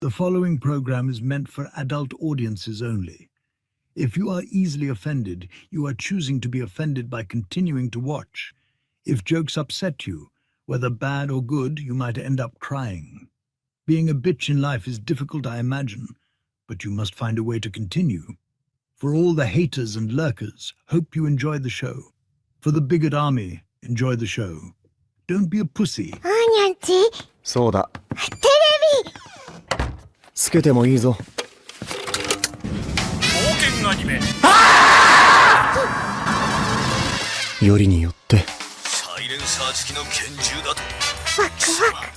The following program is meant for adult audiences only. If you are easily offended, you are choosing to be offended by continuing to watch. If jokes upset you, whether bad or good, you might end up crying. Being a bitch in life is difficult, I imagine, but you must find a way to continue. For all the haters and lurkers, hope you enjoy the show. For the bigot army, enjoy the show. Don't be a pussy. そうだ。テレビつけてもいいぞ。冒険アニメ。よりによって。サイレンサー付きの拳銃だと。ワクワク。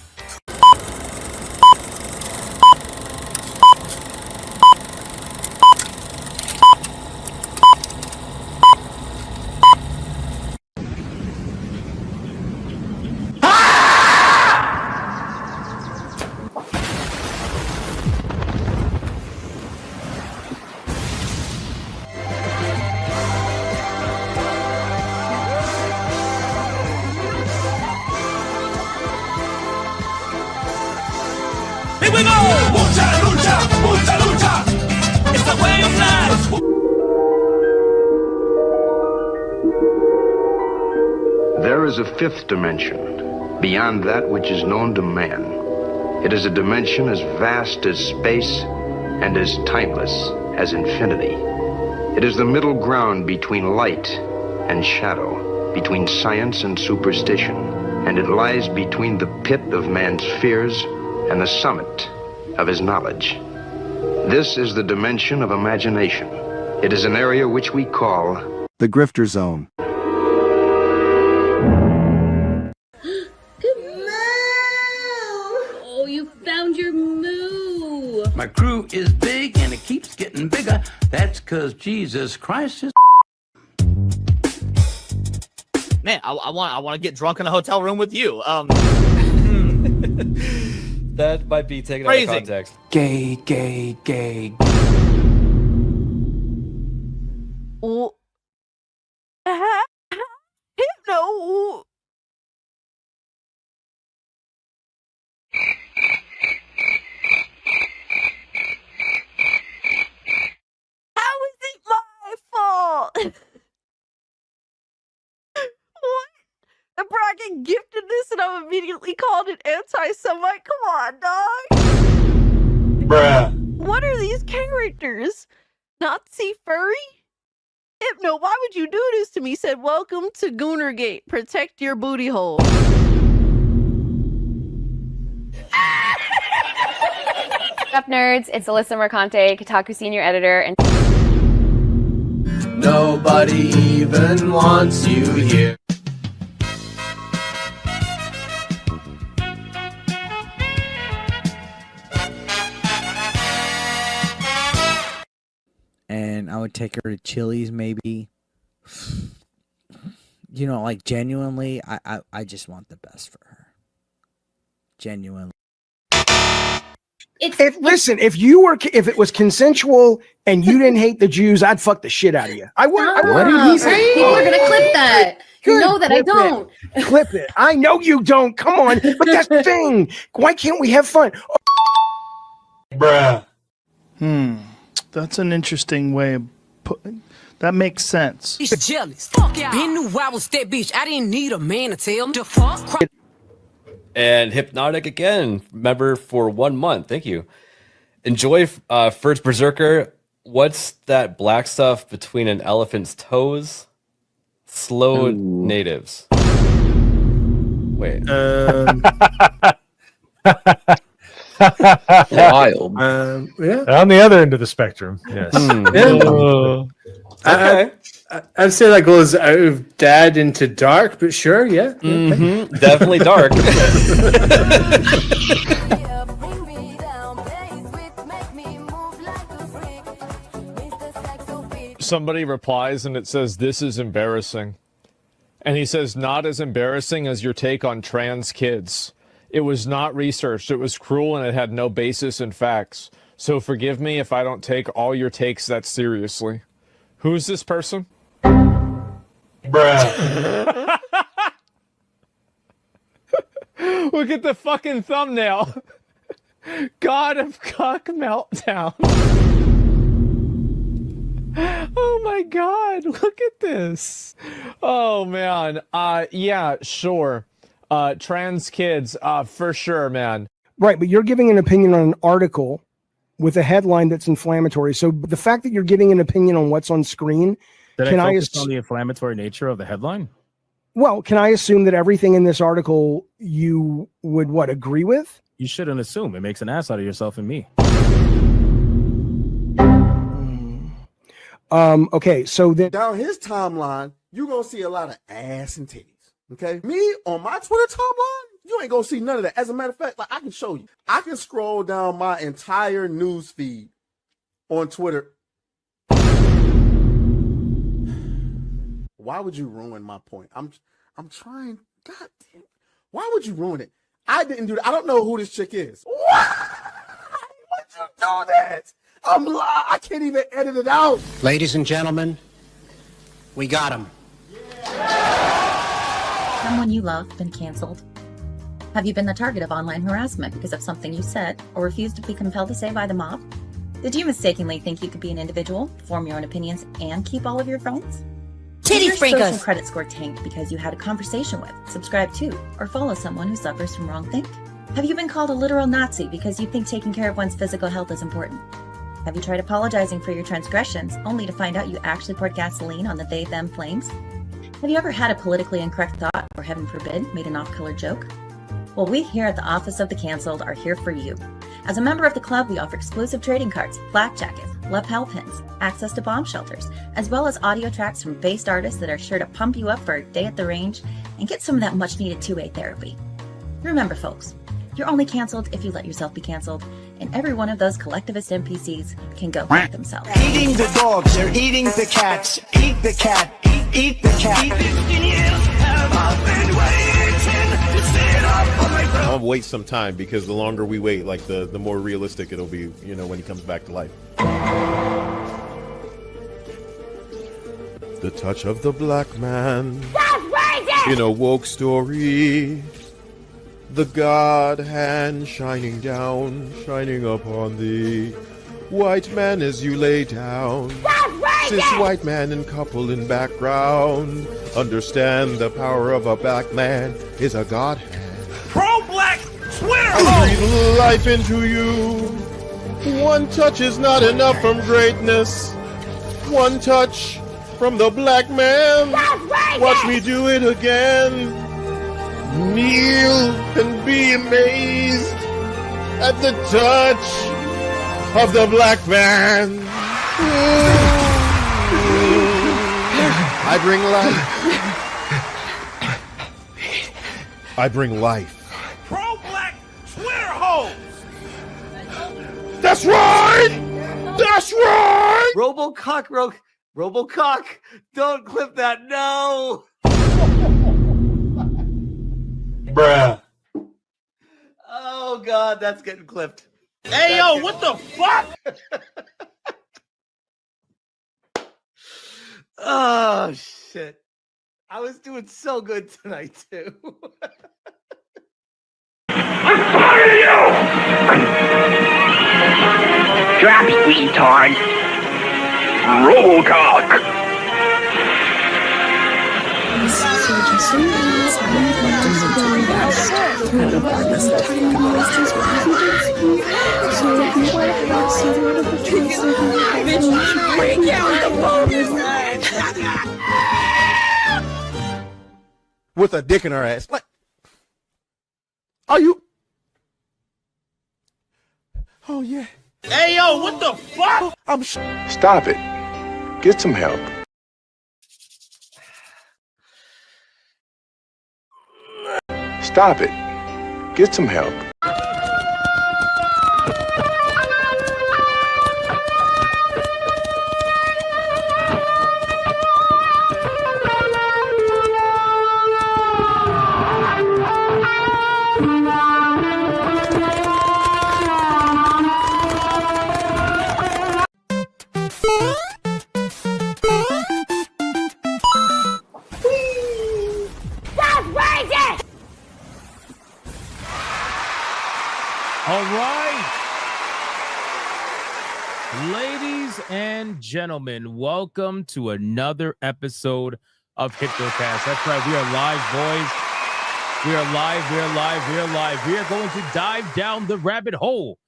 Here we go! Mucha lucha, mucha lucha. It's the way of life. There is a fifth dimension, beyond that which is known to man. It is a dimension as vast as space and as timeless as infinity. It is the middle ground between light and shadow, between science and superstition, and it lies between the pit of man's fears and the summit of his knowledge. This is the dimension of imagination. It is an area which we call the Grifter Zone. Good moo! Oh, you found your moo! My crew is big and it keeps getting bigger. That's 'cause Jesus Christ is. Man, I want to get drunk in a hotel room with you. That might be taken Crazy. out of context. Gay, gay, gay. Oh. No. How is it my fault? What? The bracket gifted this and I'm immediately called an anti-Semite? Come on, dog. Bruh. What are these characters? Nazi furry? Hypno, why would you do this to me? Said, welcome to Goonergate. Protect your booty hole. What's up, nerds? It's Alyssa Mercante, Kotaku senior editor, and nobody even wants you here. And I would take her to Chili's, maybe. You know, like, genuinely, I just want the best for her. Genuinely. Listen, if it was consensual and you didn't hate the Jews, I'd fuck the shit out of you. I would. What did he say? People are gonna clip that. You know that I don't. Clip it. I know you don't. Come on. But that's the thing. Why can't we have fun? Bruh. That's an interesting way of putting. That makes sense. He's jealous. Fuck yeah. Been knew I was that bitch. I didn't need a man to tell him to fuck. And Hypnotic again, member for 1 month. Thank you. Enjoy First Berserker. What's that black stuff between an elephant's toes? Slow natives. Wait. Wild. Yeah. On the other end of the spectrum. Yes. Okay. I'd say that goes out of dad into dark, but sure, yeah. Mm-hmm. Definitely dark. Somebody replies and it says, "This is embarrassing." And he says, "Not as embarrassing as your take on trans kids. It was not researched. It was cruel and it had no basis in facts. So forgive me if I don't take all your takes that seriously." Who's this person? Bruh. Look at the fucking thumbnail. God of Cock Meltdown. Oh my God, look at this. Oh man. Yeah, sure. Trans kids, for sure, man. Right, but you're giving an opinion on an article with a headline that's inflammatory. So the fact that you're giving an opinion on what's on screen, Did I focus on the inflammatory nature of the headline? Well, can I assume that everything in this article you would agree with? You shouldn't assume. It makes an ass out of yourself and me. Okay, so that down his timeline, you're gonna see a lot of ass and titties. Okay, me on my Twitter timeline, you ain't gonna see none of that. As a matter of fact, like I can show you, I can scroll down my entire news feed on Twitter. Why would you ruin my point? I'm trying. God damn, why would you ruin it? I didn't do that. I don't know who this chick is. Why would you do that? I can't even edit it out. Ladies and gentlemen, we got him. Someone you love been canceled? Have you been the target of online harassment because of something you said or refused to be compelled to say by the mob? Did you mistakenly think you could be an individual, form your own opinions, and keep all of your phones? Titty Did your social freakers. credit score tanked because you had a conversation with, subscribe to, or follow someone who suffers from wrongthink? Have you been called a literal Nazi because you think taking care of one's physical health is important? Have you tried apologizing for your transgressions only to find out you actually poured gasoline on the they-them flames? Have you ever had a politically incorrect thought, or heaven forbid, made an off-color joke? Well, we here at the Office of the Cancelled are here for you. As a member of the club, we offer exclusive trading cards, black jackets, lapel pins, access to bomb shelters, as well as audio tracks from based artists that are sure to pump you up for a day at the range and get some of that much-needed two-way therapy. Remember, folks, you're only canceled if you let yourself be canceled, and every one of those collectivist NPCs can go fuck themselves. Eating the dogs, they're eating the cats. Eat the cat, eat the cat. I'll wait some time because the longer we wait, like the more realistic it'll be, you know, when he comes back to life. The touch of the black man in a woke story. The God hand shining down, shining upon thee. White man as you lay down. Cis white man and couple in background. Understand the power of a black man is a God hand. Pro-black Twitter! I breathe life into you. One touch is not enough from greatness. One touch from the black man. Watch me do it again. Kneel and be amazed at the touch of the black man. I bring life. I bring life. Pro-black Twitter hoes! That's right! That's right! Robocock, don't clip that, no! Bruh. Oh God, that's getting clipped. Hey, yo, what the fuck? Oh shit. I was doing so good tonight too. I'm tired of you! Drop it, retard. Robocock. With a dick in her ass. Like, Are you? Oh yeah. Hey, yo, what the fuck? Stop it. Get some help. Stop it. Get some help. All right. Ladies and gentlemen, welcome to another episode of Hypnocast. That's right. We are live, boys. We are live. We are live. We are live. We are going to dive down the rabbit hole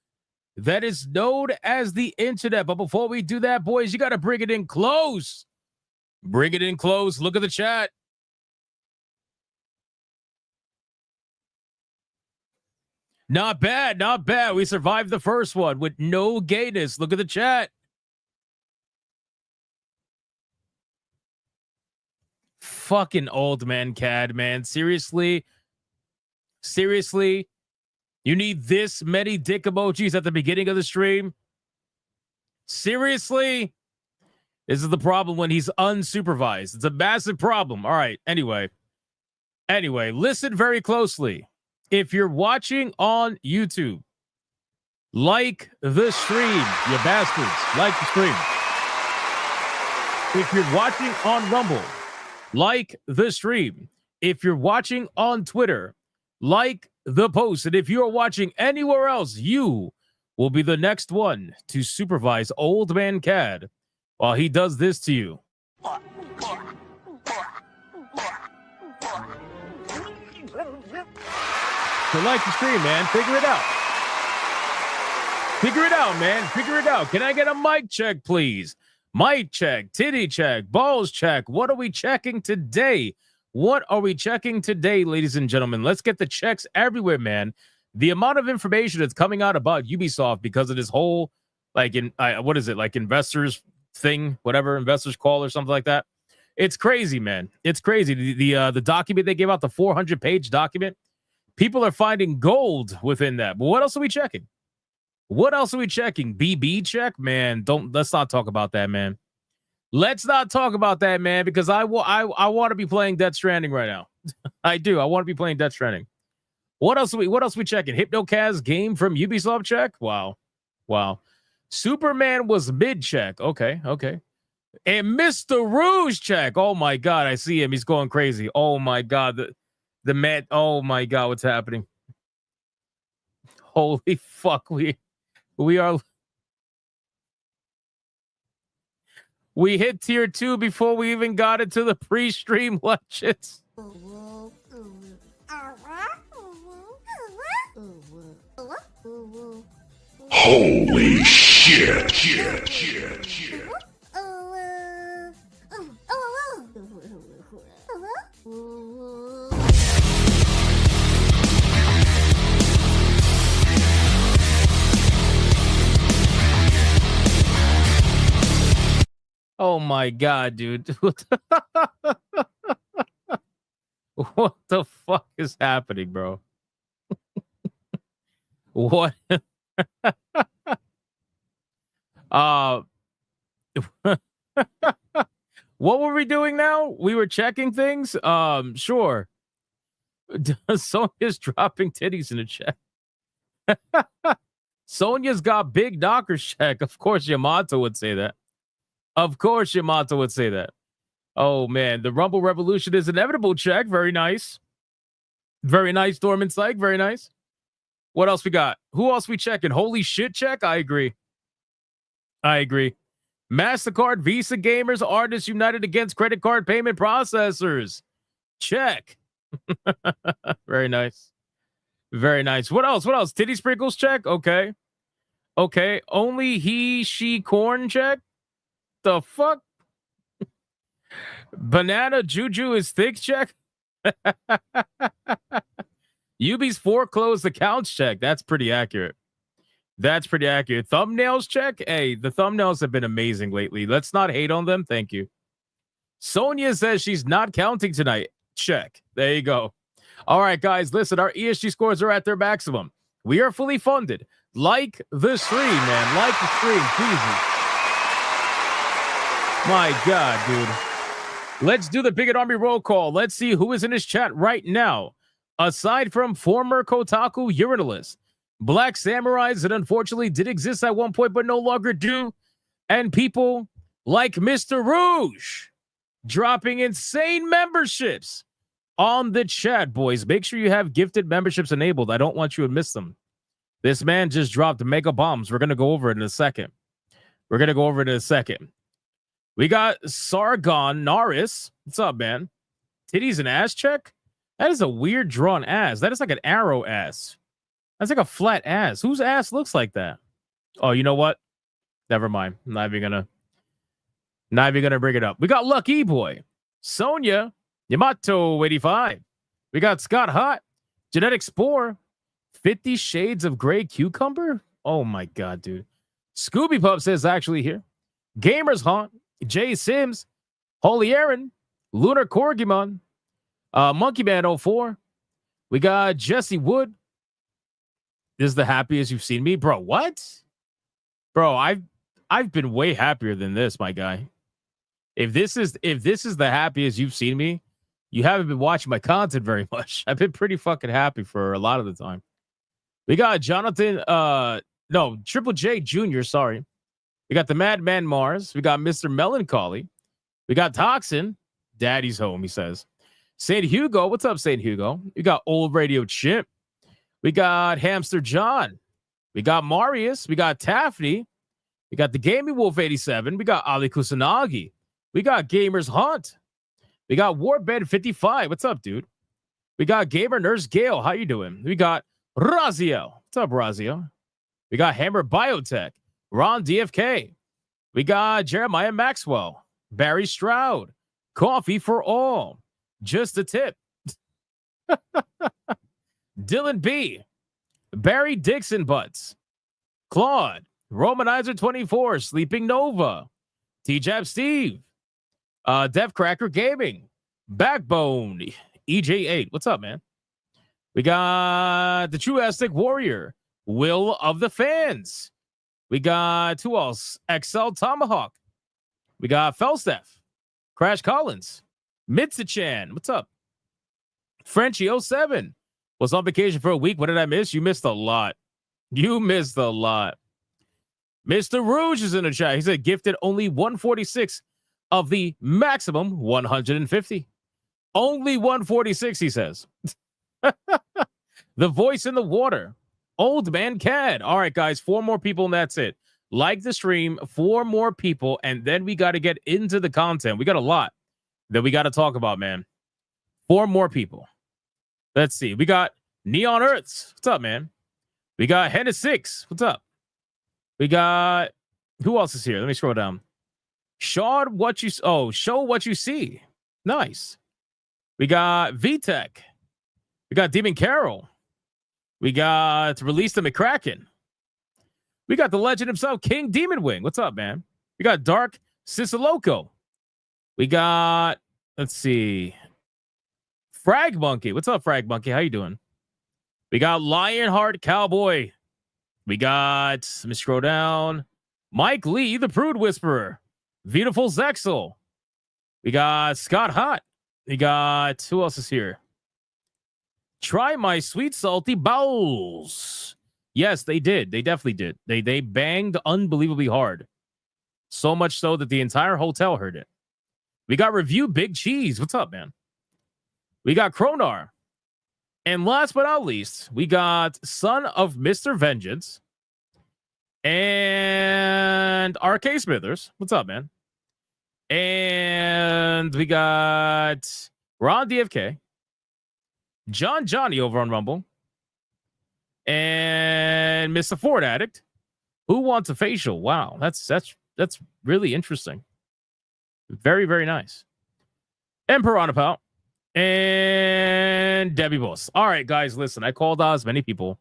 that is known as the internet. But before we do that, boys, you got to bring it in close. Bring it in close. Look at the chat. Not bad, not bad. We survived the first one with no gayness. Look at the chat. Fucking old man CAD, man. Seriously? Seriously? You need this many dick emojis at the beginning of the stream? Seriously? This is the problem when he's unsupervised. It's a massive problem. All right, anyway, listen very closely. If you're watching on YouTube, like the stream, you bastards. Like the stream. If you're watching on Rumble, like the stream. If you're watching on Twitter, like the post. And if you're watching anywhere else, you will be the next one to supervise Old Man CAD while he does this to you. So like the stream, man. Figure it out. Figure it out, man. Figure it out. Can I get a mic check, please? Mic check, titty check, balls check. What are we checking today? What are we checking today, ladies and gentlemen? Let's get the checks everywhere, man. The amount of information that's coming out about Ubisoft because of this whole, like, what is it, like investors thing, whatever, investors call or something like that. It's crazy, man. It's crazy. The document they gave out, the 400-page document. People are finding gold within that. But what else are we checking? What else are we checking? BB check? Man, let's not talk about that, man. Let's not talk about that, man, because I want to be playing Death Stranding right now. I do. I want to be playing Death Stranding. What else are we checking? Hypnocast game from Ubisoft check? Wow. Superman was mid check. Okay. And Mr. Rouge check. Oh my God, I see him. He's going crazy. Oh my God. The man, oh my God, what's happening? Holy fuck, we hit tier 2 before we even got into the pre-stream lunches. Holy shit. Oh my God, dude. What the fuck is happening, bro? What? What were we doing now? We were checking things? Sure. Sonia's dropping titties in the chat. Sonia's got big knockers check. Of course, Yamato would say that. Oh, man. The Rumble Revolution is inevitable check. Very nice. Very nice, Dorman Psych. Very nice. What else we got? Who else we checking? Holy shit check? I agree. MasterCard, Visa Gamers, Artists United Against Credit Card Payment Processors. Check. Very nice. What else? Titty Sprinkles check? Okay. Only he, she, corn check? The fuck? Banana Juju is thick check? Ubi's foreclosed accounts check. That's pretty accurate. Thumbnails check? Hey, the thumbnails have been amazing lately. Let's not hate on them. Thank you. Sonia says she's not counting tonight. Check. There you go. All right, guys, listen, our ESG scores are at their maximum. We are fully funded. Like the stream, man. Like the stream. Jesus. My God, dude. Let's do the Bigot Army roll call. Let's see who is in his chat right now. Aside from former Kotaku urinalists, Black Samurais that unfortunately did exist at one point but no longer do, and people like Mr. Rouge dropping insane memberships on the chat, boys. Make sure you have gifted memberships enabled. I don't want you to miss them. This man just dropped mega bombs. We're going to go over it in a second. We got Sargon Naris. What's up, man? Titties and ass check? That is a weird drawn ass. That is like an arrow ass. That's like a flat ass. Whose ass looks like that? Oh, you know what? Never mind. I'm not even gonna bring it up. We got Lucky Boy, Sonia, Yamato 85. We got Scott Hot, Genetic Spore, 50 Shades of Gray Cucumber. Oh my god, dude. Scooby Pup says actually here. Gamers Haunt, Jay Sims, Holy Aaron, Lunar Corgimon, Monkey Man 04. We got Jesse Wood. This is the happiest you've seen me, bro. What? Bro, I've been way happier than this, my guy. If this is the happiest you've seen me, you haven't been watching my content very much. I've been pretty fucking happy for a lot of the time. We got Jonathan, Triple J Jr., sorry. We got the Madman Mars. We got Mr. Melancholy. We got Toxin. Daddy's home, he says. St. Hugo. What's up, St. Hugo? We got Old Radio Chip. We got Hamster John. We got Marius. We got Taffy. We got the Gaming Wolf 87. We got Ali Kusanagi. We got Gamers Hunt. We got Warbed 55. What's up, dude? We got Gamer Nurse Gale. How you doing? We got Raziel. What's up, Raziel? We got Hammer Biotech. Ron DFK. We got Jeremiah Maxwell. Barry Stroud. Coffee for All. Just a Tip. Dylan B. Barry Dixon Butts. Claude. Romanizer 24. Sleeping Nova. T-Jab Steve. Dev Cracker Gaming. Backbone. EJ8. What's up, man? We got the True Aztec Warrior. Will of the Fans. We got who else? XL Tomahawk. We got Felsteph. Crash Collins. Mitsa-chan. What's up? Frenchie07 was on vacation for a week. What did I miss? You missed a lot. Mr. Rouge is in the chat. He said gifted only 146 of the maximum 150. Only 146, he says. The Voice in the Water. Old Man Cad. All right, guys, 4 more people and that's it. Like the stream, 4 more people, and then we got to get into the content. We got a lot that we got to talk about, man. 4 more people. Let's see. We got Neon Earths. What's up, man? We got Henna 6. What's up? We got who else is here? Let me scroll down. Show what you see. Nice. We got VTech. We got Demon Carol. We got Release the McCracken. We got the legend himself, King Demon Wing. What's up, man? We got Dark Sisaloco. We got, let's see, Frag Monkey. What's up, Frag Monkey? How you doing? We got Lionheart Cowboy. We got, let me scroll down, Mike Lee, the Prude Whisperer. Beautiful Zexel. We got Scott Hot. We got, who else is here? Try My Sweet Salty Bowls. Yes, they did. They definitely did. They banged unbelievably hard. So much so that the entire hotel heard it. We got Review Big Cheese. What's up, man? We got Kronar. And last but not least, we got Son of Mr. Vengeance. And RK Smithers. What's up, man? And we got Ron DFK. John Johnny over on Rumble. And Mr. Ford Addict. Who wants a facial? Wow, that's really interesting. Very, very nice. And Piranha Pal. And Debbie Boss. All right, guys, listen. I called out as many people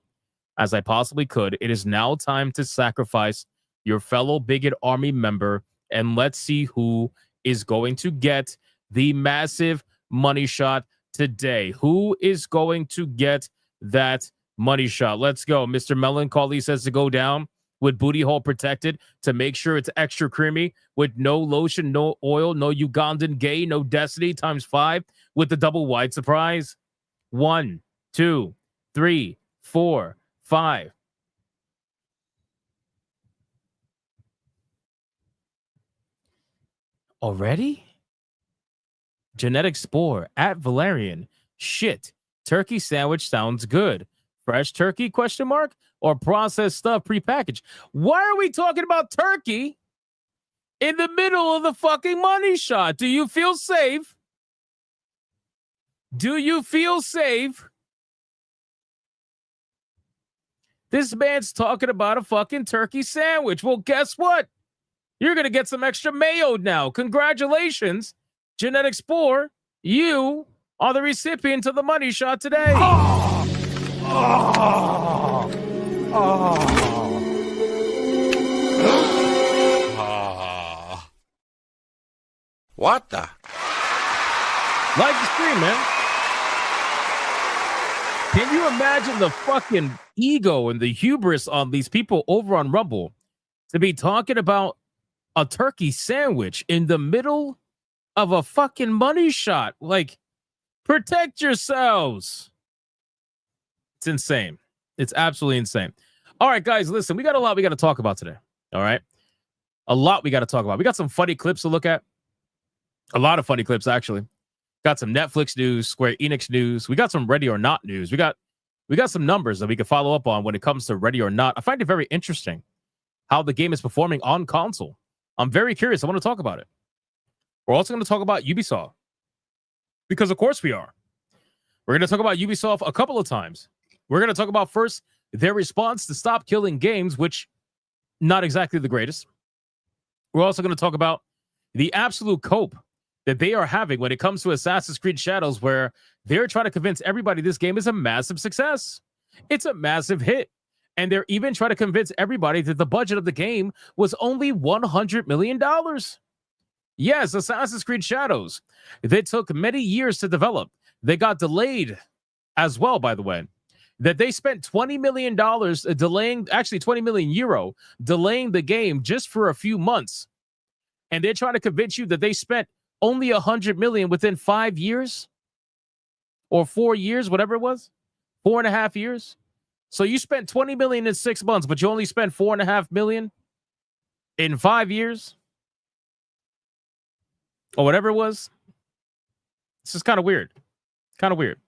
as I possibly could. It is now time to sacrifice your fellow Bigot Army member, and let's see who is going to get the massive money shot today. Who is going to get that money shot? Let's go. Mr. Melancholy says to go down with booty hole protected to make sure it's extra creamy with no lotion, no oil, no Ugandan gay, no Destiny ×5 with the double wide surprise. 1, 2, 3, 4, 5. Already? Genetic Spore at Valerian. Shit. Turkey sandwich sounds good. Fresh turkey ? or processed stuff prepackaged. Why are we talking about turkey in the middle of the fucking money shot? Do you feel safe? Do you feel safe? This man's talking about a fucking turkey sandwich. Well, guess what? You're going to get some extra mayo now. Congratulations, Genetic Spore. You are the recipient of the money shot today. What the? Like the stream, man. Can you imagine the fucking ego and the hubris on these people over on Rumble to be talking about a turkey sandwich in the middle of a fucking money shot? Like, protect yourselves. It's insane. It's absolutely insane. All right, guys, listen, we got a lot we got to talk about today. All right. A lot we got to talk about. We got some funny clips to look at. A lot of funny clips, actually. Got some Netflix news, Square Enix news. We got some Ready or Not news. We got some numbers that we can follow up on when it comes to Ready or Not. I find it very interesting how the game is performing on console. I'm very curious. I want to talk about it. We're also going to talk about Ubisoft, because of course we are. We're going to talk about Ubisoft a couple of times. We're going to talk about first their response to Stop Killing Games, which not exactly the greatest. We're also going to talk about the absolute cope that they are having when it comes to Assassin's Creed Shadows, where they're trying to convince everybody this game is a massive success. It's a massive hit. And they're even trying to convince everybody that the budget of the game was only $100 million. Yes, Assassin's Creed Shadows. They took many years to develop. They got delayed as well, by the way. That they spent $20 million delaying, actually 20 million euro, delaying the game just for a few months. And they're trying to convince you that they spent only $100 million within 5 years or 4 years, whatever it was, 4.5 years. So you spent $20 million in 6 months, but you only spent $4.5 million in 5 years or whatever it was. This is kind of weird. Kind of weird.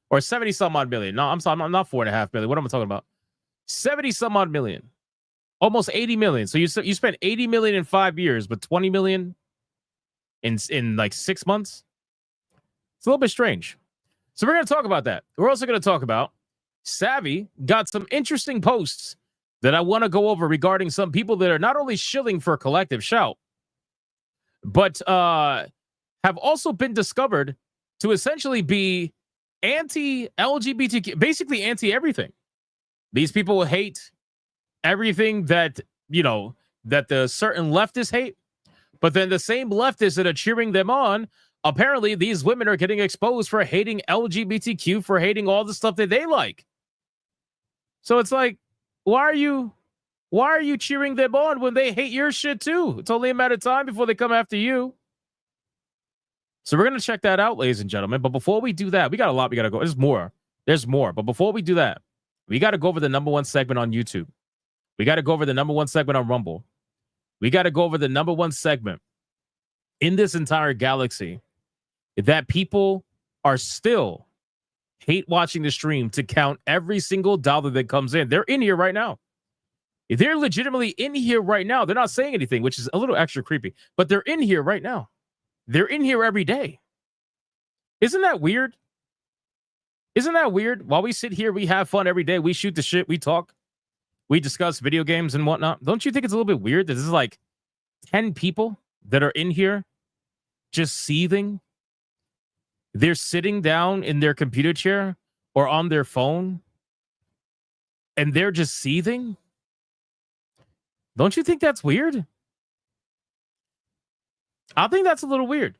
Or 70 some odd million. No, I'm sorry, I'm not 4.5 million. What am I talking about? 70 some odd million. Almost 80 million. So you spent 80 million in 5 years, but 20 million in like 6 months. It's a little bit strange. So we're going to talk about that. We're also going to talk about Savvy got some interesting posts that I want to go over regarding some people that are not only shilling for Collective Shout, but have also been discovered to essentially be anti-LGBTQ, basically anti-everything. These people hate everything that, you know, that the certain leftists hate, but then the same leftists that are cheering them on, apparently these women are getting exposed for hating LGBTQ, for hating all the stuff that they like. So it's like, why are you cheering them on when they hate your shit too? It's only a matter of time before they come after you. So we're going to check that out, ladies and gentlemen. But before we do that, we got a lot we got to go. There's more. But before we do that, we got to go over the #1 segment on YouTube. We got to go over the #1 segment on Rumble. We got to go over the #1 segment in this entire galaxy that people are still hate watching the stream to count every single dollar that comes in. They're in here right now. If they're legitimately in here right now, they're not saying anything, which is a little extra creepy, but they're in here right now. They're in here every day. Isn't that weird? Isn't that weird? While we sit here, we have fun every day. We shoot the shit. We talk. We discuss video games and whatnot. Don't you think it's a little bit weird that this is like 10 people that are in here just seething? They're sitting down in their computer chair or on their phone and they're just seething? Don't you think that's weird? I think that's a little weird.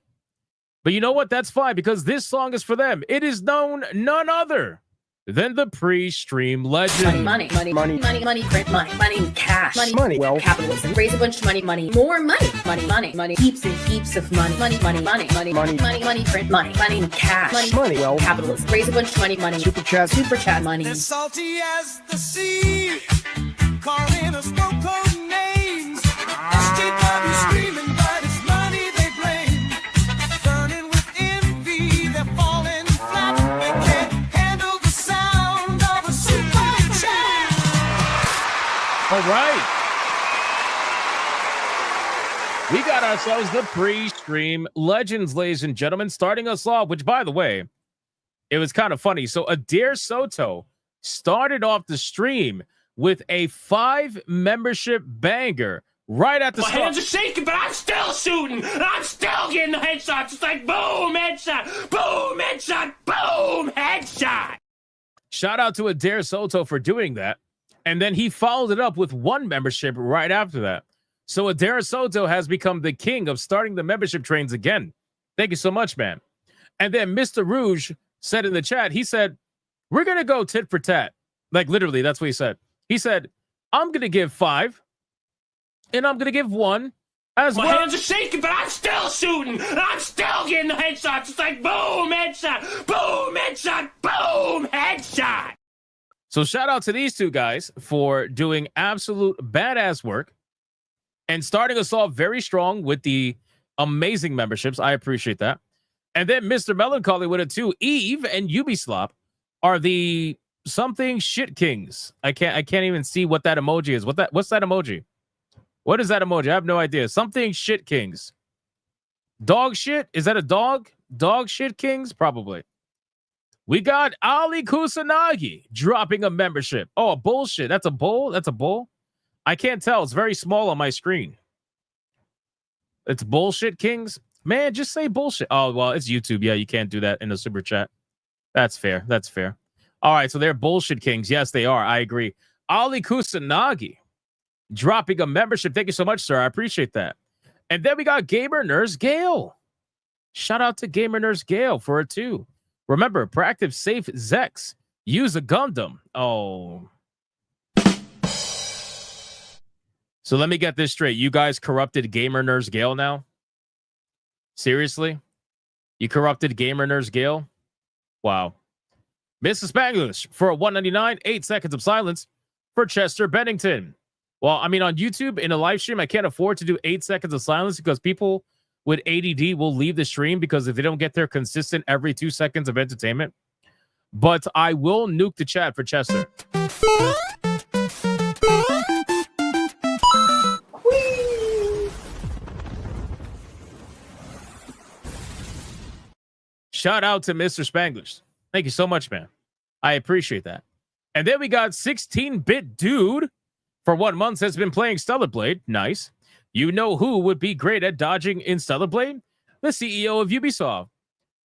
But you know what? That's fine, because this song is for them. It is known none other than the pre-stream legend. Money, print money, cash, money, wealth, capitalism, raise a bunch of money, more money, heaps and heaps of money, print money, cash, money, wealth, capitalism, raise a bunch of money, super chat money. As salty as the sea, calling us no-code names. SJW screaming, but it's money they blame. Burning with envy, they're falling flat. They can't handle the sound of a super chat. All right. We got ourselves the pre-stream legends, ladies and gentlemen, starting us off, which, by the way, it was kind of funny. So Adair Soto started off the stream with a 5 membership banger right at the My start. hands are shaking, but I'm still shooting. I'm still getting the headshots. It's like boom, headshot, boom, headshot, boom, headshot. Shout out to Adair Soto for doing that. And then he followed it up with 1 membership right after that. So Adair Soto has become the king of starting the membership trains again. Thank you so much, man. And then Mr. Rouge said in the chat, he said, we're going to go tit for tat. Like, literally, that's what he said. He said, I'm going to give 5, and I'm going to give 1 as My well. hands are shaking, but I'm still shooting. I'm still getting the headshots. It's like boom, headshot, boom, headshot, boom, headshot. So shout out to these two guys for doing absolute badass work and starting us off very strong with the amazing memberships. I appreciate that. And then Mr. Melancholy with it too. Eve and Ubisoft are the something shit kings. I can't even see what that emoji is. What's that emoji? What is that emoji? I have no idea. Something shit kings. Dog shit? Is that a dog? Dog shit kings? Probably. We got Ali Kusanagi dropping a membership. Oh, bullshit. That's a bull? That's a bull? I can't tell. It's very small on my screen. It's bullshit kings? Man, just say bullshit. Oh, well, it's YouTube. Yeah, you can't do that in a super chat. That's fair. That's fair. All right, so they're bullshit kings. Yes, they are. I agree. Ali Kusanagi dropping a membership. Thank you so much, sir. I appreciate that. And then we got Gamer Nurse Gale. Shout out to Gamer Nurse Gale for it too. Remember, practice safe Zex. Use a Gundam. Oh. So let me get this straight. You guys corrupted Gamer Nurse Gale now? Seriously? You corrupted Gamer Nurse Gale? Wow. Mrs. Spanglish for a 199, 8 seconds of silence for Chester Bennington. Well, I mean, on YouTube, in a live stream, I can't afford to do 8 seconds of silence because people with ADD will leave the stream because if they don't get their consistent every 2 seconds of entertainment. But I will nuke the chat for Chester. Shout out to Mr. Spanglish. Thank you so much, man. I appreciate that. And then we got 16-bit dude for 1 month has been playing Stellar Blade. Nice. You know who would be great at dodging in Stellar Blade? The CEO of Ubisoft.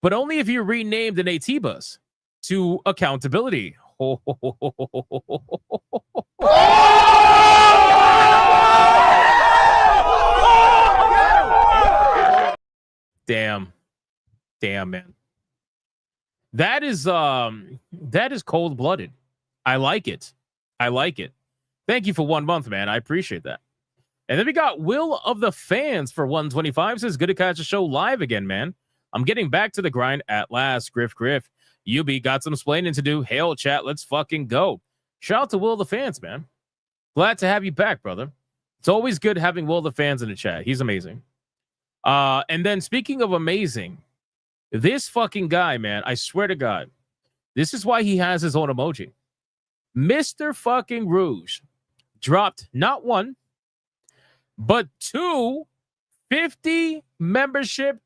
But only if you renamed an AT bus to accountability. Damn. Damn, man. That is cold-blooded. I like it. I like it. Thank you for 1 month, man. I appreciate that. And then we got Will of the Fans for 125. Says, good to catch the show live again, man. I'm getting back to the grind at last. Griff. Ubi got some explaining to do. Hail, chat. Let's fucking go. Shout out to Will of the Fans, man. Glad to have you back, brother. It's always good having Will of the Fans in the chat. He's amazing. And then speaking of amazing, this fucking guy, man, I swear to God, this is why he has his own emoji. Mr. fucking Rouge dropped not 1, but 2 50 membership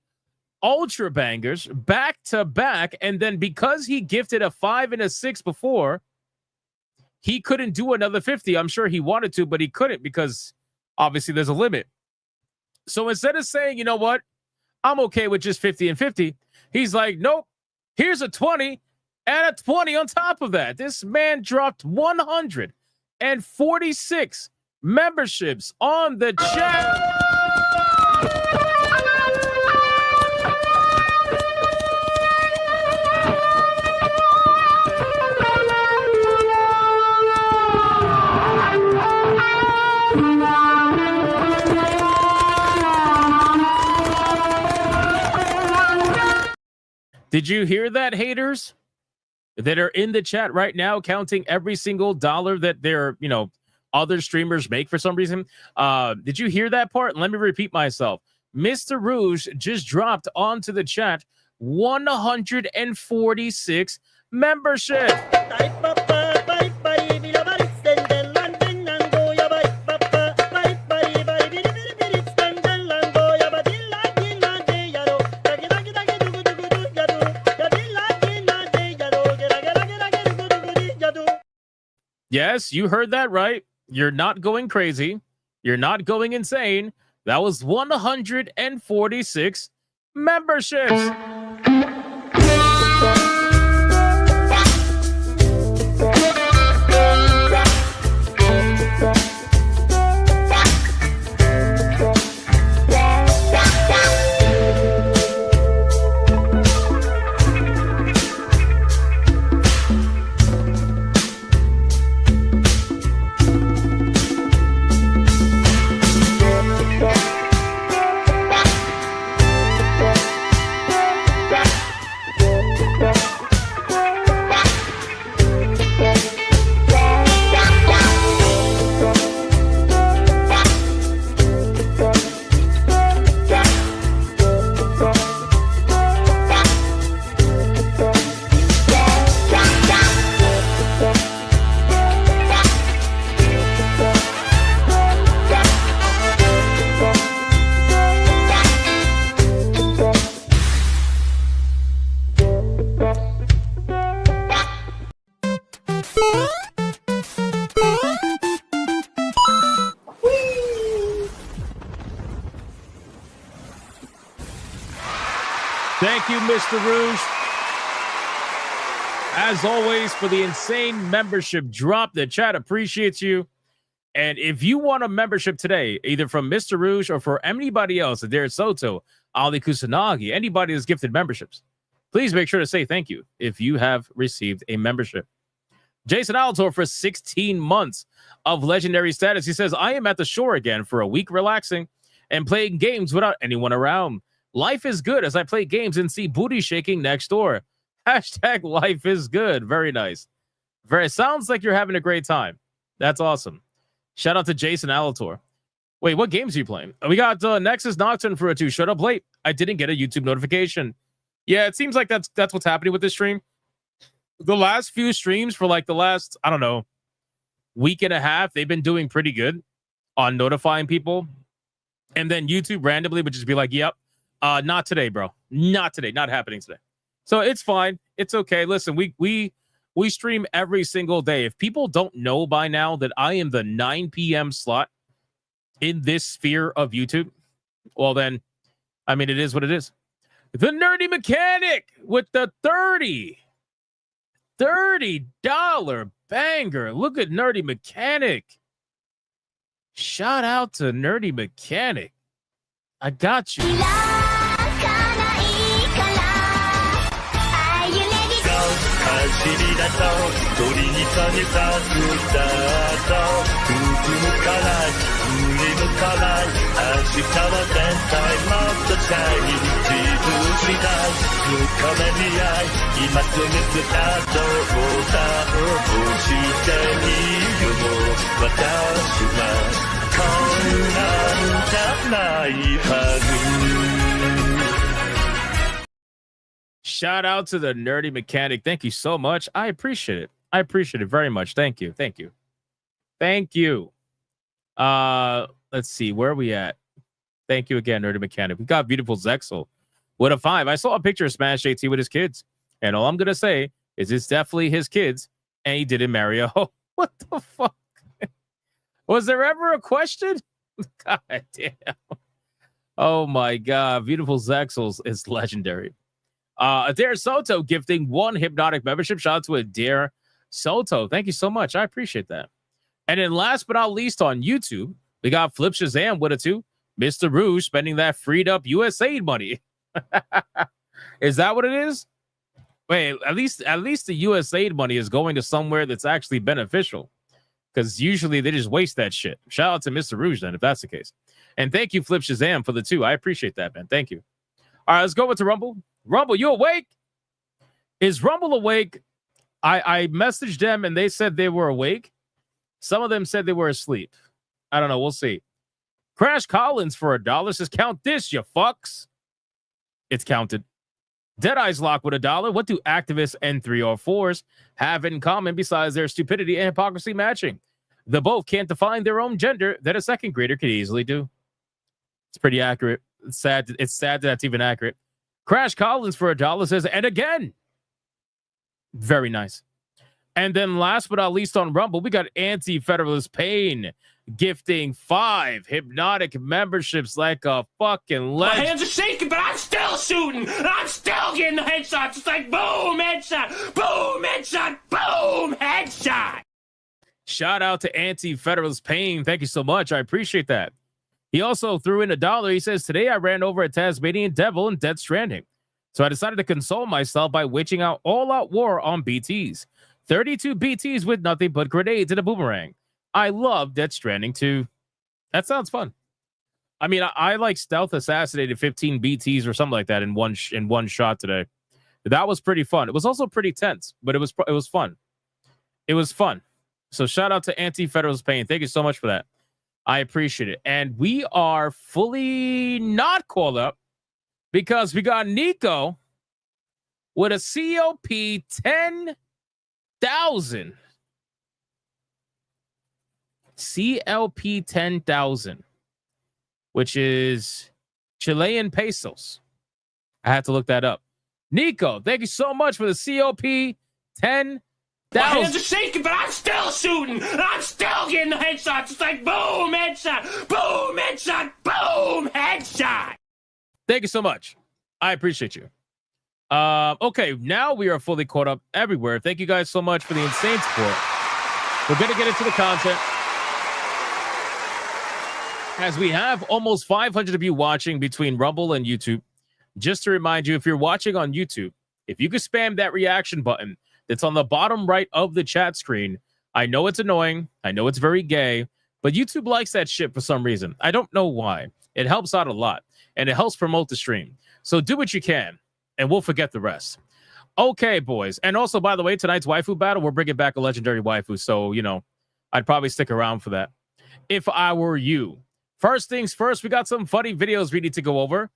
ultra bangers back to back. And then because he gifted a 5 and a 6 before, he couldn't do another 50. I'm sure he wanted to, but he couldn't because obviously there's a limit. So instead of saying, you know what, I'm okay with just 50 and 50, he's like, nope, here's a 20 and a 20 on top of that. This man dropped 146 memberships on the chat. Did you hear that, haters that are in the chat right now, counting every single dollar that their, other streamers make for some reason? Did you hear that part? Let me repeat myself. Mr. Rouge just dropped onto the chat 146 membership. Yes, you heard that right. You're not going crazy. You're not going insane. That was 146 memberships. Thank you, Mr. Rouge. As always, for the insane membership drop. The chat appreciates you. And if you want a membership today, either from Mr. Rouge or for anybody else, Adair Soto, Ali Kusanagi, anybody that's gifted memberships, please make sure to say thank you if you have received a membership. Jason Altor for 16 months of legendary status. He says, I am at the shore again for a week relaxing and playing games without anyone around. Life is good as I play games and see booty shaking next door. Hashtag life is good. Very nice. Sounds like you're having a great time. That's awesome. Shout out to Jason Alator. Wait, what games are you playing? We got Nexus Nocturne for a 2. Shut up late. I didn't get a YouTube notification. Yeah, it seems like that's what's happening with this stream. The last few streams for like the last, I don't know, week and a half, they've been doing pretty good on notifying people. And then YouTube randomly would just be like, yep, not today, bro. Not today. Not happening today. So it's fine. It's okay. Listen, we stream every single day. If people don't know by now that I am the 9 p.m. slot in this sphere of YouTube, well then, I mean, it is what it is. The Nerdy Mechanic with the $30 banger. Look at Nerdy Mechanic. Shout out to Nerdy Mechanic. I got you. Shout out to the Nerdy Mechanic. Thank you so much. I appreciate it. I appreciate it very much. Thank you. Thank you. Thank you. Let's see. Where are we at? Thank you again, Nerdy Mechanic. We got beautiful Zexel with a 5. I saw a picture of Smash JT with his kids. And all I'm going to say is it's definitely his kids. And he didn't marry a hoe. What the fuck? Was there ever a question? God damn. Oh my God. Beautiful Zexels is legendary. Adair Soto gifting 1 hypnotic membership. Shout out to Adair Soto. Thank you so much. I appreciate that. And then last but not least on YouTube, we got Flip Shazam with a 2. Mr. Rouge spending that freed up USAID money. Is that what it is? Wait, at least the USAID money is going to somewhere that's actually beneficial. Because usually they just waste that shit. Shout out to Mr. Rouge then, if that's the case. And thank you, Flip Shazam, for the 2. I appreciate that, man. Thank you. All right, let's go with the Rumble. Rumble, you awake? Is Rumble awake? I messaged them and they said they were awake. Some of them said they were asleep. I don't know. We'll see. Crash Collins for $1 says, count this, you fucks. It's counted. Deadeye's Lock with $1. What do activists and 304s have in common besides their stupidity and hypocrisy matching? The both can't define their own gender that a second grader could easily do. It's pretty accurate. It's sad that that's even accurate. Crash Collins for $1 says, and again. Very nice. And then last but not least on Rumble, we got Anti-Federalist Pain gifting 5 Hypnotic memberships like a fucking My legend. hands are shaking, but I'm still shooting. And I'm still getting the headshots. It's like boom, headshot, boom, headshot, boom, headshot. Shout out to Anti-Federalist Pain. Thank you so much. I appreciate that. He also threw in $1. He says, today I ran over a Tasmanian devil in Death Stranding. So I decided to console myself by witching out all-out war on BTs. 32 BTs with nothing but grenades and a boomerang. I love Death Stranding 2. That sounds fun. I mean, I like stealth assassinated 15 BTs or something like that in one shot today. That was pretty fun. It was also pretty tense, but it was fun. It was fun. So shout out to Anti-Federalist Pain. Thank you so much for that. I appreciate it. And we are fully not called up because we got Nico with a COP 10,000. CLP 10,000, which is Chilean pesos. I had to look that up. Nico, thank you so much for the COP 10,000. My hands are shaking, but I'm still shooting. And I'm still getting the headshots. It's like boom, headshot, boom, headshot, boom, headshot. Thank you so much. I appreciate you. Okay, now we are fully caught up everywhere. Thank you guys so much for the insane support. We're going to get into the content. As we have almost 500 of you watching between Rumble and YouTube, just to remind you, if you're watching on YouTube, if you could spam that reaction button that's on the bottom right of the chat screen. I know it's annoying. I know it's very gay, but YouTube likes that shit for some reason. I don't know why. It helps out a lot, and it helps promote the stream. So do what you can, and we'll forget the rest. Okay, boys. And also, by the way, tonight's Waifu Battle, we're bringing back a legendary waifu, so, you know, I'd probably stick around for that if I were you. First things first, we got some funny videos we need to go over,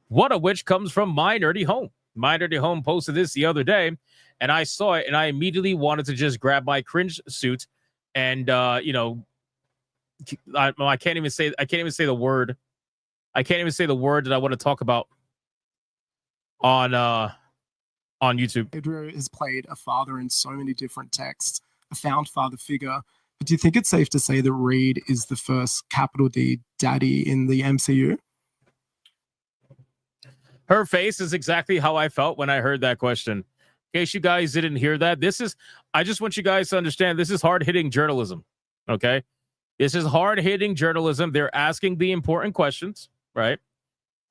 one of which comes from My Nerdy Home. My Nerdy Home posted this the other day, and I saw it, and I immediately wanted to just grab my cringe suit and, you know, I can't even say the word. I can't even say the word that I want to talk about on YouTube. Pedro has played a father in so many different texts, a found father figure. But do you think it's safe to say that Reed is the first capital D daddy in the MCU? Her face is exactly how I felt when I heard that question. In case you guys didn't hear that, I just want you guys to understand, this is hard-hitting journalism, okay? This is hard-hitting journalism. They're asking the important questions, right?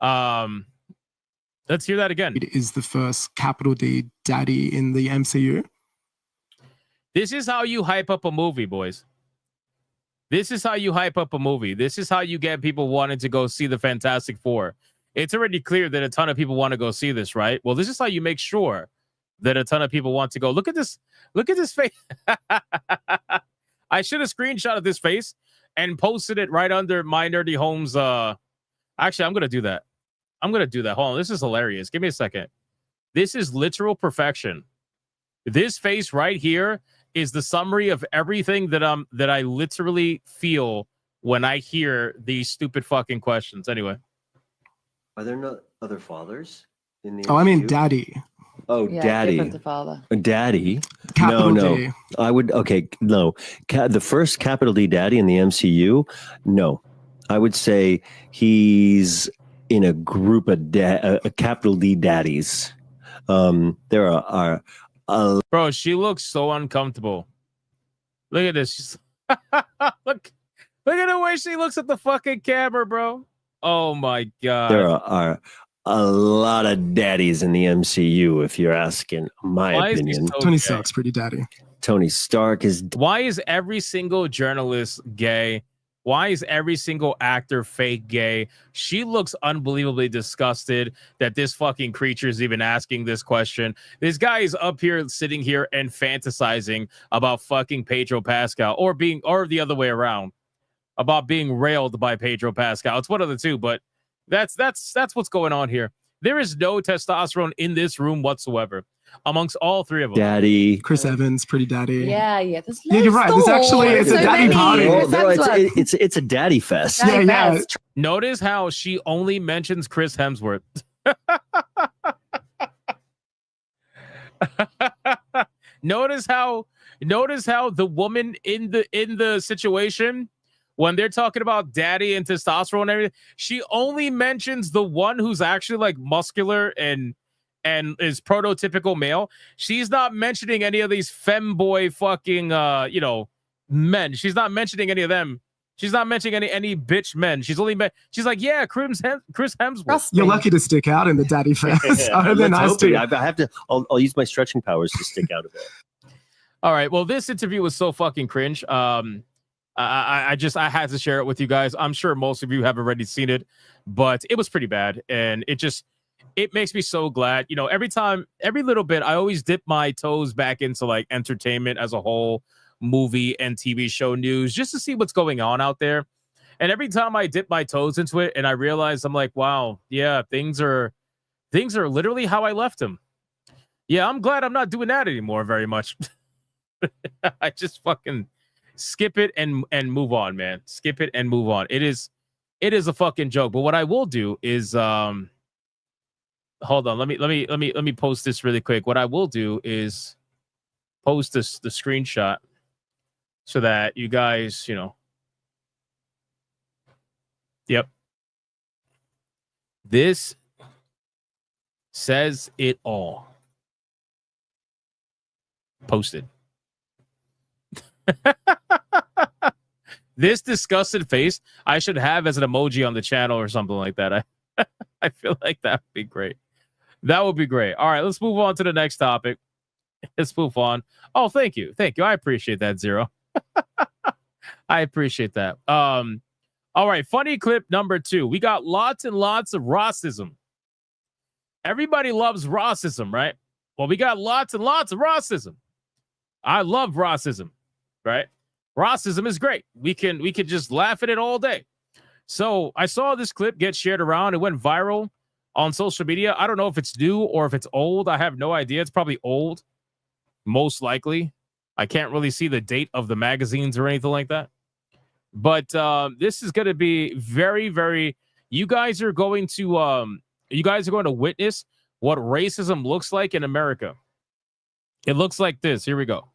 Let's hear that again. It is the first capital D daddy in the MCU. This is how you hype up a movie, boys. This is how you hype up a movie. This is how you get people wanting to go see the Fantastic Four. It's already clear that a ton of people want to go see this, right? Well, this is how you make sure that a ton of people want to go. Look at this. Look at this face. I should have screenshotted this face and posted it right under My Nerdy Home's. Actually, I'm going to do that. Hold on. This is hilarious. Give me a second. This is literal perfection. This face right here is the summary of everything that I literally feel when I hear these stupid fucking questions. Anyway. Are there no other fathers in the? Oh, I mean, daddy. Oh, Yeah, daddy. different to father. Daddy. Capital no. D. I would. Okay, no. The first capital D daddy in the MCU. No, I would say he's in a group of a capital D daddies. There are Bro, she looks so uncomfortable. Look at this. Look at the way she looks at the fucking camera, bro. Oh my god. There are a lot of daddies in the MCU, if you're asking my opinion. Tony Stark's pretty daddy. Tony Stark is. Why is every single journalist gay? Why is every single actor fake gay? She looks unbelievably disgusted that this fucking creature is even asking this question. This guy is up here sitting here and fantasizing about fucking Pedro Pascal or the other way around, about being railed by Pedro Pascal. It's one of the two, but that's what's going on here. There is no testosterone in this room whatsoever amongst all three of them. Daddy. Chris Evans, pretty daddy. Yeah. Yeah, you're right. There's actually it's a daddy party. It's a daddy fest. Yeah. Notice how she only mentions Chris Hemsworth. notice how the woman in the situation, when they're talking about daddy and testosterone and everything, she only mentions the one who's actually like muscular and is prototypical male. She's not mentioning any of these femboy fucking men. She's not mentioning any of them. She's not mentioning any bitch men. She's like, yeah, Chris Hemsworth. You're lucky to stick out in the daddy fest. Oh, they're nice to you. I have to. I'll use my stretching powers to stick out of it. All right. Well, this interview was so fucking cringe. I had to share it with you guys. I'm sure most of you have already seen it, but it was pretty bad, and it makes me so glad. You know, every little bit, I always dip my toes back into like entertainment as a whole, movie and TV show news, just to see what's going on out there. And every time I dip my toes into it, and I realize, I'm like, wow, yeah, things are literally how I left them. Yeah, I'm glad I'm not doing that anymore very much. I just fucking skip it and move on, man. Skip it and move on. It is a fucking joke. But what I will do is hold on, let me post this really quick. What I will do is post the screenshot so that you guys, yep. This says it all. Posted. This disgusted face I should have as an emoji on the channel or something like that. I feel like that would be great. That would be great. All right, let's move on to the next topic. Let's move on. Oh, thank you. I appreciate that, Zero. I appreciate that. All right, funny clip number 2. We got lots and lots of Rossism. Everybody loves Rossism, right? Well, we got lots and lots of Rossism. I love Rossism, right? Rossism is great. We can just laugh at it all day. So I saw this clip get shared around. It went viral on social media. I don't know if it's new or if it's old. I have no idea. It's probably old, most likely. I can't really see the date of the magazines or anything like that. But this is going to be very, very. You guys are going to witness what racism looks like in America. It looks like this. Here we go.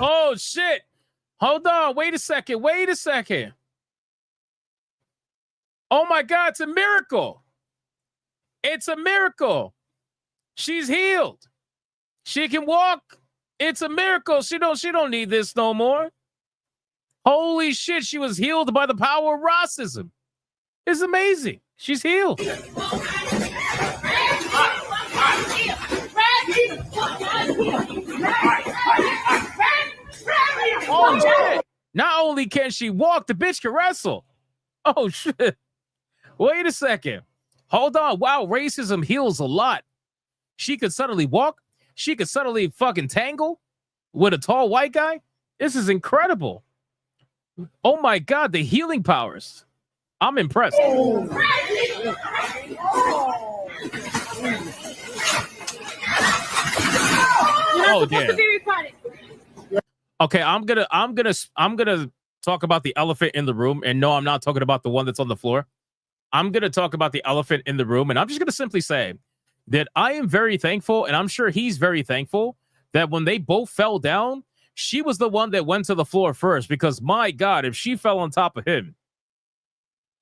Oh, shit. Hold on. Wait a second. Oh, my God. It's a miracle. It's a miracle. She's healed. She can walk. It's a miracle. She don't need this no more. Holy shit. She was healed by the power of racism. It's amazing. She's healed. Oh, shit. Not only can she walk, the bitch can wrestle. Oh, shit. Wait a second. Hold on. Wow, racism heals a lot. She could suddenly walk. She could suddenly fucking tangle with a tall white guy. This is incredible. Oh, my God. The healing powers. I'm impressed. Oh, damn. Okay, I'm gonna talk about the elephant in the room, and no, I'm not talking about the one that's on the floor. I'm gonna talk about the elephant in the room, and I'm just gonna simply say that I am very thankful, and I'm sure he's very thankful that when they both fell down, she was the one that went to the floor first. Because my God, if she fell on top of him,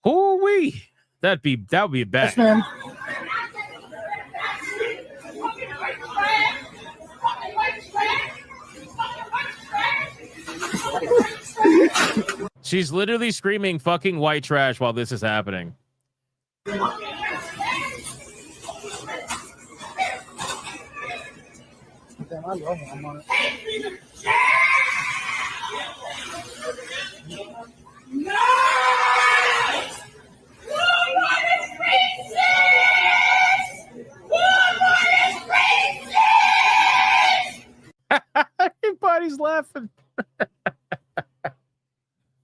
hoo-wee, that would be bad. Yes, She's literally screaming fucking white trash while this is happening. Everybody's laughing.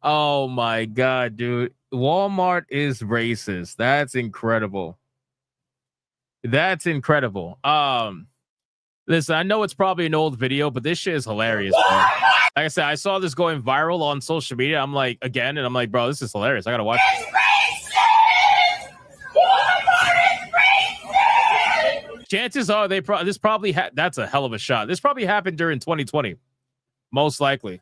Oh my God, dude. Walmart is racist. That's incredible. That's incredible. Listen, I know it's probably an old video, but this shit is hilarious, bro. Like I said, I saw this going viral on social media. I'm like, again, and I'm like, bro, this is hilarious. I gotta watch it. Chances are this probably that's a hell of a shot. This probably happened during 2020, most likely.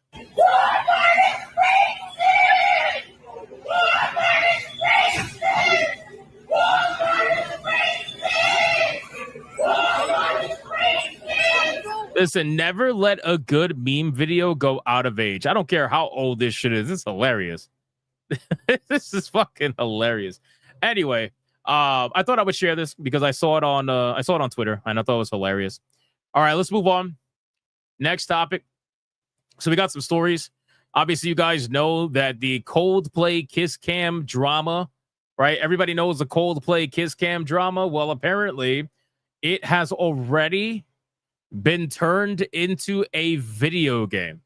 Listen, never let a good meme video go out of age. I don't care how old this shit is. It's hilarious. This is fucking hilarious. Anyway, I thought I would share this because I saw it on Twitter and I thought it was hilarious. All right, let's move on. Next topic. So we got some stories. Obviously, you guys know that the Coldplay Kiss Cam drama, right? Everybody knows the Coldplay Kiss Cam drama. Well, apparently, it has already been turned into a video game.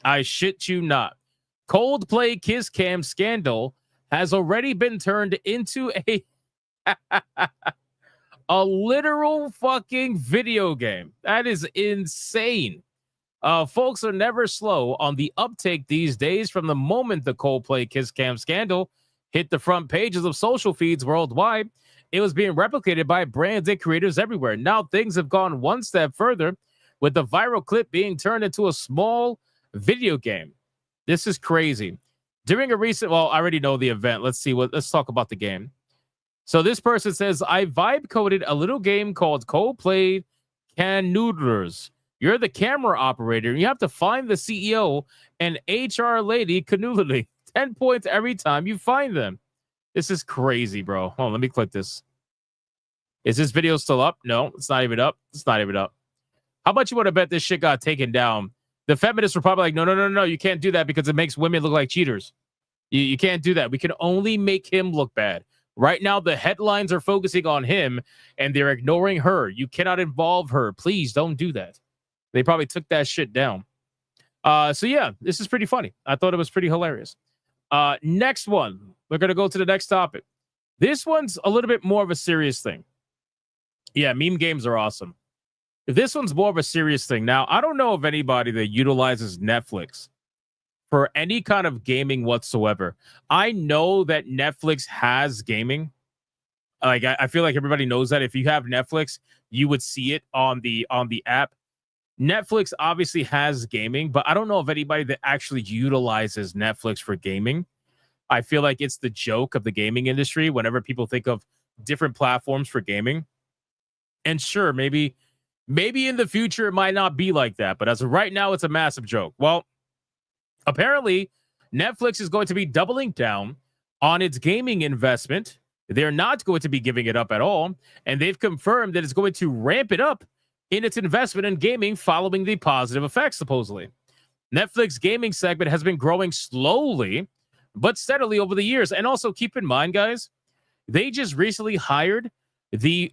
I shit you not. Coldplay Kiss Cam scandal has already been turned into a literal fucking video game. That is insane. Folks are never slow on the uptake these days. From the moment the Coldplay Kiss Cam scandal hit the front pages of social feeds worldwide, it was being replicated by brands and creators everywhere. Now things have gone one step further, with the viral clip being turned into a small video game. This is crazy. During a recent, well, I already know the event. Let's talk about the game. So this person says, I vibe coded a little game called Coldplay Canoodlers. You're the camera operator, and you have to find the CEO and HR lady canoodling. 10 points every time you find them. This is crazy, bro. Hold on, let me click this. Is this video still up? No, it's not even up. It's not even up. How much you want to bet this shit got taken down? The feminists were probably like, no, you can't do that because it makes women look like cheaters. You can't do that. We can only make him look bad. Right now, the headlines are focusing on him, and they're ignoring her. You cannot involve her. Please don't do that. They probably took that shit down. So, yeah, this is pretty funny. I thought it was pretty hilarious. Next one. We're going to go to the next topic. This one's a little bit more of a serious thing. Yeah, meme games are awesome. This one's more of a serious thing. Now, I don't know of anybody that utilizes Netflix for any kind of gaming whatsoever. I know that Netflix has gaming. Like, I feel like everybody knows that. If you have Netflix, you would see it on the app. Netflix obviously has gaming, but I don't know of anybody that actually utilizes Netflix for gaming. I feel like it's the joke of the gaming industry whenever people think of different platforms for gaming. And sure, maybe in the future it might not be like that, but as of right now, it's a massive joke. Well, apparently, Netflix is going to be doubling down on its gaming investment. They're not going to be giving it up at all, and they've confirmed that it's going to ramp it up in its investment in gaming following the positive effects, supposedly. Netflix gaming segment has been growing slowly but steadily over the years. And also keep in mind, guys, they just recently hired the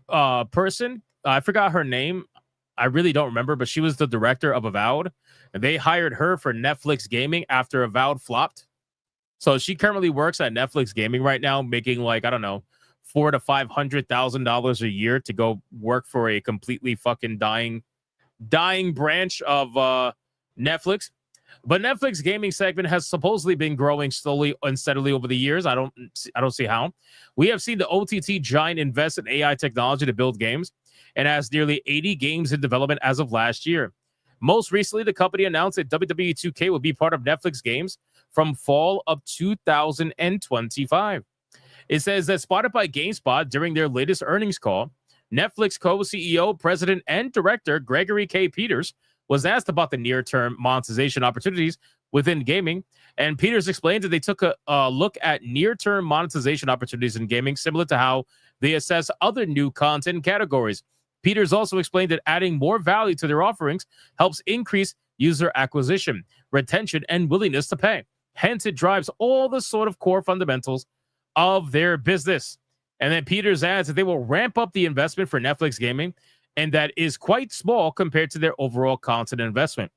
person. I forgot her name. I really don't remember, but she was the director of Avowed. And they hired her for Netflix gaming after Avowed flopped. So she currently works at Netflix gaming right now, making like, I don't know, $400,000 to $500,000 a year to go work for a completely fucking dying branch of Netflix. But Netflix gaming segment has supposedly been growing slowly and steadily over the years. I don't see how. We have seen the OTT giant invest in AI technology to build games and has nearly 80 games in development as of last year. Most recently, the company announced that WWE 2K will be part of Netflix games from fall of 2025. It says that spotted by GameSpot during their latest earnings call, Netflix co-CEO, president, and director Gregory K. Peters was asked about the near-term monetization opportunities within gaming, and Peters explained that they took a look at near-term monetization opportunities in gaming, similar to how they assess other new content categories. Peters also explained that adding more value to their offerings helps increase user acquisition, retention, and willingness to pay. Hence, it drives all the sort of core fundamentals of their business. And then Peters adds that they will ramp up the investment for Netflix gaming, and that is quite small compared to their overall content investment.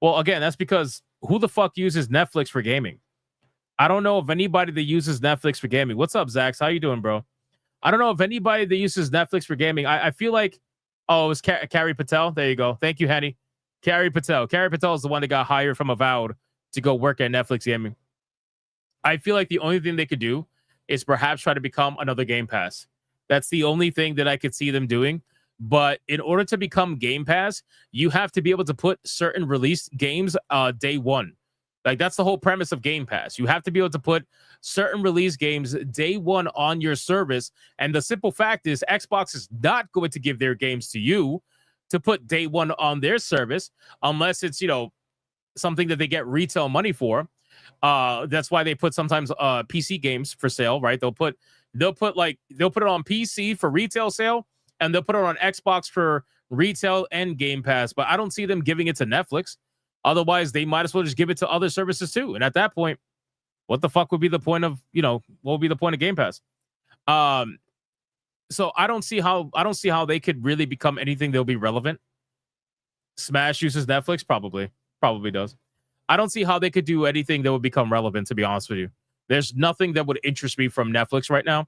Well, again, that's because who the fuck uses Netflix for gaming? I don't know of anybody that uses Netflix for gaming. What's up, Zax? How you doing, bro? I don't know of anybody that uses Netflix for gaming. I feel like Oh, it was Carrie Patel. There you go. Thank you, Henny. Carrie Patel. Carrie Patel is the one that got hired from Avowed to go work at Netflix Gaming. I feel like the only thing they could do is perhaps try to become another Game Pass. That's the only thing that I could see them doing. But in order to become Game Pass, you have to be able to put certain released games day one. Like, that's the whole premise of Game Pass. You have to be able to put certain release games day one on your service. And the simple fact is Xbox is not going to give their games to you to put day one on their service unless it's, something that they get retail money for. That's why they put sometimes PC games for sale, right? They'll put it on PC for retail sale, and they'll put it on Xbox for retail and Game Pass. But I don't see them giving it to Netflix. Otherwise, they might as well just give it to other services too. And at that point, what the fuck would be the point of, what would be the point of Game Pass? So I don't see how they could really become anything that'll be relevant. Smash uses Netflix, probably does. I don't see how they could do anything that would become relevant, to be honest with you. There's nothing that would interest me from Netflix right now.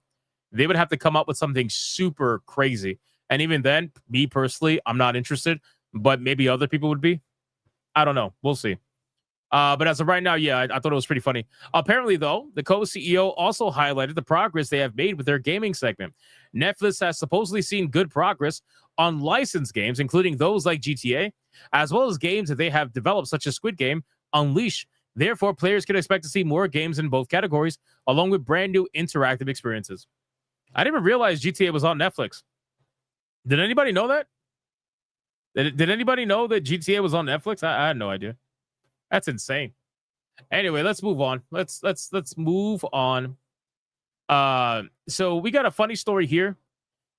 They would have to come up with something super crazy. And even then, me personally, I'm not interested, but maybe other people would be. I don't know. We'll see. But as of right now, yeah, I thought it was pretty funny. Apparently, though, the co-CEO also highlighted the progress they have made with their gaming segment. Netflix has supposedly seen good progress on licensed games, including those like GTA, as well as games that they have developed, such as Squid Game, Unleash. Therefore, players can expect to see more games in both categories, along with brand new interactive experiences. I didn't even realize GTA was on Netflix. Did anybody know that? Did anybody know that GTA was on Netflix? I had no idea. That's insane. Anyway, let's move on. Let's move on. So we got a funny story here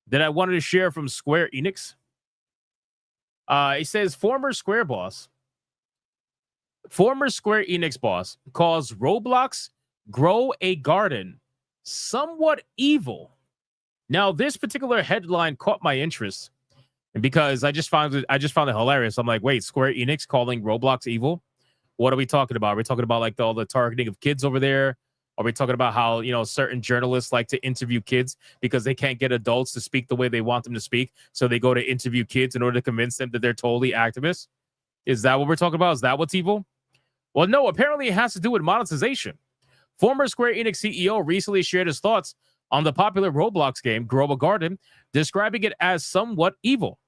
that I wanted to share from Square Enix. It says former Square Enix boss calls Roblox Grow a Garden somewhat evil. Now, this particular headline caught my interest because I just found it hilarious. I'm like, wait, Square Enix calling Roblox evil? What are we talking about? Are we talking about like all the targeting of kids over there? Are we talking about how, certain journalists like to interview kids because they can't get adults to speak the way they want them to speak? So they go to interview kids in order to convince them that they're totally activists? Is that what we're talking about? Is that what's evil? Well, no, apparently it has to do with monetization. Former Square Enix CEO recently shared his thoughts on the popular Roblox game, Grow a Garden, describing it as somewhat evil.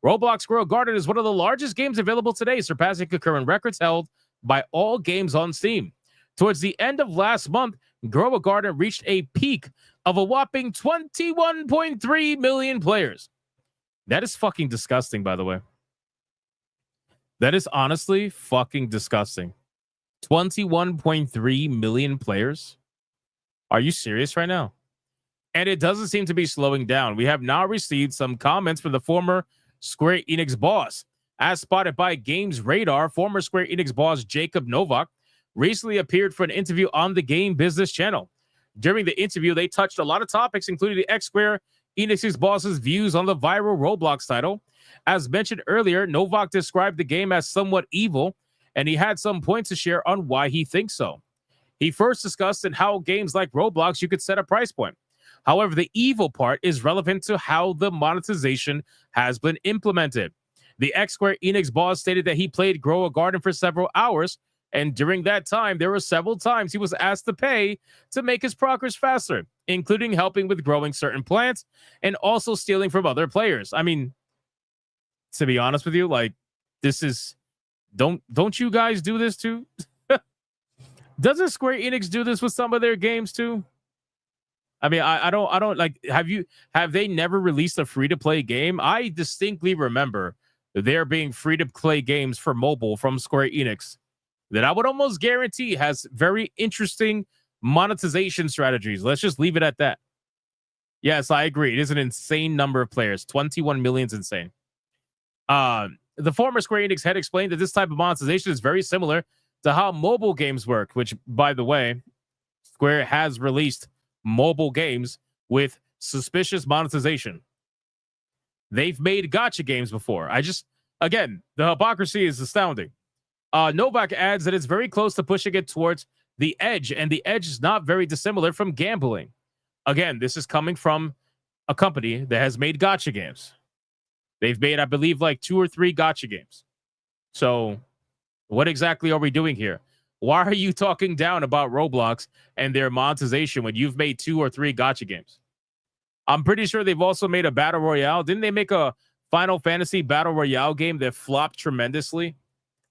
Roblox Grow a Garden is one of the largest games available today, surpassing concurrent records held by all games on Steam. Towards the end of last month, Grow a Garden reached a peak of a whopping 21.3 million players. That is fucking disgusting, by the way. That is honestly fucking disgusting. 21.3 million players? Are you serious right now? And it doesn't seem to be slowing down. We have now received some comments from the former Square Enix boss. As spotted by Games Radar, former Square Enix boss Jacob Novak recently appeared for an interview on the Game Business channel. During the interview, they touched a lot of topics, including the ex-Square Enix's boss's views on the viral Roblox title. As mentioned earlier, Novak described the game as somewhat evil, and he had some points to share on why he thinks so. He first discussed in how games like Roblox you could set a price point. However, the evil part is relevant to how the monetization has been implemented. The ex-Square Enix boss stated that he played Grow a Garden for several hours, and during that time, there were several times he was asked to pay to make his progress faster, including helping with growing certain plants and also stealing from other players. I mean, to be honest with you, like, this is... Don't you guys do this too? Doesn't Square Enix do this with some of their games too? I mean, I don't like, have they never released a free-to-play game? I distinctly remember there being free-to-play games for mobile from Square Enix that I would almost guarantee has very interesting monetization strategies. Let's just leave it at that. Yes, I agree. It is an insane number of players. 21 million is insane. The former Square Enix head explained that this type of monetization is very similar to how mobile games work, which, by the way, Square has released mobile games with suspicious monetization. They've made gacha games before. Again, the hypocrisy is astounding. Novak adds that it's very close to pushing it towards the edge, and the edge is not very dissimilar from gambling. Again, this is coming from a company that has made gacha games. They've made, I believe, like 2 or 3 gacha games. So what exactly are we doing here? Why are you talking down about Roblox and their monetization when you've made 2 or 3 gacha games? I'm pretty sure they've also made a Battle Royale. Didn't they make a Final Fantasy Battle Royale game that flopped tremendously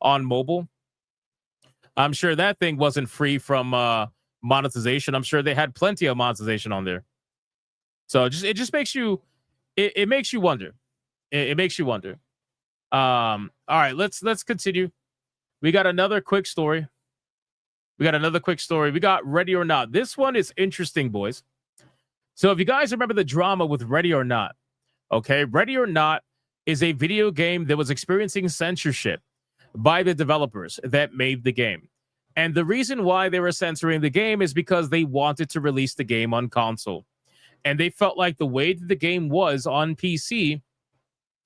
on mobile? I'm sure that thing wasn't free from monetization. I'm sure they had plenty of monetization on there. So it just makes you it makes you wonder. It makes you wonder. All right, let's continue. We got another quick story. We got Ready or Not. This one is interesting, boys. So if you guys remember the drama with Ready or Not, okay, Ready or Not is a video game that was experiencing censorship by the developers that made the game. And the reason why they were censoring the game is because they wanted to release the game on console. And they felt like the way that the game was on PC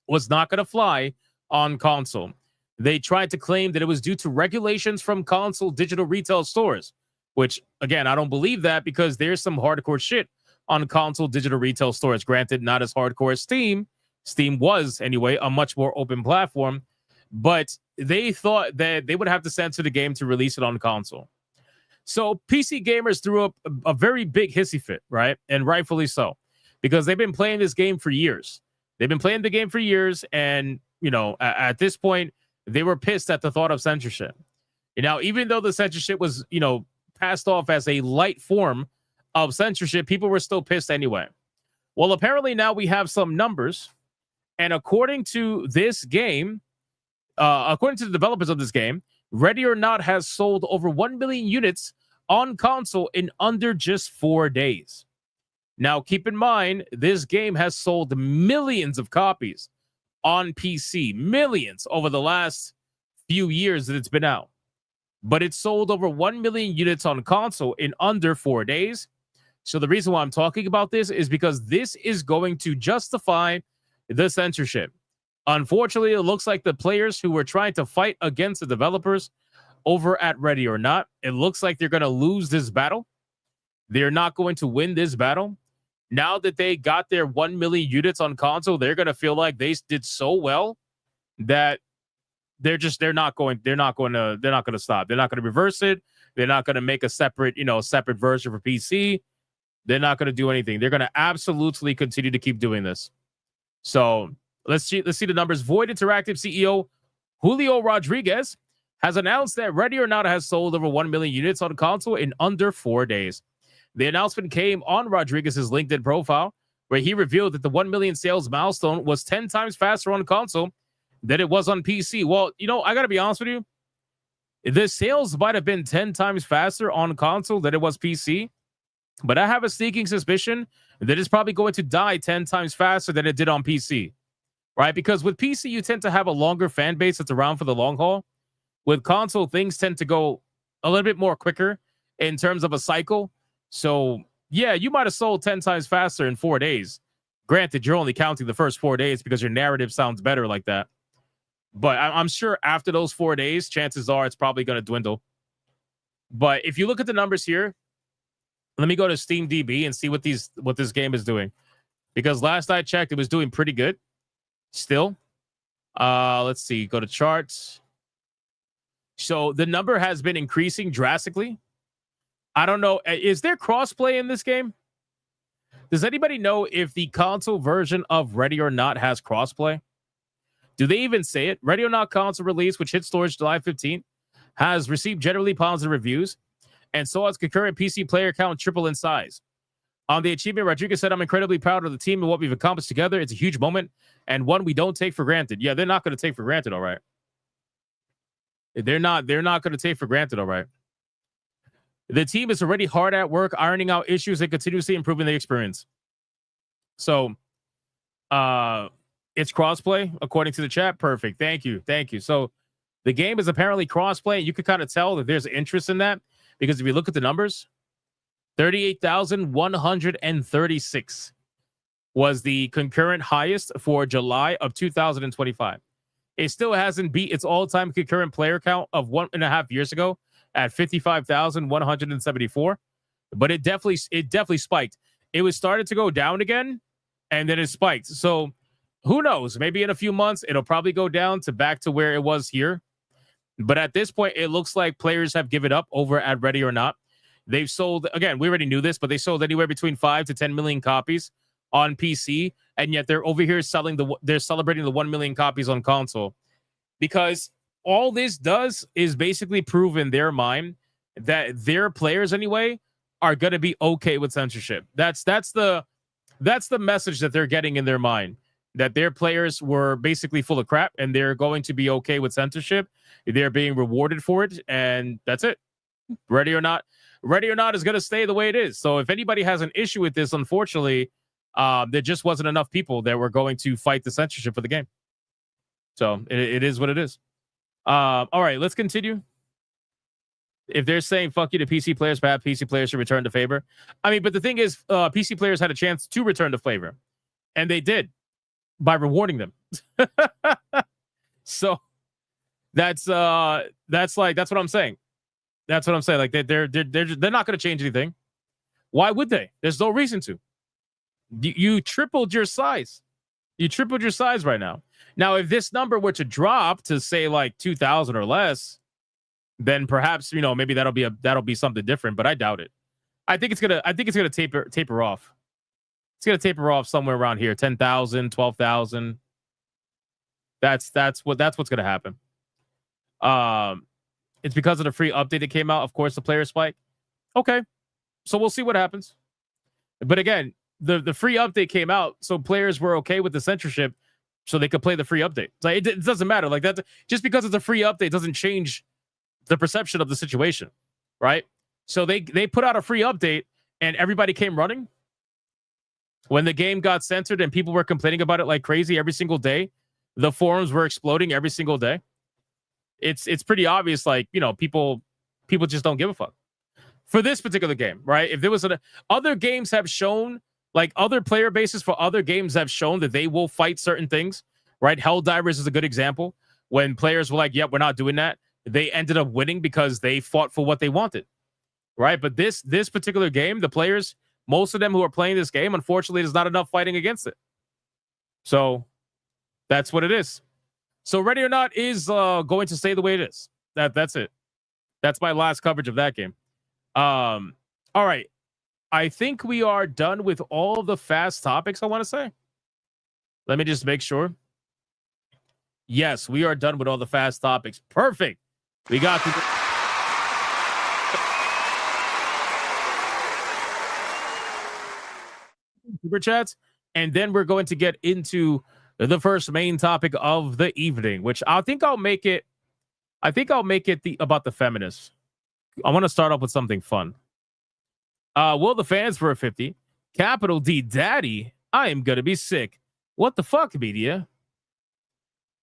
was not going to fly on console. They tried to claim that it was due to regulations from console digital retail stores, which, again, I don't believe that because there's some hardcore shit on console digital retail stores. Granted, not as hardcore as Steam. Steam was, anyway, a much more open platform. But they thought that they would have to censor the game to release it on console. So PC gamers threw up a very big hissy fit, right? And rightfully so, because they've been playing this game for years. They've been playing the game for years, and, you know, at this point, they were pissed at the thought of censorship. You know, even though the censorship was, you know, passed off as a light form of censorship, people were still pissed anyway. Well, apparently now we have some numbers, and according to this game, according to the developers of this game, Ready or Not has sold over 1 million units on console in under just 4 days. Now, keep in mind, this game has sold millions of copies on PC, millions over the last few years that it's been out. But it sold over 1 million units on console in under 4 days. So the reason why I'm talking about this is because this is going to justify the censorship. Unfortunately, it looks like the players who were trying to fight against the developers over at Ready or Not, it looks like they're going to lose this battle. They're not going to win this battle. Now that they got their 1 million units on console, they're going to feel like they did so well that they're not going to stop. They're not going to reverse it. They're not going to make a separate version for PC. They're not going to do anything. They're going to absolutely continue to keep doing this. So let's see the numbers. Void Interactive CEO Julio Rodriguez has announced that Ready or Not has sold over 1 million units on console in under 4 days. The announcement came on Rodriguez's LinkedIn profile, where he revealed that the 1 million sales milestone was 10 times faster on console than it was on PC. Well, you know, I got to be honest with you. The sales might have been 10 times faster on console than it was PC, but I have a sneaking suspicion that it's probably going to die 10 times faster than it did on PC, right? Because with PC, you tend to have a longer fan base that's around for the long haul. With console, things tend to go a little bit more quicker in terms of a cycle. So, yeah, you might have sold 10 times faster in 4 days. Granted, you're only counting the first 4 days because your narrative sounds better like that. But I'm sure after those 4 days, chances are it's probably going to dwindle. But if you look at the numbers here, let me go to SteamDB and see what this game is doing. Because last I checked, it was doing pretty good. Still. Let's see. Go to charts. So the number has been increasing drastically. I don't know. Is there crossplay in this game? Does anybody know if the console version of Ready or Not has crossplay? Do they even say it? Ready or Not console release, which hit stores July 15th, has received generally positive reviews and saw its concurrent PC player count triple in size. On the achievement, Rodriguez said, "I'm incredibly proud of the team and what we've accomplished together. It's a huge moment and one we don't take for granted." Yeah, they're not going to take for granted, all right. They're not going to take for granted, all right. The team is already hard at work ironing out issues and continuously improving the experience. So, it's crossplay, according to the chat. Perfect. Thank you. So, the game is apparently crossplay. You can kind of tell that there's interest in that because if you look at the numbers, 38,136 was the concurrent highest for July of 2025. It still hasn't beat its all-time concurrent player count of 1.5 years ago at 55,174, but it definitely spiked. It was started to go down again, and then it spiked. So Who knows? Maybe in a few months, it'll probably go down to back to where it was here. But at this point, it looks like players have given up over at Ready or Not. They've sold, again, we already knew this, but they sold anywhere between 5 to 10 million copies on PC. And yet they're over here they're celebrating the 1 million copies on console. Because all this does is basically prove in their mind that their players anyway are going to be okay with censorship. That's the message that they're getting in their mind, that their players were basically full of crap and they're going to be okay with censorship. They're being rewarded for it, and that's it. Ready or Not is going to stay the way it is. So if anybody has an issue with this, unfortunately, there just wasn't enough people that were going to fight the censorship for the game. So it is what it is. All right, let's continue. If they're saying fuck you to PC players, perhaps PC players should return to favor. I mean, but the thing is, PC players had a chance to return to favor, and they did by rewarding them. So that's what I'm saying. That's what I'm saying. Like they're not going to change anything. Why would they? There's no reason to. You tripled your size. You tripled your size right now. Now, if this number were to drop to say like 2,000 or less, then perhaps, maybe that'll be something different, but I doubt it. I think it's gonna taper off. It's gonna taper off somewhere around here, 10,000, 12,000. That's what's gonna happen. It's because of the free update that came out. Of course, the player spike. Okay, so we'll see what happens. But again, the free update came out, so players were okay with the censorship, so they could play the free update. Like it doesn't matter. Like that, just because it's a free update doesn't change the perception of the situation, right? So they put out a free update and everybody came running. When the game got censored and people were complaining about it like crazy every single day, the forums were exploding every single day. It's pretty obvious, like, people just don't give a fuck for this particular game, right? If there was other games have shown, like other player bases for other games have shown that they will fight certain things, right? Helldivers is a good example. When players were like, yep, we're not doing that, they ended up winning because they fought for what they wanted, right? But this particular game, the players, most of them who are playing this game, unfortunately, there's not enough fighting against it. So that's what it is. So Ready or Not is going to stay the way it is. That's it. That's my last coverage of that game. All right. I think we are done with all the fast topics, I want to say. Let me just make sure. Yes, we are done with all the fast topics. Perfect. We got the super chats, and then we're going to get into the first main topic of the evening, which I think I'll make it. About the feminists. I want to start off with something fun. Will the fans for a 50? Capital D Daddy, I am gonna be sick. What the fuck, media?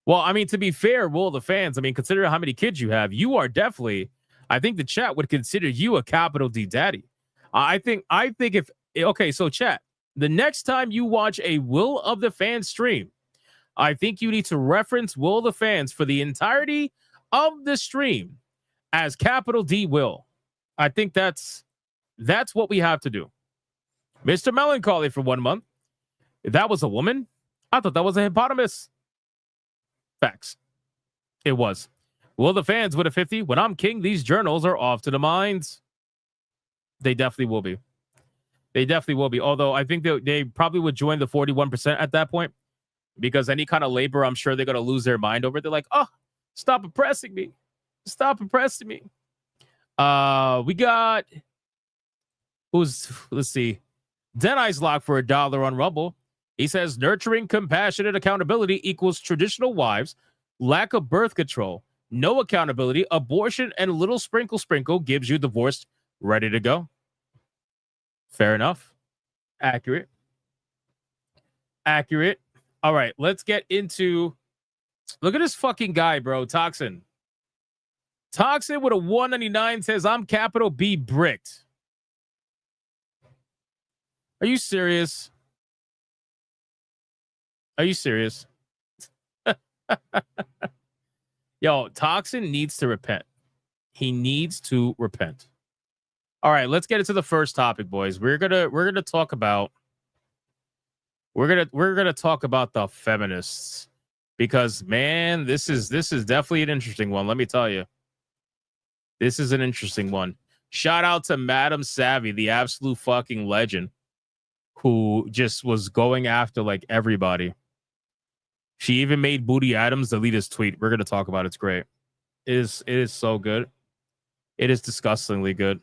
Well, I mean, to be fair, Will the fans, I mean, consider how many kids you have. You are definitely, I think the chat would consider you a capital D Daddy. I think so chat, the next time you watch a Will of the Fans stream, I think you need to reference Will the Fans for the entirety of the stream as capital D Will. I think that's what we have to do. Mr. Melancholy for 1 month. If that was a woman, I thought that was a hippopotamus. Facts. It was. Will the fans with a 50? When I'm king, these journals are off to the mines. They definitely will be. They definitely will be. Although I think they probably would join the 41% at that point, because any kind of labor, I'm sure they're going to lose their mind over it. They're like, oh, stop oppressing me. Stop oppressing me. We got, let's see. Denai's lock for $1 on Rumble. He says nurturing, compassionate accountability equals traditional wives, lack of birth control, no accountability, abortion, and little sprinkle gives you divorced, ready to go. Fair enough. Accurate. All right, let's get into, look at this fucking guy, bro. Toxin with a 199 says, I'm capital B bricked. Are you serious? Yo, Toxin needs to repent. He needs to repent. All right, let's get into the first topic, boys. We're gonna talk about we're gonna talk about the feminists because man, this is definitely an interesting one. Let me tell you, this is an interesting one. Shout out to Madam Savvy, the absolute fucking legend, who just was going after like everybody. She even made Booty Adams delete his tweet. We're gonna talk about it. It's great. It is so good. It is disgustingly good.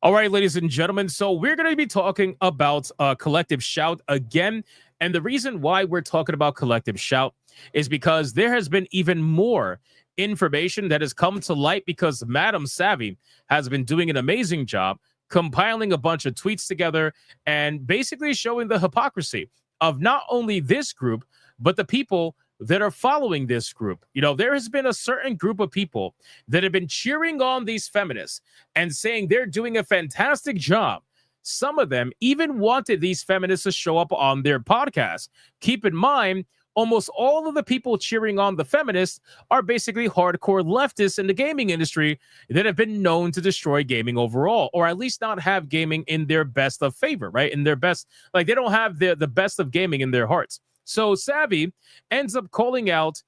All right, ladies and gentlemen. So we're going to be talking about Collective Shout again. And the reason why we're talking about Collective Shout is because there has been even more information that has come to light because Madam Savvy has been doing an amazing job compiling a bunch of tweets together and basically showing the hypocrisy of not only this group, but the people that are following this group. You know, there has been a certain group of people that have been cheering on these feminists and saying they're doing a fantastic job. Some of them even wanted these feminists to show up on their podcast. Keep in mind, almost all of the people cheering on the feminists are basically hardcore leftists in the gaming industry that have been known to destroy gaming overall, or at least not have gaming in their best of favor, right? In their best, like they don't have the best of gaming in their hearts. So Savvy ends up calling out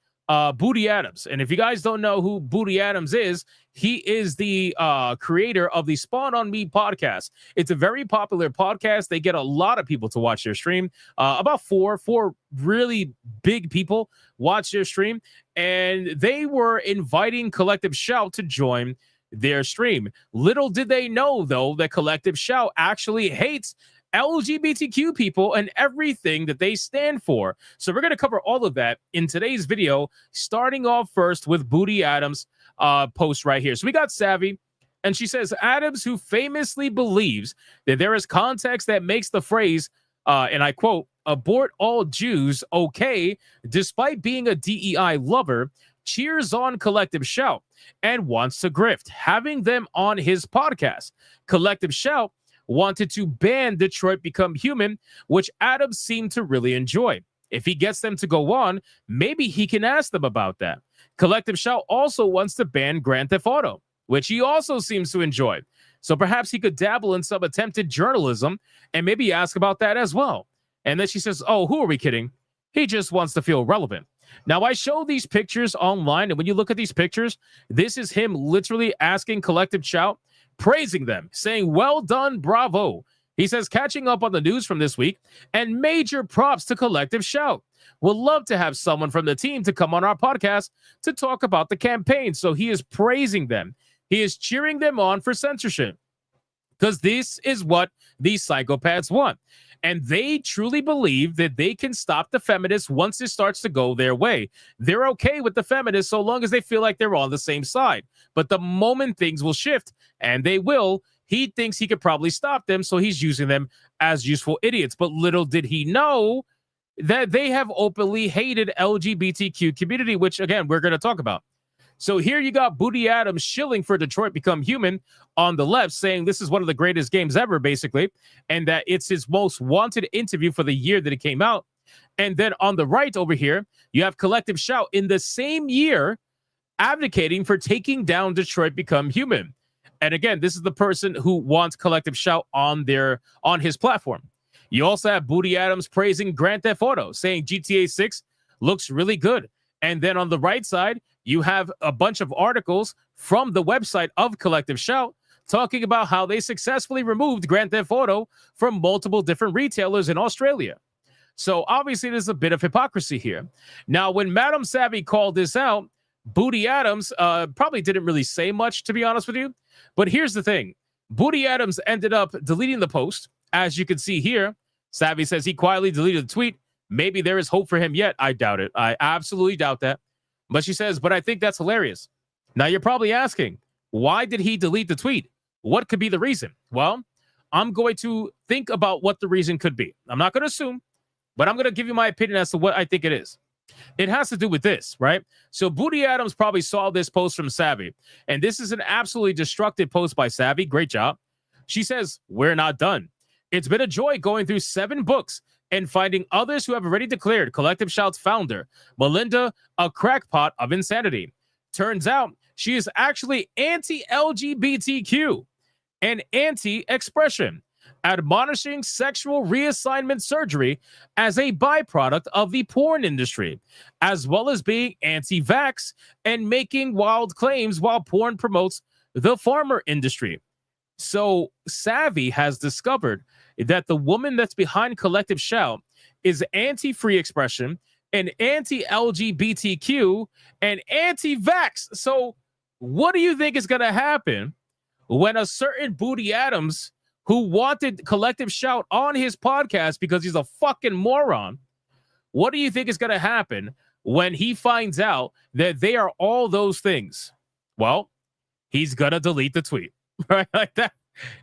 Booty Adams. And if you guys don't know who Booty Adams is, he is the creator of the Spawn on Me podcast. It's a very popular podcast. They get a lot of people to watch their stream. About four really big people watch their stream. And they were inviting Collective Shout to join their stream. Little did they know, though, that Collective Shout actually hates LGBTQ people and everything that they stand for. So we're going to cover all of that in today's video, starting off first with Booty Adams' post right here. So we got Savvy, and she says, Adams, who famously believes that there is context that makes the phrase, and I quote, abort all Jews okay, despite being a DEI lover, cheers on Collective Shout and wants to grift, having them on his podcast. Collective Shout wanted to ban Detroit Become Human, which Adams seemed to really enjoy. If he gets them to go on, maybe he can ask them about that. Collective Shout also wants to ban Grand Theft Auto, which he also seems to enjoy. So perhaps he could dabble in some attempted journalism and maybe ask about that as well. And then she says, oh, who are we kidding? He just wants to feel relevant. Now, I show these pictures online, and when you look at these pictures, this is him literally asking Collective Shout, praising them, saying, well done, bravo. He says, catching up on the news from this week, and major props to Collective Shout. Would love to have someone from the team to come on our podcast to talk about the campaign. So he is praising them. He is cheering them on for censorship because this is what these psychopaths want. And they truly believe that they can stop the feminists once it starts to go their way. They're okay with the feminists so long as they feel like they're on the same side. But the moment things will shift, and they will, he thinks he could probably stop them, so he's using them as useful idiots. But little did he know that they have openly hated LGBTQ community, which, again, we're going to talk about. So here you got Booty Adams shilling for Detroit Become Human on the left, saying this is one of the greatest games ever, basically, and that it's his most wanted interview for the year that it came out. And then on the right over here, you have Collective Shout in the same year advocating for taking down Detroit Become Human. And again, this is the person who wants Collective Shout on his platform. You also have Booty Adams praising Grand Theft Auto, saying GTA 6 looks really good. And then on the right side, you have a bunch of articles from the website of Collective Shout talking about how they successfully removed Grand Theft Auto from multiple different retailers in Australia. So obviously there's a bit of hypocrisy here. Now, when Madam Savvy called this out, Booty Adams probably didn't really say much, to be honest with you. But here's the thing. Booty Adams ended up deleting the post. As you can see here, Savvy says he quietly deleted the tweet. Maybe there is hope for him yet. I doubt it. I absolutely doubt that. But she says, but I think that's hilarious. Now, you're probably asking, why did he delete the tweet? What could be the reason? Well, I'm going to think about what the reason could be. I'm not going to assume, but I'm going to give you my opinion as to what I think it is. It has to do with this, right? So Booty Adams probably saw this post from Savvy, and this is an absolutely destructive post by Savvy. Great job. She says, we're not done. It's been a joy going through 7 books and finding others who have already declared Collective Shout's founder, Melinda, a crackpot of insanity. Turns out she is actually anti-LGBTQ and anti-expression. admonishing sexual reassignment surgery as a byproduct of the porn industry, as well as being anti-vax and making wild claims while porn promotes the pharma industry. So Savvy has discovered that the woman that's behind Collective Shout is anti-free expression and anti-LGBTQ and anti-vax. So what do you think is going to happen when a certain Booty Adams, who wanted Collective Shout on his podcast because he's a fucking moron, what do you think is going to happen when he finds out that they are all those things? Well, he's going to delete the tweet, right? Like that.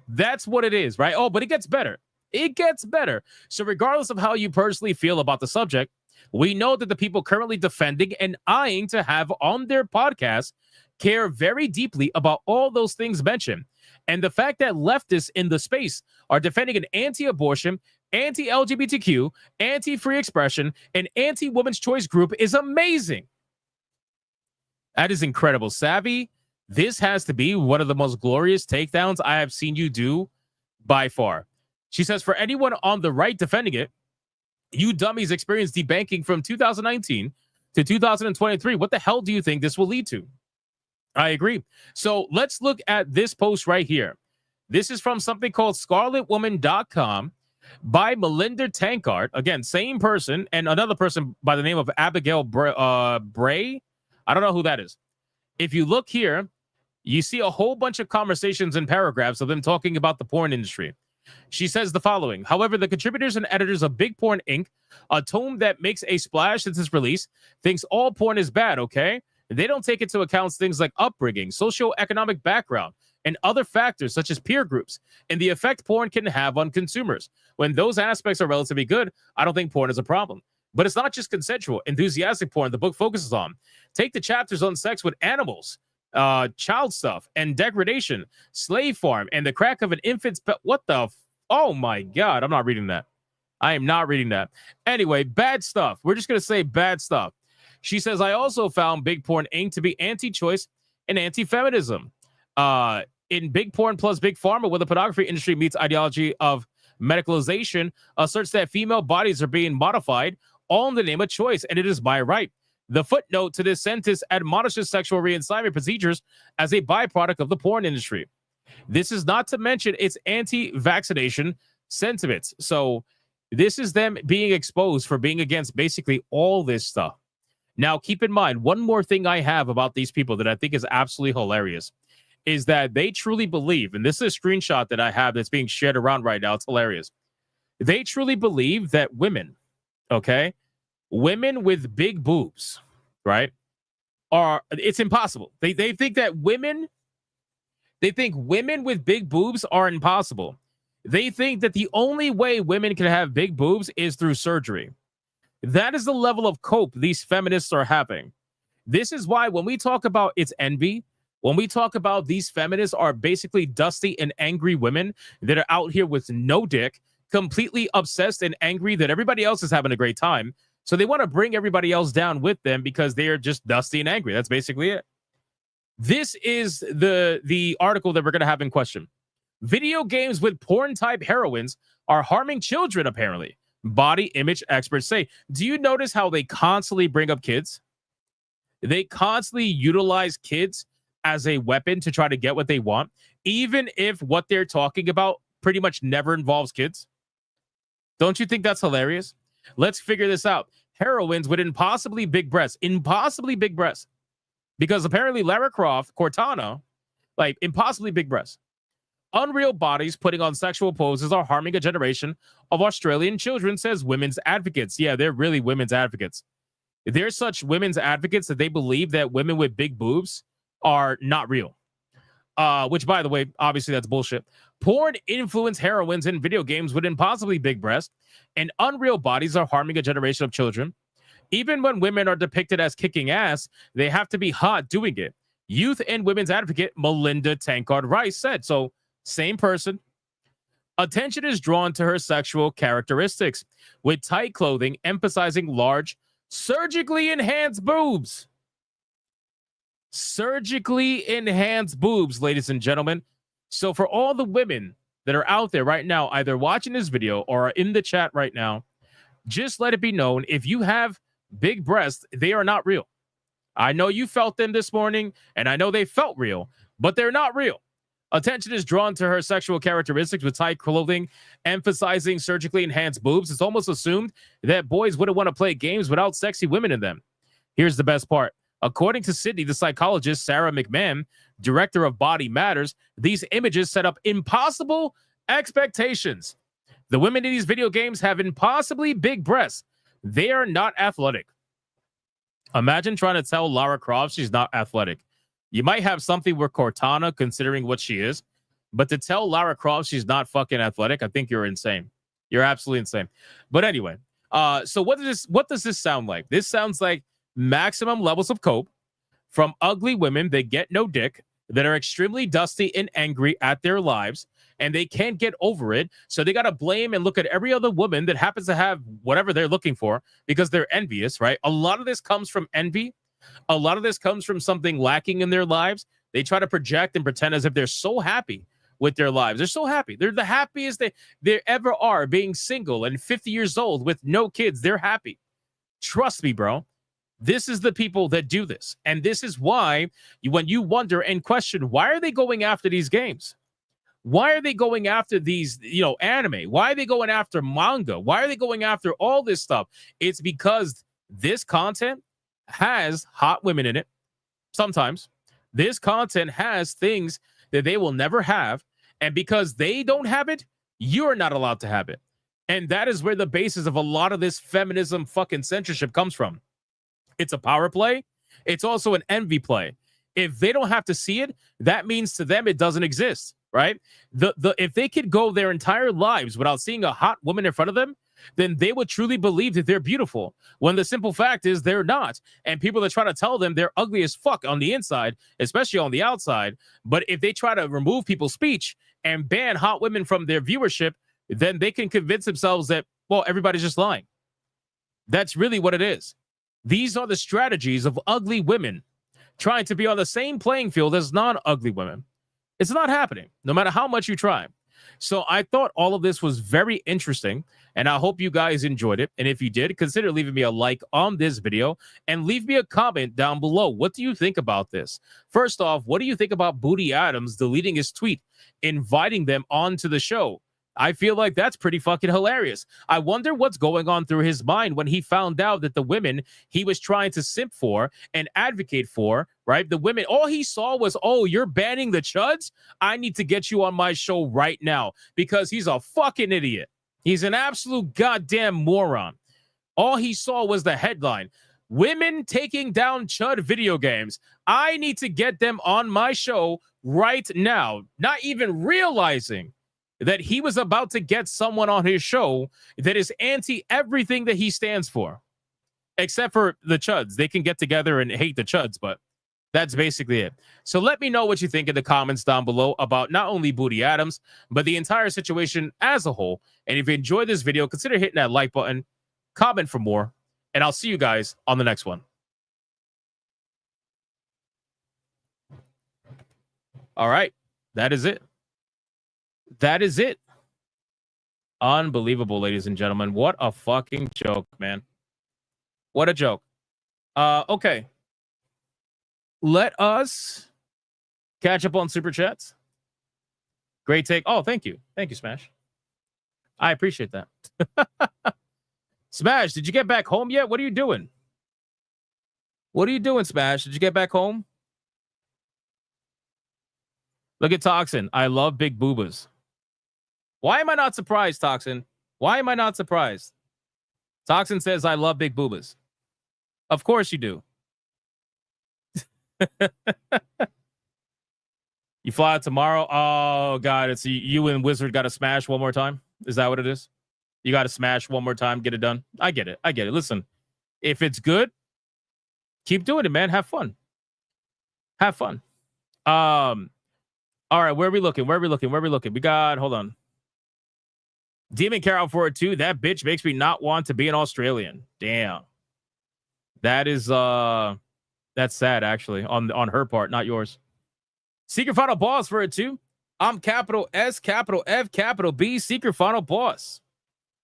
That's what it is, right? Oh, but it gets better. It gets better. So regardless of how you personally feel about the subject, we know that the people currently defending and eyeing to have on their podcast care very deeply about all those things mentioned. And the fact that leftists in the space are defending an anti-abortion, anti-LGBTQ, anti-free expression, and anti-women's choice group is amazing. That is incredible. Savvy, this has to be one of the most glorious takedowns I have seen you do by far. She says, for anyone on the right defending it, you dummies experienced debanking from 2019 to 2023. What the hell do you think this will lead to? I agree. So let's look at this post right here. This is from something called ScarletWoman.com by Melinda Tankard. Again, same person, and another person by the name of Abigail Bray. I don't know who that is. If you look here, you see a whole bunch of conversations and paragraphs of them talking about the porn industry. She says the following: however, the contributors and editors of Big Porn Inc., a tome that makes a splash since its release, thinks all porn is bad, okay? They don't take into account things like upbringing, socioeconomic background, and other factors such as peer groups, and the effect porn can have on consumers. When those aspects are relatively good, I don't think porn is a problem. But it's not just consensual, enthusiastic porn the book focuses on. Take the chapters on sex with animals, child stuff, and degradation, slave farm, and the crack of an infant's what the oh my god, I'm not reading that. I am not reading that. Anyway, bad stuff. We're just gonna say bad stuff. She says, I also found Big Porn Inc. to be anti-choice and anti-feminism. In Big Porn plus Big Pharma, where the pornography industry meets ideology of medicalization, asserts that female bodies are being modified all in the name of choice, and it is by right. The footnote to this sentence admonishes sexual reassignment procedures as a byproduct of the porn industry. This is not to mention its anti-vaccination sentiments. So this is them being exposed for being against basically all this stuff. Now, keep in mind, one more thing I have about these people that I think is absolutely hilarious is that they truly believe, and this is a screenshot that I have that's being shared around right now. It's hilarious. They truly believe that women, okay, women with big boobs, right, it's impossible. They think that women with big boobs are impossible. They think that the only way women can have big boobs is through surgery. That is the level of cope these feminists are having. This is why when we talk about it's envy, when we talk about these feminists are basically dusty and angry women that are out here with no dick, completely obsessed and angry that everybody else is having a great time. So they want to bring everybody else down with them because they are just dusty and angry. That's basically it. This is the article that we're going to have in question. Video games with porn-type heroines are harming children, apparently. Body image experts say. Do you notice how they constantly bring up kids? They constantly utilize kids as a weapon to try to get what they want, even if what they're talking about pretty much never involves kids. Don't you think that's hilarious? Let's figure this out. Heroines with impossibly big breasts. Because apparently Lara Croft, Cortana, like impossibly big breasts. Unreal bodies putting on sexual poses are harming a generation of Australian children, says women's advocates. Yeah, they're really women's advocates. They're such women's advocates that they believe that women with big boobs are not real. Which, by the way, obviously that's bullshit. Porn influenced heroines in video games with impossibly big breasts and unreal bodies are harming a generation of children. Even when women are depicted as kicking ass, they have to be hot doing it. Youth and women's advocate Melinda Tankard Rice said. So, same person. Attention is drawn to her sexual characteristics, with tight clothing emphasizing large, surgically enhanced boobs. Surgically enhanced boobs, ladies and gentlemen. So for all the women that are out there right now, either watching this video or are in the chat right now, just let it be known, if you have big breasts, they are not real. I know you felt them this morning, and I know they felt real, but they're not real. Attention is drawn to her sexual characteristics with tight clothing, emphasizing surgically enhanced boobs. It's almost assumed that boys wouldn't want to play games without sexy women in them. Here's the best part. According to Sydney, the psychologist, Sarah McMahon, director of Body Matters, these images set up impossible expectations. The women in these video games have impossibly big breasts. They are not athletic. Imagine trying to tell Lara Croft she's not athletic. You might have something with Cortana, considering what she is, but to tell Lara Croft she's not fucking athletic, I think you're insane. You're absolutely insane. But anyway, so what does this sound like? This sounds like maximum levels of cope from ugly women that get no dick, that are extremely dusty and angry at their lives, and they can't get over it. So they got to blame and look at every other woman that happens to have whatever they're looking for because they're envious, right? A lot of this comes from envy. A lot of this comes from something lacking in their lives. They try to project and pretend as if they're so happy with their lives. They're so happy. They're the happiest they ever are, being single and 50 years old with no kids. They're happy. Trust me, bro. This is the people that do this. And this is why when you wonder and question, why are they going after these games? Why are they going after these, anime? Why are they going after manga? Why are they going after all this stuff? It's because this content has hot women in it. Sometimes this content has things that they will never have. And because they don't have it, you're not allowed to have it. And that is where the basis of a lot of this feminism fucking censorship comes from. It's a power play. It's also an envy play. If they don't have to see it, that means to them it doesn't exist, right? If they could go their entire lives without seeing a hot woman in front of them, then they would truly believe that they're beautiful, when the simple fact is they're not. And people that try to tell them they're ugly as fuck on the inside, especially on the outside. But if they try to remove people's speech and ban hot women from their viewership, then they can convince themselves that, well, everybody's just lying. That's really what it is. These are the strategies of ugly women trying to be on the same playing field as non-ugly women. It's not happening, no matter how much you try. So I thought all of this was very interesting, and I hope you guys enjoyed it. And if you did, consider leaving me a like on this video and leave me a comment down below. What do you think about this? First off, what do you think about Booty Adams deleting his tweet, inviting them onto the show? I feel like that's pretty fucking hilarious. I wonder what's going on through his mind when he found out that the women he was trying to simp for and advocate for, right? The women, all he saw was, oh, you're banning the chuds? I need to get you on my show right now, because he's a fucking idiot. He's an absolute goddamn moron. All he saw was the headline. Women taking down chud video games. I need to get them on my show right now. Not even realizing that he was about to get someone on his show that is anti everything that he stands for, except for the chuds. They can get together and hate the chuds, but that's basically it. So let me know what you think in the comments down below about not only Booty Adams, but the entire situation as a whole. And if you enjoyed this video, consider hitting that like button, comment for more, and I'll see you guys on the next one. All right, that is it. That is it. Unbelievable, ladies and gentlemen. What a fucking joke, man. What a joke. Okay. Let us catch up on Super Chats. Great take. Oh, thank you. Thank you, Smash. I appreciate that. Smash, did you get back home yet? What are you doing? What are you doing, Smash? Did you get back home? Look at Toxin. I love big boobas. Why am I not surprised, Toxin? Why am I not surprised? Toxin says, I love big boobas. Of course you do. You fly out tomorrow? Oh, God. It's you and Wizard got to smash one more time? Is that what it is? You got to smash one more time, get it done? I get it. I get it. Listen, if it's good, keep doing it, man. Have fun. Have fun. All right, where are we looking? Where are we looking? Where are we looking? We got, hold on. Demon Carol 402, that bitch makes me not want to be an Australian. Damn. That is that's sad, actually, on her part, not yours. Secret Final Boss for it too. I'm capital S, capital F, capital B, secret final boss.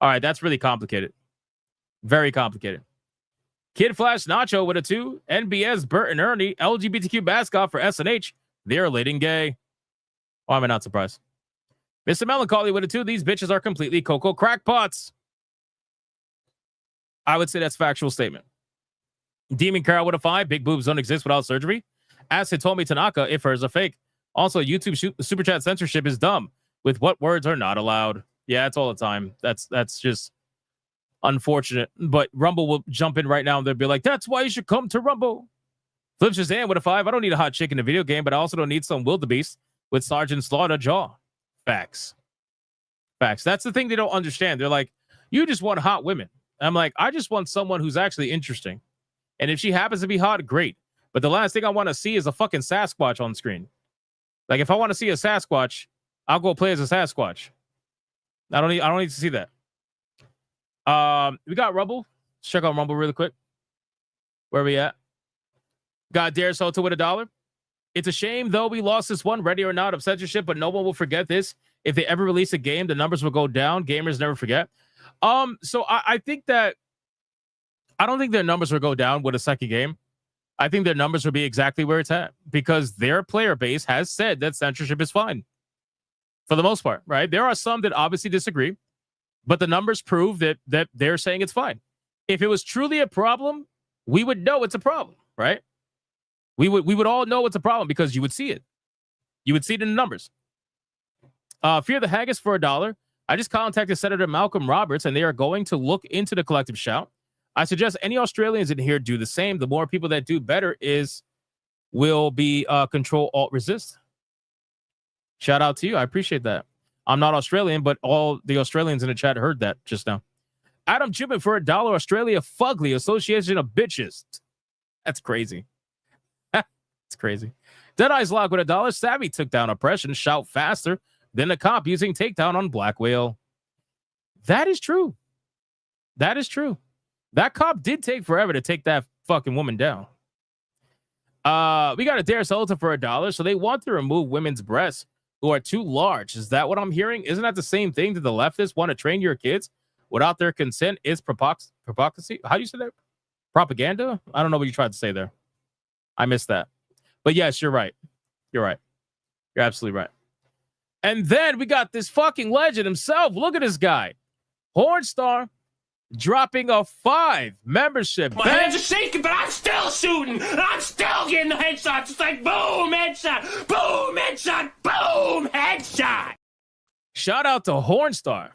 All right, that's really complicated. Very complicated. Kid Flash Nacho with a 2. NBS Bert and Ernie, LGBTQ mascot for SNH. They're lating gay. Why am I not surprised? Mr. Melancholy with a 2. These bitches are completely cocoa crackpots. I would say that's a factual statement. Demon Carol with a 5. Big boobs don't exist without surgery. Ask Hitomi Tanaka if hers are fake. Also, YouTube super chat censorship is dumb. With what words are not allowed? Yeah, it's all the time. That's just unfortunate. But Rumble will jump in right now and they'll be like, that's why you should come to Rumble. Flip Shazam with a 5. I don't need a hot chick in a video game, but I also don't need some wildebeest with Sergeant Slaughter jaw. Facts. Facts. That's the thing they don't understand. They're like, you just want hot women. I'm like, I just want someone who's actually interesting. And if she happens to be hot, great. But the last thing I want to see is a fucking Sasquatch on screen. Like, if I want to see a Sasquatch, I'll go play as a Sasquatch. I don't need to see that. We got Rumble. Let's check out Rumble really quick. Where we at? Got Dare Soto with $1. It's a shame, though, we lost this one, ready or not, of censorship, but no one will forget this. If they ever release a game, the numbers will go down. Gamers never forget. So I think that I don't think their numbers will go down with a second game. I think their numbers will be exactly where it's at because their player base has said that censorship is fine for the most part, right? There are some that obviously disagree, but the numbers prove that they're saying it's fine. If it was truly a problem, we would know it's a problem, right? We would all know it's a problem because you would see it. You would see it in the numbers. Fear the Haggis for $1. I just contacted Senator Malcolm Roberts, and they are going to look into the collective shout. I suggest any Australians in here do the same. The more people that do better will be Control Alt Resist. Shout out to you. I appreciate that. I'm not Australian, but all the Australians in the chat heard that just now. Adam Chipman for $1. Australia Fugly Association of Bitches. That's crazy. It's crazy. Deadeye's Lock with $1. Savvy took down oppression. Shout faster than a cop using takedown on Black Whale. That is true. That is true. That cop did take forever to take that fucking woman down. We got a Dare Sultan for $1. So they want to remove women's breasts who are too large. Is that what I'm hearing? Isn't that the same thing that the leftists want to train your kids without their consent? Is propaganda? How do you say that? Propaganda? I don't know what you tried to say there. I missed that. But yes, you're right. You're right. You're absolutely right. And then we got this fucking legend himself. Look at this guy. Hornstar dropping a 5 membership. My hands are shaking, but I'm still shooting. I'm still getting the headshots. It's like boom, headshot, boom, headshot, boom, headshot. Shout out to Hornstar.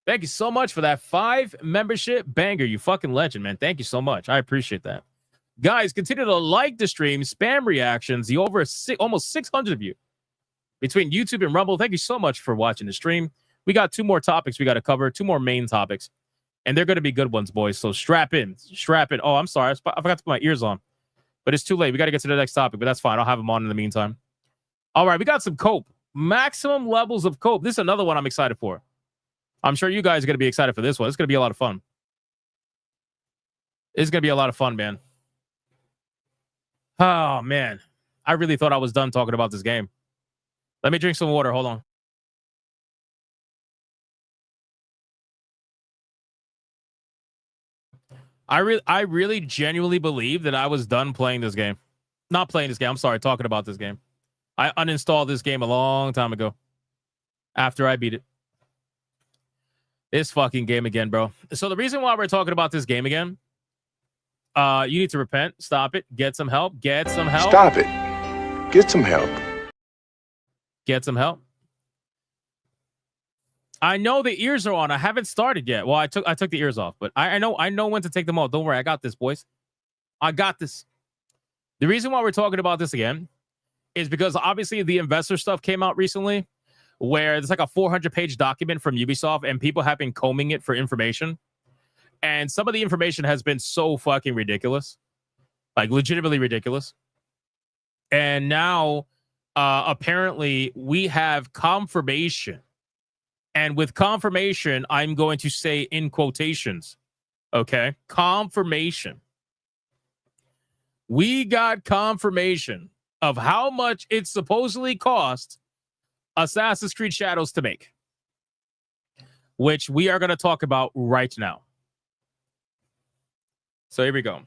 Thank you so much for that 5 membership banger. You fucking legend, man. Thank you so much. I appreciate that. Guys, continue to like the stream, spam reactions. The over almost 600 of you between YouTube and Rumble. Thank you so much for watching the stream. We got 2 more topics we got to cover, 2 more main topics. And they're going to be good ones, boys. So strap in. Strap in. Oh, I'm sorry. I forgot to put my ears on. But it's too late. We got to get to the next topic, but that's fine. I'll have them on in the meantime. All right, we got some cope. Maximum levels of cope. This is another one I'm excited for. I'm sure you guys are going to be excited for this one. It's going to be a lot of fun. It's going to be a lot of fun, man. Oh, man. I really thought I was done talking about this game. Let me drink some water. Hold on. I really genuinely believe that I was done playing this game. Not playing this game. I'm sorry, talking about this game. I uninstalled this game a long time ago. After I beat it. This fucking game again, bro. So the reason why we're talking about this game again, you need to repent. Stop it. Get some help. Get some help. Stop it. Get some help. Get some help. I know the ears are on. I haven't started yet. Well, I took the ears off, but I know when to take them off. Don't worry. I got this, boys. I got this. The reason why we're talking about this again is because obviously the investor stuff came out recently where there's like a 400-page document from Ubisoft and people have been combing it for information. And some of the information has been so fucking ridiculous. Like legitimately ridiculous. And now apparently we have confirmation. And with confirmation, I'm going to say in quotations, okay? Confirmation. We got confirmation of how much it supposedly cost Assassin's Creed Shadows to make, which we are going to talk about right now. So here we go.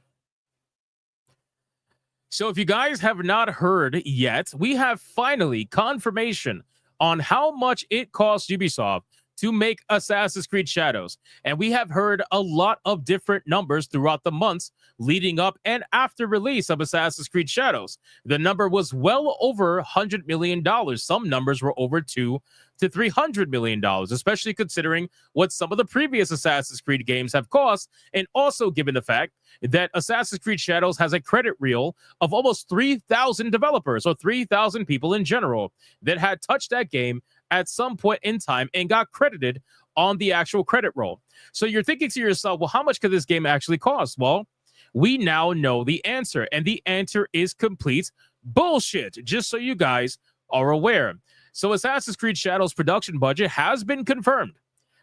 So if you guys have not heard yet, we have finally confirmation on how much it costs Ubisoft to make Assassin's Creed Shadows. And we have heard a lot of different numbers throughout the months leading up and after release of Assassin's Creed Shadows. The number was well over $100 million. Some numbers were over $200 to $300 million, especially considering what some of the previous Assassin's Creed games have cost, and also given the fact that Assassin's Creed Shadows has a credit reel of almost 3,000 developers, or 3,000 people in general, that had touched that game at some point in time and got credited on the actual credit roll. So you're thinking to yourself, well, how much could this game actually cost? Well, we now know the answer, and the answer is complete bullshit, just so you guys are aware. So Assassin's Creed Shadows production budget has been confirmed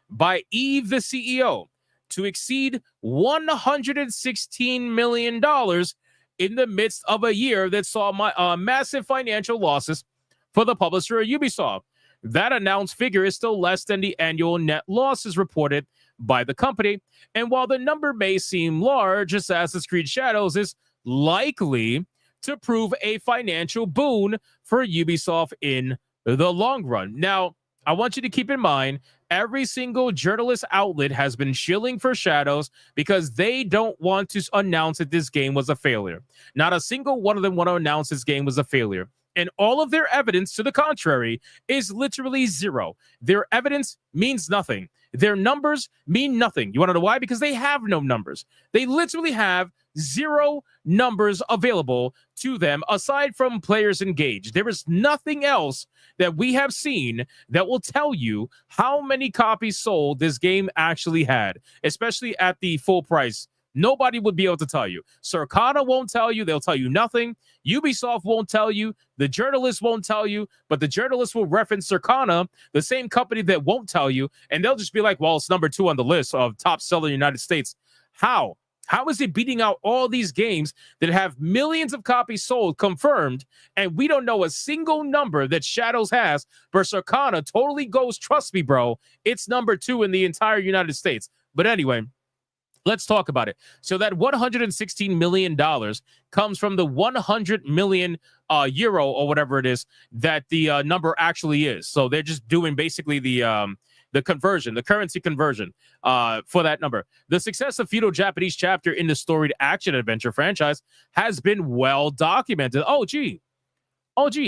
by Eve, the CEO, to exceed $116 million in the midst of a year that saw massive financial losses for the publisher Ubisoft. That announced figure is still less than the annual net losses reported by the company. And while the number may seem large, Assassin's Creed Shadows is likely to prove a financial boon for Ubisoft in the long run. Now, I want you to keep in mind, every single journalist outlet has been shilling for Shadows because they don't want to announce that this game was a failure. Not a single one of them want to announce this game was a failure. And all of their evidence to the contrary is literally zero. Their evidence means nothing. Their numbers mean nothing. You want to know why? Because they have no numbers. They literally have zero numbers available to them aside from players engaged. There is nothing else that we have seen that will tell you how many copies sold this game actually had, especially at the full price. Nobody would be able to tell you. Circana won't tell you. They'll tell you nothing. Ubisoft won't tell you. The journalists won't tell you. But the journalists will reference Circana, the same company that won't tell you. And they'll just be like, well, it's number 2 on the list of top seller in the United States. How? How is it beating out all these games that have millions of copies sold confirmed, and we don't know a single number that Shadows has, but Circana totally goes, trust me, bro, it's number 2 in the entire United States. But anyway, let's talk about it. So that $116 million comes from the 100 million euro or whatever it is that the number actually is. So they're just doing basically the conversion, the currency conversion for that number. The success of Feudal Japanese chapter in the storied action adventure franchise has been well documented. Oh, gee,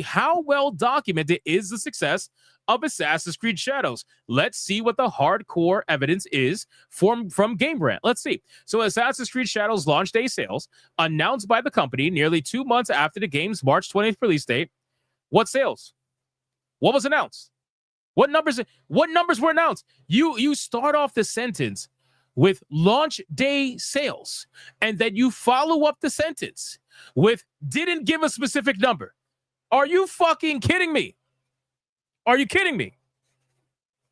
how well documented is the success of Assassin's Creed Shadows? Let's see what the hardcore evidence is from Game Grant. Let's see. So Assassin's Creed Shadows launch day sales announced by the company nearly 2 months after the game's March 20th release date. What sales? What was announced? What numbers were announced? You start off the sentence with launch day sales, and then you follow up the sentence with didn't give a specific number. Are you fucking kidding me? Are you kidding me?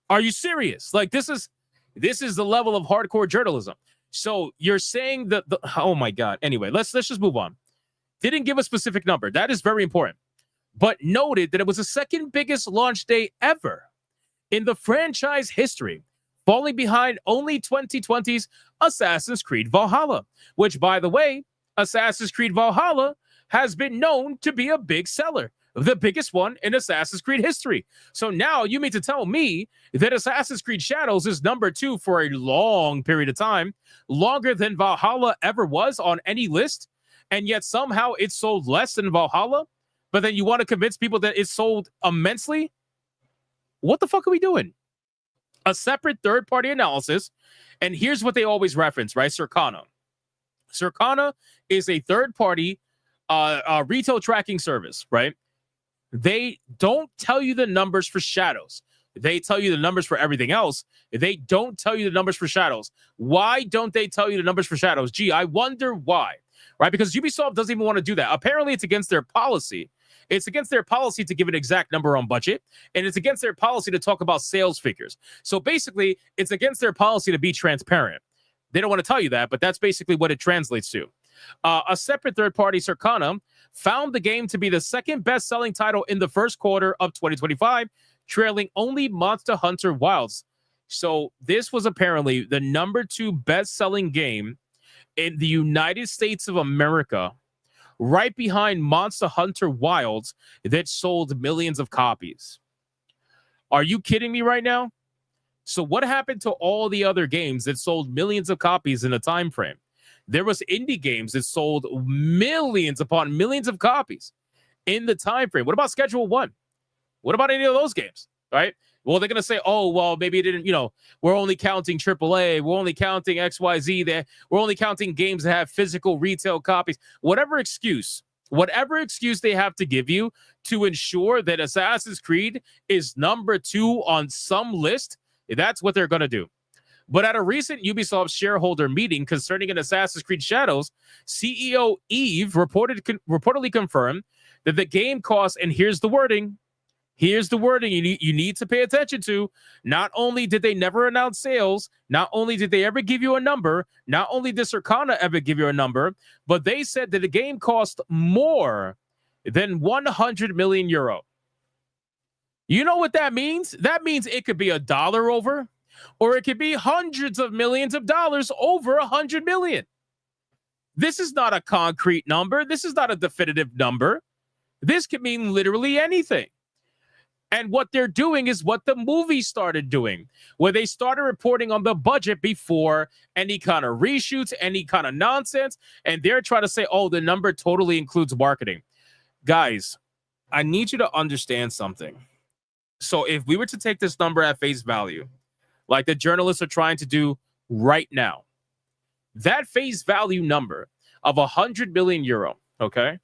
Are you serious? Like, this is the level of hardcore journalism. So you're saying that oh my God. Anyway, let's just move on. Didn't give a specific number. That is very important. But noted that it was the second biggest launch day ever in the franchise history, falling behind only 2020's Assassin's Creed Valhalla, which, by the way, Assassin's Creed Valhalla has been known to be a big seller, the biggest one in Assassin's Creed history. So now you mean to tell me that Assassin's Creed Shadows is number 2 for a long period of time, longer than Valhalla ever was on any list, and yet somehow it sold less than Valhalla? But then you want to convince people that it sold immensely? What the fuck are we doing? A separate third-party analysis, and here's what they always reference, right? Circana. Circana is a third-party retail tracking service, right? They don't tell you the numbers for Shadows. They tell you the numbers for everything else. They don't tell you the numbers for Shadows. Why don't they tell you the numbers for Shadows? Gee, I wonder why, right? Because Ubisoft doesn't even want to do that. Apparently, it's against their policy. It's against their policy to give an exact number on budget, and it's against their policy to talk about sales figures. So basically, it's against their policy to be transparent. They don't want to tell you that, but that's basically what it translates to. A separate third-party, Circana, found the game to be the second best-selling title in the first quarter of 2025, trailing only Monster Hunter Wilds. So this was apparently the number 2 best-selling game in the United States of America, right behind Monster Hunter Wilds that sold millions of copies. Are you kidding me right now? So what happened to all the other games that sold millions of copies in a time frame? There was indie games that sold millions upon millions of copies in the time frame. What about Schedule 1? What about any of those games, right? Well, they're going to say, oh, well, maybe it didn't, we're only counting AAA. We're only counting XYZ there. We're only counting games that have physical retail copies. Whatever excuse they have to give you to ensure that Assassin's Creed is number 2 on some list, that's what they're going to do. But at a recent Ubisoft shareholder meeting concerning an Assassin's Creed Shadows, CEO Eve reportedly confirmed that the game costs, and here's the wording you need to pay attention to. Not only did they never announce sales, not only did they ever give you a number, not only did Circana ever give you a number, but they said that the game cost more than 100 million euro. You know what that means? That means it could be $1 over, or it could be hundreds of millions of dollars over 100 million. This is not a concrete number. This is not a definitive number. This could mean literally anything. And what they're doing is what the movie started doing, where they started reporting on the budget before any kind of reshoots, any kind of nonsense. And they're trying to say, oh, the number totally includes marketing. Guys, I need you to understand something. So if we were to take this number at face value, like the journalists are trying to do right now, that face value number of 100 million euro, okay?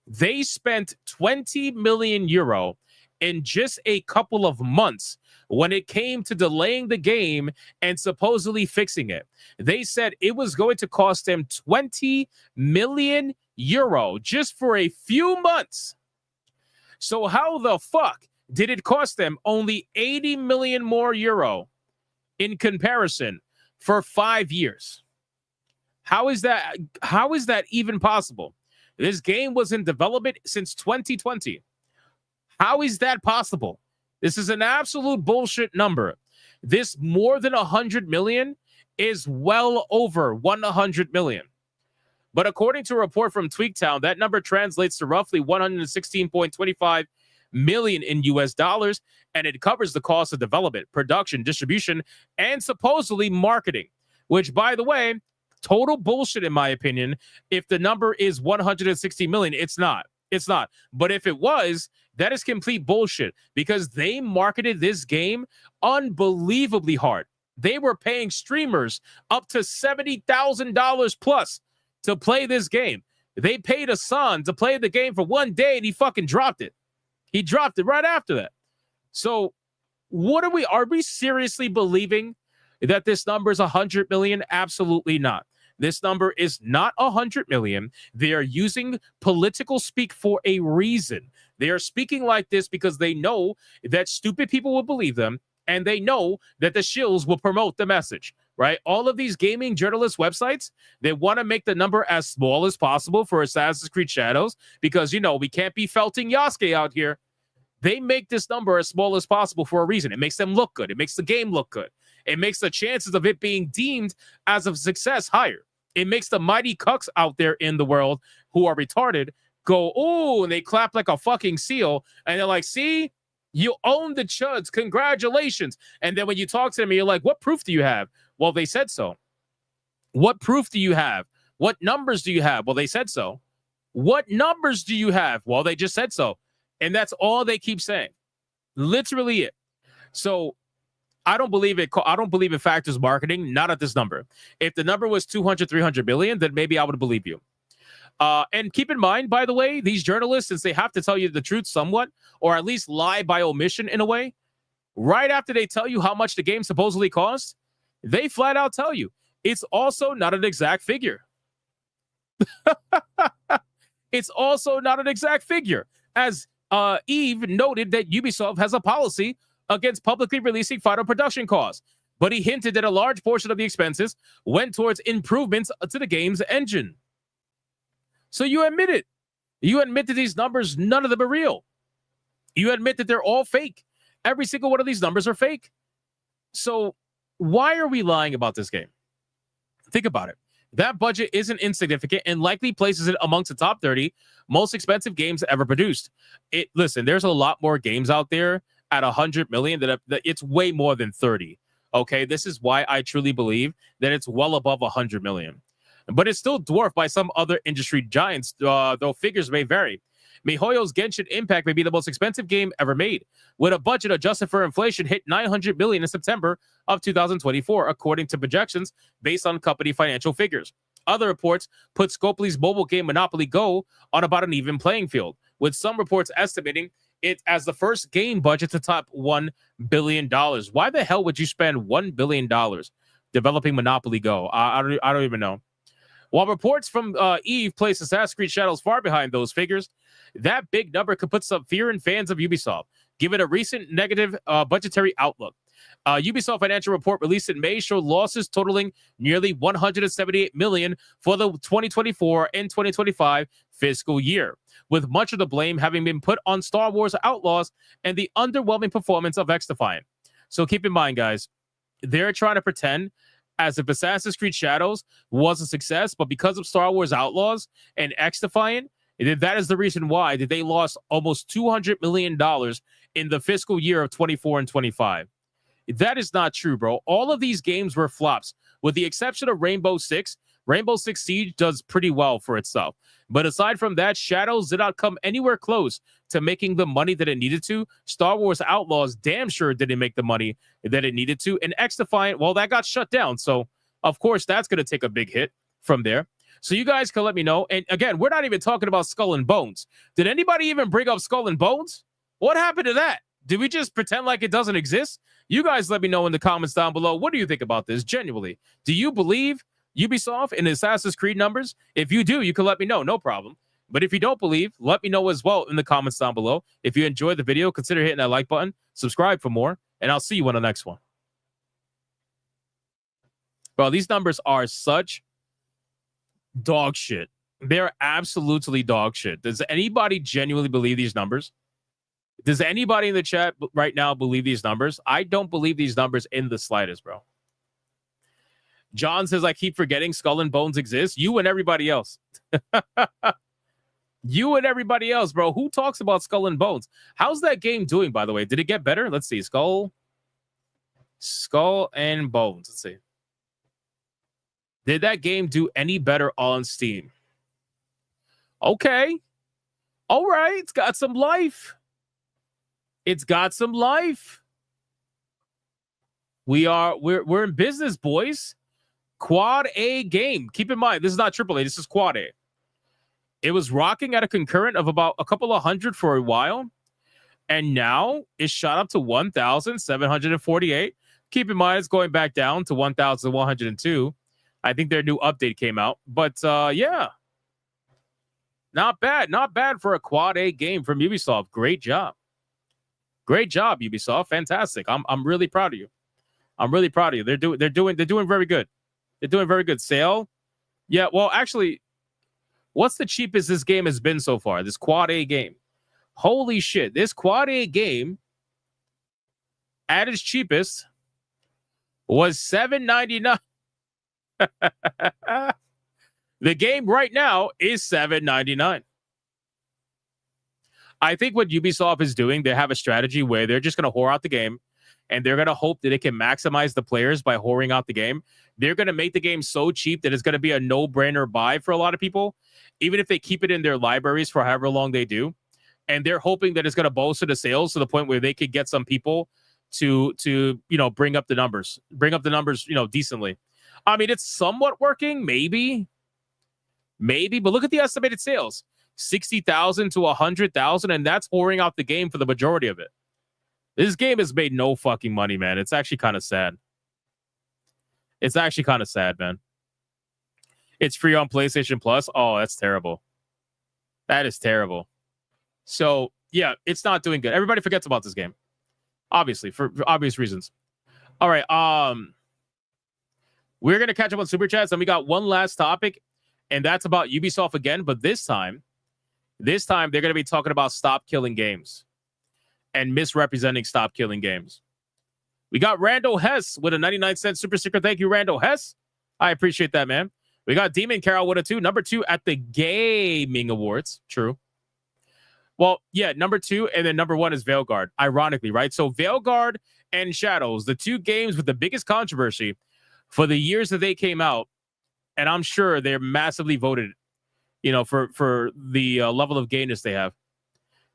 They spent 20 million euro in just a couple of months when it came to delaying the game and supposedly fixing it. They said it was going to cost them 20 million euro just for a few months. So how the fuck did it cost them only 80 million more euro in comparison for 5 years? How is that even possible? This game was in development since 2020. How is that possible? This is an absolute bullshit number. This more than 100 million is well over 100 million. But according to a report from Tweaktown, that number translates to roughly 116.25 million in US dollars, and it covers the cost of development, production, distribution, and supposedly marketing, which, by the way, total bullshit in my opinion. If the number is 160 million, it's not. But if it was, that is complete bullshit, because they marketed this game unbelievably hard. They were paying streamers up to $70,000 plus to play this game. They paid a son to play the game for 1 day, and he fucking dropped it. He dropped it right after that. So are we seriously believing that this number is 100 million? Absolutely not. This number is not 100 million. They are using political speak for a reason. They are speaking like this because they know that stupid people will believe them, and they know that the shills will promote the message, right? All of these gaming journalist websites, they want to make the number as small as possible for Assassin's Creed Shadows because, we can't be felting Yasuke out here. They make this number as small as possible for a reason. It makes them look good. It makes the game look good. It makes the chances of it being deemed as a success higher. It makes the mighty cucks out there in the world who are retarded go, ooh, and they clap like a fucking seal. And they're like, see, you own the chuds. Congratulations. And then when you talk to them, you're like, what proof do you have? Well, they said so. What proof do you have? What numbers do you have? Well, they said so. What numbers do you have? Well, they just said so. And that's all they keep saying. Literally it. So I don't believe it. I don't believe it factors marketing, not at this number. If the number was 200, 300 billion, then maybe I would believe you. And keep in mind, by the way, these journalists, since they have to tell you the truth somewhat, or at least lie by omission in a way, right after they tell you how much the game supposedly costs, they flat out tell you it's also not an exact figure. It's also not an exact figure. As Eve noted that Ubisoft has a policy against publicly releasing final production costs, but he hinted that a large portion of the expenses went towards improvements to the game's engine. So you admit it. You admit that these numbers, none of them are real. You admit that they're all fake. Every single one of these numbers are fake. So why are we lying about this game? Think about it. That budget isn't insignificant and likely places it amongst the top 30 most expensive games ever produced. Listen, there's a lot more games out there at 100 million that it's way more than 30. Okay, this is why I truly believe that it's well above 100 million. But it's still dwarfed by some other industry giants, though figures may vary. MiHoYo's Genshin Impact may be the most expensive game ever made, with a budget adjusted for inflation hit 900 million in September of 2024, according to projections based on company financial figures. Other reports put Scopely's mobile game Monopoly Go on about an even playing field, with some reports estimating it as the first game budget to top $1 billion. Why the hell would you spend $1 billion developing Monopoly Go? I don't even know. While reports from Eve place Assassin's Creed Shadows far behind those figures, that big number could put some fear in fans of Ubisoft, given a recent negative budgetary outlook. Ubisoft financial report released in May showed losses totaling nearly 178 million for the 2024 and 2025 fiscal year, with much of the blame having been put on Star Wars Outlaws and the underwhelming performance of XDefiant. So keep in mind, guys, they're trying to pretend as if Assassin's Creed Shadows was a success, but because of Star Wars Outlaws and XDefiant, that is the reason why they lost almost $200 million in the fiscal year of 24 and 25. That is not true, bro. All of these games were flops, with the exception of Rainbow Six. Rainbow Six Siege does pretty well for itself. But aside from that, Shadows did not come anywhere close to making the money that it needed to. Star Wars Outlaws damn sure didn't make the money that it needed to. And XDefiant, well, that got shut down. So, of course, that's going to take a big hit from there. So you guys can let me know. And again, we're not even talking about Skull and Bones. Did anybody even bring up Skull and Bones? What happened to that? Did we just pretend like it doesn't exist? You guys let me know in the comments down below. What do you think about this? Genuinely, do you believe Ubisoft in Assassin's Creed numbers? If you do, you can let me know. No problem. But if you don't believe, let me know as well in the comments down below. If you enjoyed the video, consider hitting that like button, subscribe for more, and I'll see you on the next one. Bro, these numbers are such dog shit. They're absolutely dog shit. Does anybody genuinely believe these numbers? Does anybody in the chat right now believe these numbers? I don't believe these numbers in the slightest, bro. John says, I keep forgetting Skull and Bones exists. You and everybody else. You and everybody else, bro. Who talks about Skull and Bones? How's that game doing, by the way? Did it get better? Let's see. Skull and Bones. Let's see. Did that game do any better on Steam? Okay. All right. It's got some life. It's got some life. We're in business, boys. Quad A game. Keep in mind, this is not AAA. This is Quad A. It was rocking at a concurrent of about a couple of hundred for a while, and now it's shot up to 1,748. Keep in mind, it's going back down to 1,102. I think their new update came out, but yeah, not bad. Not bad for a Quad A game from Ubisoft. Great job. Great job, Ubisoft. Fantastic. I'm really proud of you. I'm really proud of you. They're doing very good. They're doing very good. Sale. Yeah, well, actually, what's the cheapest this game has been so far? This Quad A game. Holy shit. This Quad A game at its cheapest was $7.99. The game right now is $7.99. I think what Ubisoft is doing, they have a strategy where they're just going to whore out the game, and they're going to hope that they can maximize the players by whoring out the game. They're going to make the game so cheap that it's going to be a no-brainer buy for a lot of people, even if they keep it in their libraries for however long they do. And they're hoping that it's going to bolster the sales to the point where they could get some people to bring up the numbers, decently. I mean, it's somewhat working, maybe, but look at the estimated sales. 60,000 to 100,000, and that's whoring out the game for the majority of it. This game has made no fucking money, man. It's actually kind of sad. It's actually kind of sad, man. It's free on PlayStation Plus. Oh, that's terrible. That is terrible. So, yeah, it's not doing good. Everybody forgets about this game. Obviously, for obvious reasons. All right, we're going to catch up on Super Chats, and we got one last topic, and that's about Ubisoft again, but this time they're going to be talking about stop killing games. and misrepresenting Stop Killing Games. We got Randall Hess with a 99-cent super sticker. Thank you, Randall Hess. I appreciate that, man. We got Demon Carol with a 2. Number 2 at the Gaming Awards. True. Well, yeah, number 2 and then number 1 is Veilguard, ironically, right? So Veilguard and Shadows, the 2 games with the biggest controversy for the years that they came out, and I'm sure they're massively voted, for the level of gayness they have.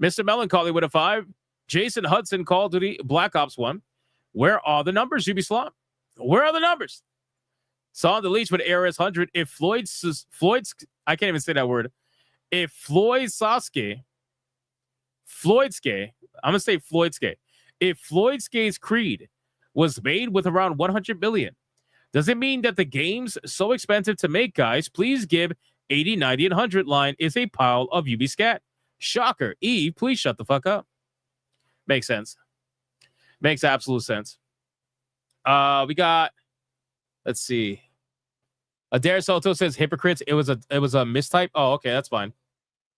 Mr. Melancholy with a 5. Jason Hudson, Call of Duty Black Ops 1. Where are the numbers, Ubisoft? Where are the numbers? Saw the Leech with ARS 100. If Floyd's, I can't even say that word. If Floydske, I'm going to say Floydske. If Floydske's Creed was made with around 100 million, does it mean that the game's so expensive to make, guys? Please give 80, 90, and 100 line is a pile of Ubiscat. Shocker. Eve, please shut the fuck up. Makes sense. Makes absolute sense. We got, let's see. Adair Soto says hypocrites. It was a mistype. Oh, okay, that's fine.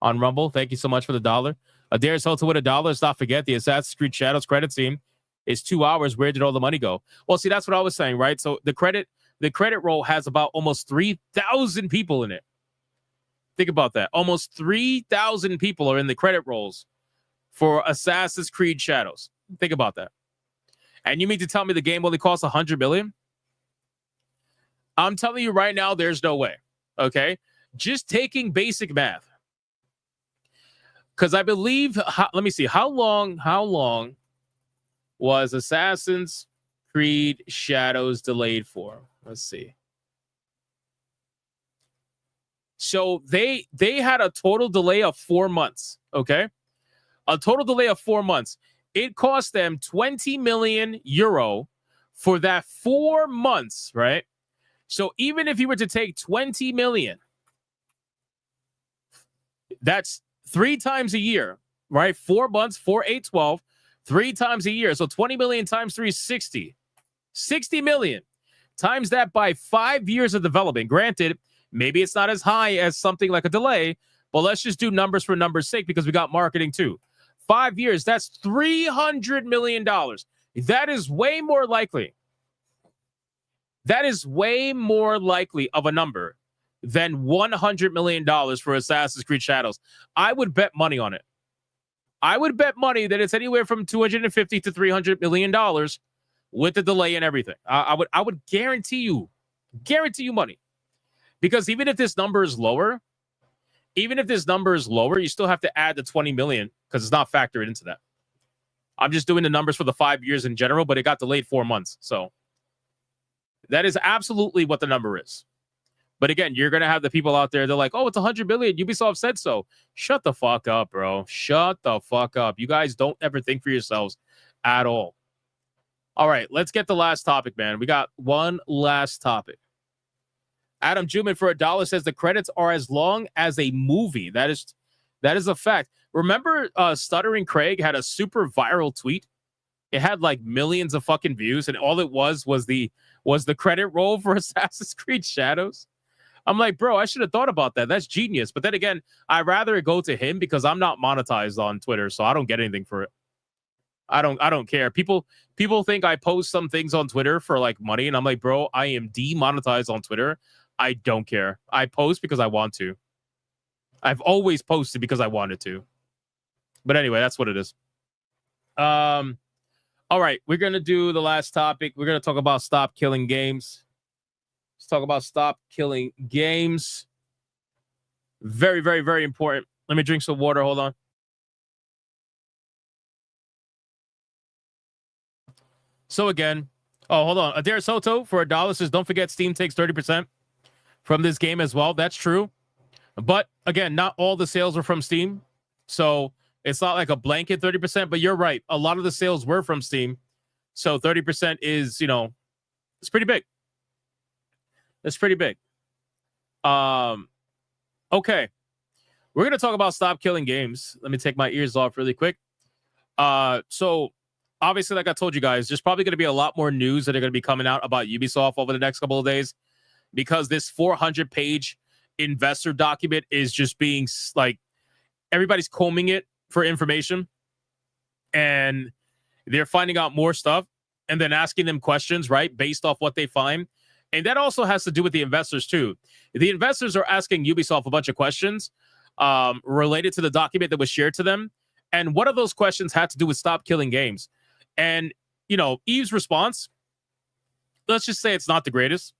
On Rumble, thank you so much for the $1. Adair Soto with $1. Let's not forget the Assassin's Creed Shadows credit scene is 2 hours. Where did all the money go? Well, see, that's what I was saying, right? So the credit roll has about almost 3,000 people in it. Think about that. Almost 3,000 people are in the credit rolls for Assassin's Creed Shadows. Think about that. And you mean to tell me the game only costs 100 million? I'm telling you right now, there's no way. Okay? Just taking basic math. Because I believe, let me see, how long was Assassin's Creed Shadows delayed for? Let's see. So they had a total delay of 4 months, okay? A total delay of 4 months. It cost them 20 million euro for that 4 months, right? So even if you were to take 20 million, that's 3 times a year, right? 4 months, 4, 8, 12, 3 times a year. So 20 million times 3 is 60. 60 million. Times that by 5 years of development. Granted, maybe it's not as high as something like a delay, but let's just do numbers for numbers' sake because we got marketing too. 5 years, that's $300 million. That is way more likely. That is way more likely of a number than $100 million for Assassin's Creed Shadows. I would bet money on it. I would bet money that it's anywhere from $250 to $300 million with the delay and everything. I would guarantee you money. Because even if this number is lower, you still have to add the 20 million because it's not factored into that. I'm just doing the numbers for the 5 years in general, but it got delayed 4 months. So that is absolutely what the number is. But again, you're going to have the people out there, they're like, oh, it's 100 billion. Ubisoft said so. Shut the fuck up, bro. Shut the fuck up. You guys don't ever think for yourselves at all. All right, let's get the last topic, man. We got one last topic. Adam Juman for $1 says the credits are as long as a movie. That is a fact. Remember Stuttering Craig had a super viral tweet? It had like millions of fucking views, and all it was the credit roll for Assassin's Creed Shadows. I'm like, bro, I should have thought about that. That's genius. But then again, I'd rather it go to him because I'm not monetized on Twitter, so I don't get anything for it. I don't care. People think I post some things on Twitter for like money, and I'm like, bro, I am demonetized on Twitter. I don't care. I post because I want to. I've always posted because I wanted to. But anyway, that's what it is. All right, we're going to do the last topic. We're going to talk about Stop Killing Games. Let's talk about Stop Killing Games. Very, very, very important. Let me drink some water. Hold on. So again, hold on. Adair Soto for $1 says, don't forget Steam takes 30% from this game as well. That's true. But again, not all the sales are from Steam. So it's not like a blanket 30%, but you're right. A lot of the sales were from Steam. So 30% is, it's pretty big. It's pretty big. Okay. We're going to talk about Stop Killing Games. Let me take my ears off really quick. So obviously, like I told you guys, there's probably going to be a lot more news that are going to be coming out about Ubisoft over the next couple of days because this 400-page investor document is just being like, everybody's combing it for information. and they're finding out more stuff and then asking them questions, right, based off what they find. And that also has to do with the investors, too. The investors are asking Ubisoft a bunch of questions related to the document that was shared to them. And one of those questions had to do with stop killing games. And, you know, Eve's response, let's just say it's not the greatest.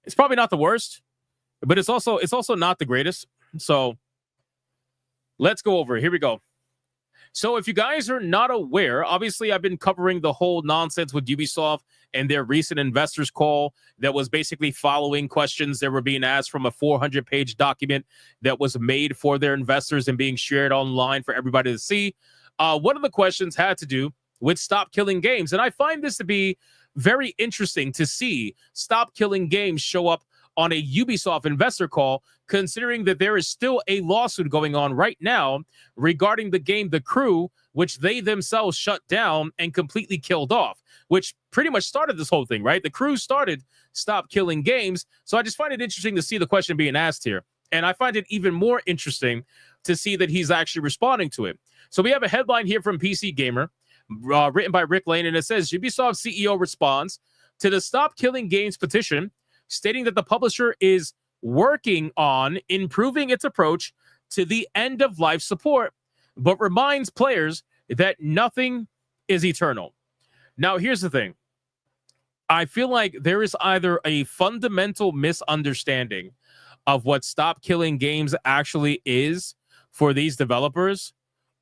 It's probably not the worst, but it's also not the greatest. So let's go over it. Here we go. So if you guys are not aware, obviously I've been covering the whole nonsense with Ubisoft and their recent investors call that was basically following questions that were being asked from a 400-page document that was made for their investors and being shared online for everybody to see. One of the questions had to do with stop killing games. And I find this to be very interesting to see stop killing games show up on a Ubisoft investor call, considering that there is still a lawsuit going on right now regarding the game The Crew, which they themselves shut down and completely killed off, which pretty much started this whole thing, right? The Crew started Stop Killing Games. So I just find it interesting to see the question being asked here. And I find it even more interesting to see that he's actually responding to it. So we have a headline here from PC Gamer, written by Rick Lane, and it says, Ubisoft CEO responds to the Stop Killing Games petition, stating that the publisher is working on improving its approach to the end-of-life support, but reminds players that nothing is eternal. Now, here's the thing. I feel like there is either a fundamental misunderstanding of what Stop Killing Games actually is for these developers,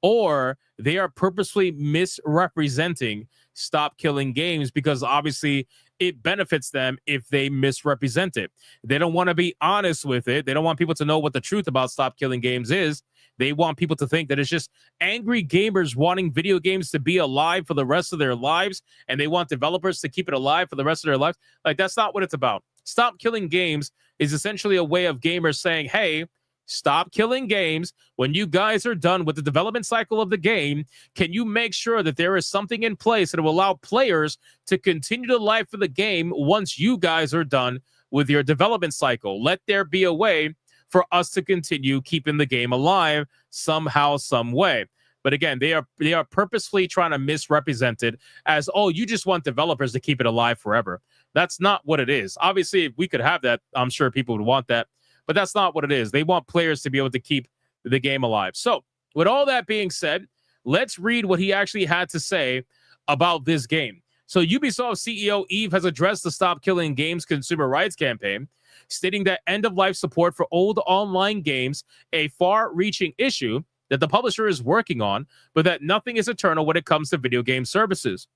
or they are purposely misrepresenting Stop Killing Games because obviously it benefits them if they misrepresent it. They don't want to be honest with it. They don't want people to know what the truth about Stop Killing Games is. They want people to think that it's just angry gamers wanting video games to be alive for the rest of their lives, and they want developers to keep it alive for the rest of their lives. Like, that's not what it's about. Stop Killing Games is essentially a way of gamers saying, hey, stop killing games. When you guys are done with the development cycle of the game, can you make sure that there is something in place that will allow players to continue the life of the game once you guys are done with your development cycle? Let there be a way for us to continue keeping the game alive somehow, some way. But again, they are purposefully trying to misrepresent it as, oh, you just want developers to keep it alive forever. That's not what it is. Obviously, if we could have that, I'm sure people would want that. But that's not what it is. They want players to be able to keep the game alive. So with all that being said, let's read what he actually had to say about this game. So Ubisoft CEO Eve has addressed the Stop Killing Games consumer rights campaign, stating that end-of-life support for old online games, a far-reaching issue that the publisher is working on, but that nothing is eternal when it comes to video game services.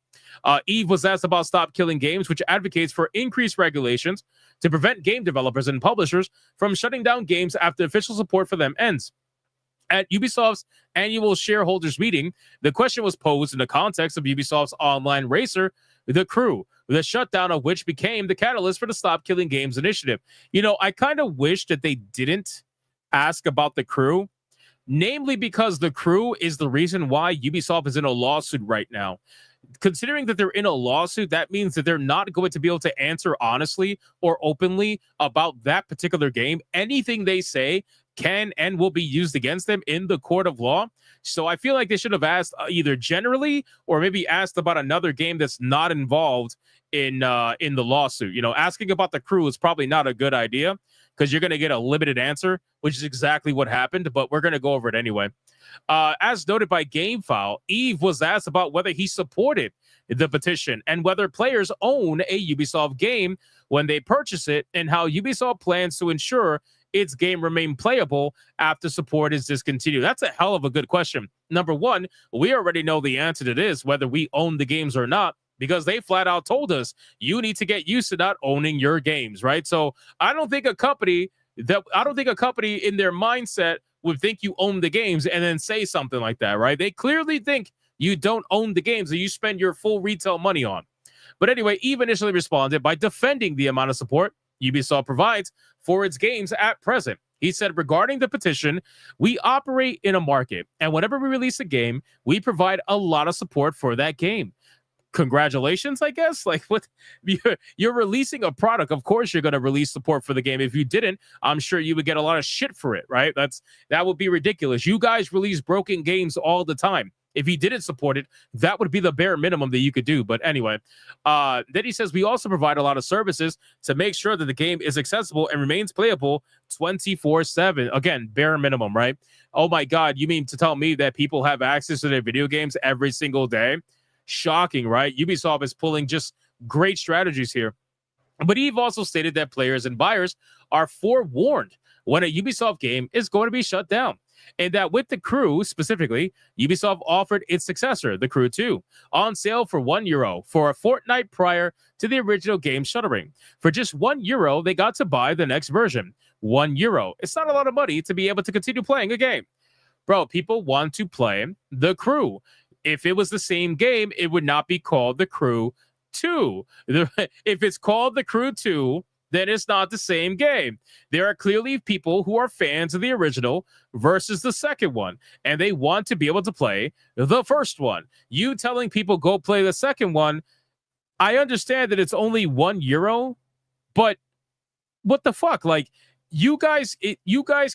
Eve was asked about Stop Killing Games, which advocates for increased regulations to prevent game developers and publishers from shutting down games after official support for them ends. At Ubisoft's annual shareholders meeting, the question was posed in the context of Ubisoft's online racer, The Crew, the shutdown of which became the catalyst for the Stop Killing Games initiative. You know, I kind of wish that they didn't ask about The Crew, namely because The Crew is the reason why Ubisoft is in a lawsuit right now. Considering that they're in a lawsuit, that means that they're not going to be able to answer honestly or openly about that particular game. Anything they say can and will be used against them in the court of law. So I feel like they should have asked either generally or maybe asked about another game that's not involved in the lawsuit. You know, asking about The Crew is probably not a good idea because you're going to get a limited answer, which is exactly what happened, but we're going to go over it anyway. As noted by GameFile, Eve was asked about whether he supported the petition and whether players own a Ubisoft game when they purchase it, and how Ubisoft plans to ensure its game remain playable after support is discontinued. That's a hell of a good question. Number one, we already know the answer to this, whether we own the games or not, because they flat out told us you need to get used to not owning your games, right? So I don't think a company in their mindset would think you own the games and then say something like that, right? They clearly think you don't own the games that you spend your full retail money on. But anyway, Eve initially responded by defending the amount of support Ubisoft provides for its games at present. He said, regarding the petition, we operate in a market, and whenever we release a game, we provide a lot of support for that game. Congratulations, I guess. Like, what? You're releasing a product. Of course, you're going to release support for the game. If you didn't, I'm sure you would get a lot of shit for it, right? That would be ridiculous. You guys release broken games all the time. If he didn't support it, that would be the bare minimum that you could do. But anyway, then he says, we also provide a lot of services to make sure that the game is accessible and remains playable 24/7. Again, bare minimum, right? Oh my God, you mean to tell me that people have access to their video games every single day? Shocking, right? Ubisoft is pulling just great strategies here. But Eve also stated that players and buyers are forewarned when a Ubisoft game is going to be shut down. And that with The Crew specifically, Ubisoft offered its successor, The Crew 2, on sale for €1 for a fortnight prior to the original game shuttering. For just €1, they got to buy the next version. €1. It's not a lot of money to be able to continue playing a game. Bro, people want to play The Crew. If it was the same game, it would not be called The Crew 2. If it's called The Crew 2, then it's not the same game. There are clearly people who are fans of the original versus the second one, and they want to be able to play the first one. You telling people go play the second one, I understand that it's only €1, but what the fuck? Like, you guys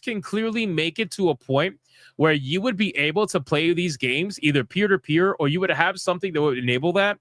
can clearly make it to a point where you would be able to play these games either peer-to-peer, or you would have something that would enable that.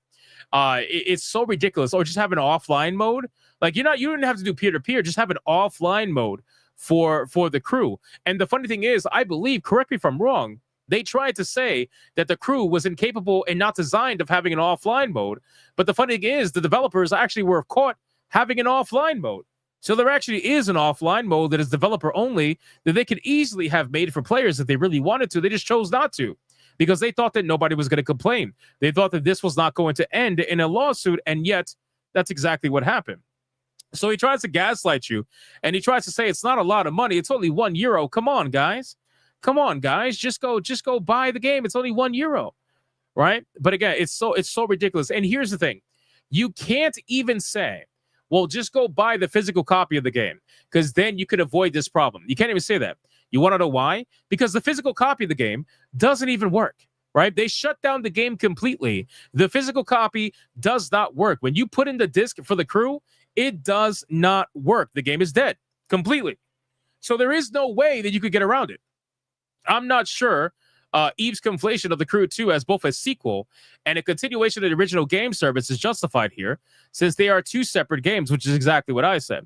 It's so ridiculous. Or just have an offline mode. Like, you don't have to do peer-to-peer, just have an offline mode for The Crew. And the funny thing is, I believe, correct me if I'm wrong, they tried to say that The Crew was incapable and not designed of having an offline mode. But the funny thing is, the developers actually were caught having an offline mode. So there actually is an offline mode that is developer only that they could easily have made for players if they really wanted to. They just chose not to, because they thought that nobody was going to complain. They thought that this was not going to end in a lawsuit, and yet that's exactly what happened. So he tries to gaslight you, and he tries to say it's not a lot of money. It's only €1. Come on, guys. Come on, guys. Just go buy the game. It's only €1, right? But again, it's so ridiculous. And here's the thing. You can't even say, well, just go buy the physical copy of the game, because then you could avoid this problem. You can't even say that. You want to know why? Because the physical copy of the game doesn't even work, right? They shut down the game completely. The physical copy does not work. When you put in the disc for The Crew, it does not work. The game is dead completely. So there is no way that you could get around it. I'm not sure Eve's conflation of The Crew 2 as both a sequel and a continuation of the original game service is justified here, since they are two separate games, which is exactly what I said.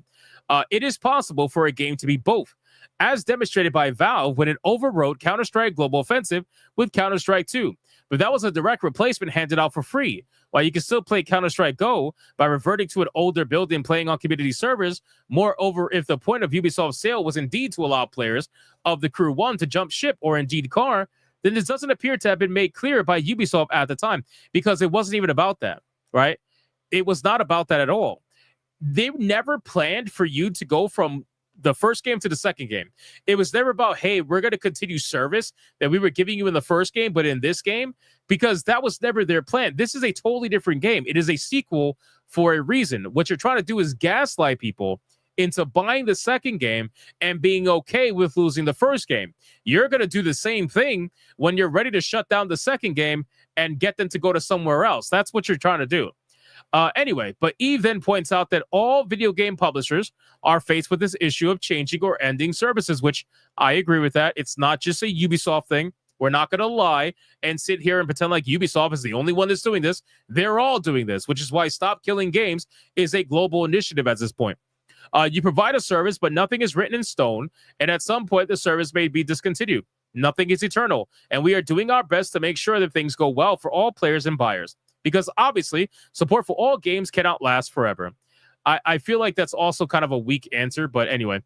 It is possible for a game to be both, as demonstrated by Valve when it overwrote Counter-Strike Global Offensive with Counter-Strike 2. But that was a direct replacement handed out for free, while you can still play Counter-Strike Go by reverting to an older build and playing on community servers. Moreover, if the point of Ubisoft's sale was indeed to allow players of The Crew 1 to jump ship or indeed car, then this doesn't appear to have been made clear by Ubisoft at the time, because it wasn't even about that, right? It was not about that at all. They never planned for you to go from the first game to the second game. It was never about, hey, we're going to continue service that we were giving you in the first game, but in this game, because that was never their plan. This is a totally different game. It is a sequel for a reason. What you're trying to do is gaslight people into buying the second game and being okay with losing the first game. You're going to do the same thing when you're ready to shut down the second game and get them to go to somewhere else. That's what you're trying to do. Anyway, but Eve then points out that all video game publishers are faced with this issue of changing or ending services, which I agree with that. It's not just a Ubisoft thing. We're not going to lie and sit here and pretend like Ubisoft is the only one that's doing this. They're all doing this, which is why Stop Killing Games is a global initiative at this point. You provide a service, but nothing is written in stone, and at some point the service may be discontinued. Nothing is eternal, and we are doing our best to make sure that things go well for all players and buyers, because obviously support for all games cannot last forever. I feel like that's also kind of a weak answer, but anyway.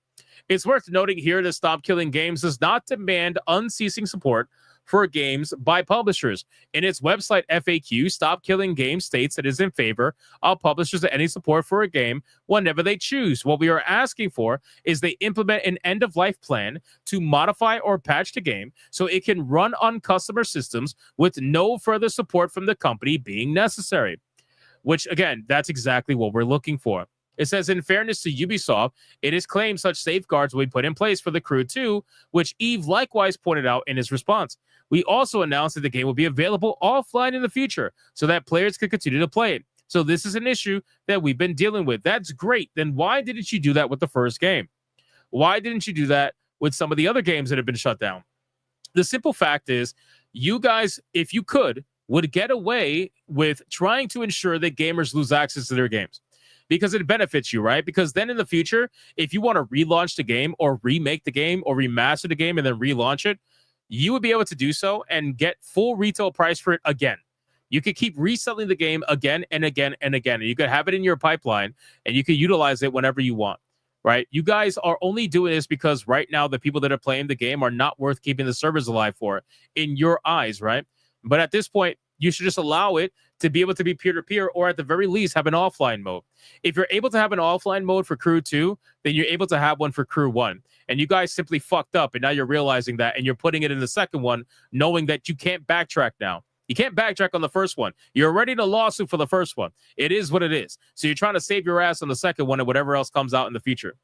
It's worth noting here that Stop Killing Games does not demand unceasing support for games by publishers. In its website FAQ, Stop Killing Games states that it is in favor of publishers of any support for a game whenever they choose. What we are asking for is they implement an end-of-life plan to modify or patch the game so it can run on customer systems with no further support from the company being necessary. Which, again, that's exactly what we're looking for. It says, in fairness to Ubisoft, it is claimed such safeguards will be put in place for The Crew 2, which Eve likewise pointed out in his response. We also announced that the game will be available offline in the future so that players can continue to play it. So this is an issue that we've been dealing with. That's great. Then why didn't you do that with the first game? Why didn't you do that with some of the other games that have been shut down? The simple fact is, you guys, if you could, would get away with trying to ensure that gamers lose access to their games because it benefits you, right? Because then in the future, if you want to relaunch the game or remake the game or remaster the game and then relaunch it, you would be able to do so and get full retail price for it again. You could keep reselling the game again and again and again. And you could have it in your pipeline and you can utilize it whenever you want, right? You guys are only doing this because right now the people that are playing the game are not worth keeping the servers alive for in your eyes, right? But at this point, you should just allow it to be able to be peer-to-peer or at the very least have an offline mode. If you're able to have an offline mode for Crew 2, then you're able to have one for Crew 1. And you guys simply fucked up and now you're realizing that and you're putting it in the second one knowing that you can't backtrack now. You can't backtrack on the first one. You're already in a lawsuit for the first one. It is what it is. So you're trying to save your ass on the second one and whatever else comes out in the future.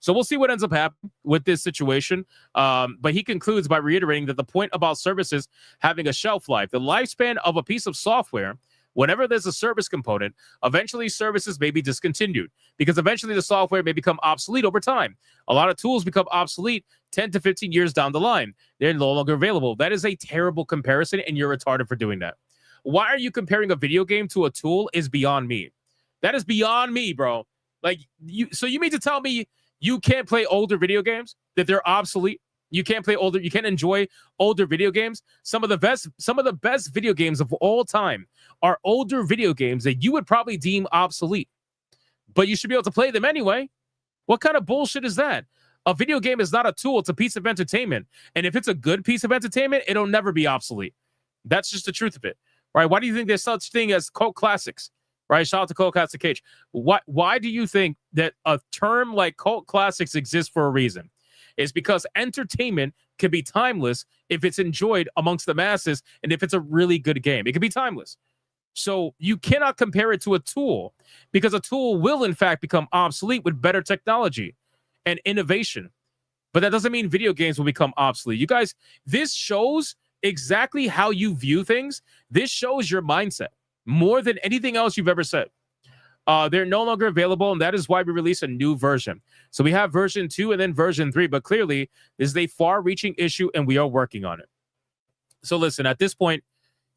So we'll see what ends up happening with this situation. But he concludes by reiterating that the point about services having a shelf life, the lifespan of a piece of software, whenever there's a service component, eventually services may be discontinued because eventually the software may become obsolete over time. A lot of tools become obsolete 10 to 15 years down the line. They're no longer available. That is a terrible comparison, and you're retarded for doing that. Why are you comparing a video game to a tool is beyond me. That is beyond me, bro. Like, you mean to tell me you can't play older video games, that they're obsolete? You can't enjoy older video games? Some of the best video games of all time are older video games that you would probably deem obsolete. But you should be able to play them anyway. What kind of bullshit is that? A video game is not a tool, it's a piece of entertainment. And if it's a good piece of entertainment, it'll never be obsolete. That's just the truth of it. Right? Why do you think there's such thing as cult classics? Right? Shout out to Cult Cage. Why do you think that a term like cult classics exists for a reason? It's because entertainment can be timeless if it's enjoyed amongst the masses and if it's a really good game. It can be timeless. So you cannot compare it to a tool because a tool will, in fact, become obsolete with better technology and innovation. But that doesn't mean video games will become obsolete. You guys, this shows exactly how you view things. This shows your mindset more than anything else you've ever said. They're no longer available, and that is why we release a new version. So we have version 2 and then version 3, but clearly this is a far-reaching issue, and we are working on it. So listen, at this point,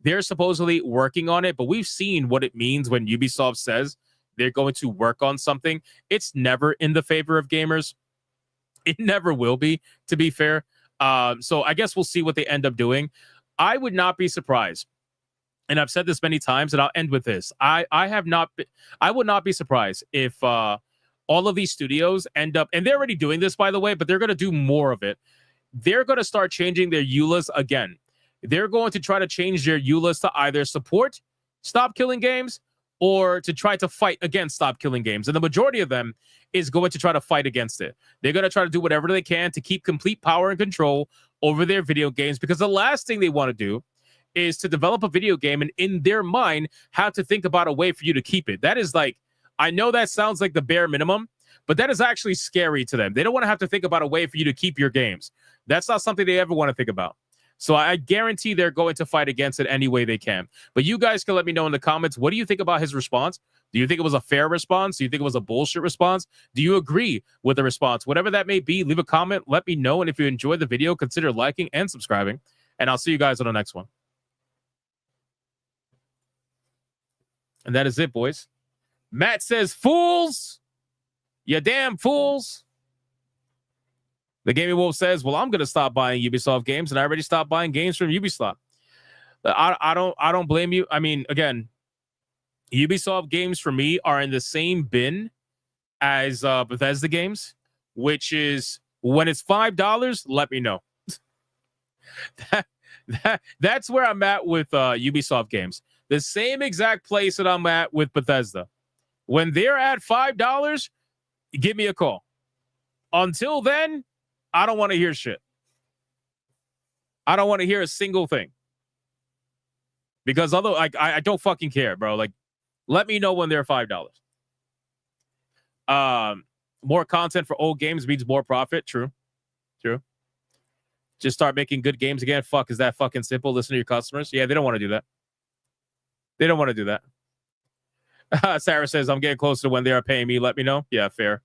they're supposedly working on it, but we've seen what it means when Ubisoft says they're going to work on something. It's never in the favor of gamers. It never will be, to be fair. So I guess we'll see what they end up doing. I would not be surprised. And I've said this many times, and I'll end with this. I would not be surprised if all of these studios end up, and they're already doing this, by the way, but they're going to do more of it. They're going to start changing their EULAs again. They're going to try to change their EULAs to either support Stop Killing Games or to try to fight against Stop Killing Games. And the majority of them is going to try to fight against it. They're going to try to do whatever they can to keep complete power and control over their video games, because the last thing they want to do is to develop a video game and in their mind have to think about a way for you to keep it. That is like, I know that sounds like the bare minimum, but that is actually scary to them. They don't want to have to think about a way for you to keep your games. That's not something they ever want to think about. So I guarantee they're going to fight against it any way they can. But you guys can let me know in the comments, what do you think about his response? Do you think it was a fair response? Do you think it was a bullshit response? Do you agree with the response? Whatever that may be, leave a comment, let me know. And if you enjoyed the video, consider liking and subscribing. And I'll see you guys on the next one. And that is it, boys. Matt says, fools! You damn fools! The Gaming Wolf says, well, I'm going to stop buying Ubisoft games, and I already stopped buying games from Ubisoft. I don't blame you. I mean, again, Ubisoft games for me are in the same bin as Bethesda games, which is when it's $5, let me know. That's where I'm at with Ubisoft games. The same exact place that I'm at with Bethesda. When they're at $5, give me a call. Until then, I don't want to hear shit. I don't want to hear a single thing. Because although I don't fucking care, bro. Like, let me know when they're $5. More content for old games means more profit. True. Just start making good games again. Fuck, is that fucking simple? Listen to your customers. Yeah, they don't want to do that. They don't want to do that. Sarah says, I'm getting closer to when they are paying me. Let me know. Yeah, fair.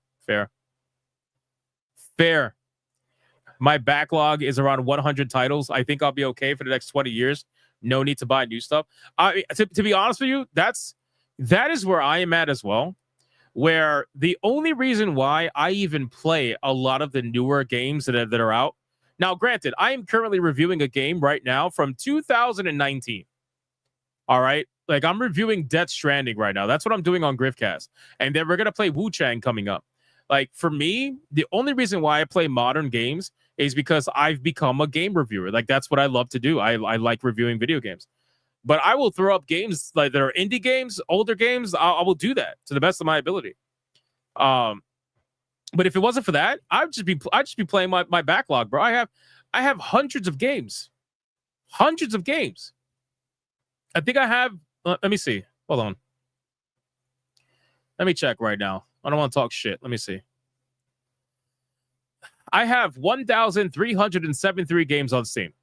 My backlog is around 100 titles. I think I'll be okay for the next 20 years. No need to buy new stuff. To be honest with you, that is where I am at as well. Where the only reason why I even play a lot of the newer games that are out. Now, granted, I am currently reviewing a game right now from 2019. All right. Like, I'm reviewing Death Stranding right now. That's what I'm doing on Griffcast. And then we're going to play Wu Chang coming up. Like, for me, the only reason why I play modern games is because I've become a game reviewer. Like, that's what I love to do. I like reviewing video games. But I will throw up games like that are indie games, older games. I will do that to the best of my ability. But if it wasn't for that, I'd just be playing my backlog, bro. I have hundreds of games. Hundreds of games. I think I have let me see. Hold on. Let me check right now. I don't want to talk shit. Let me see. I have 1,373 games on Steam.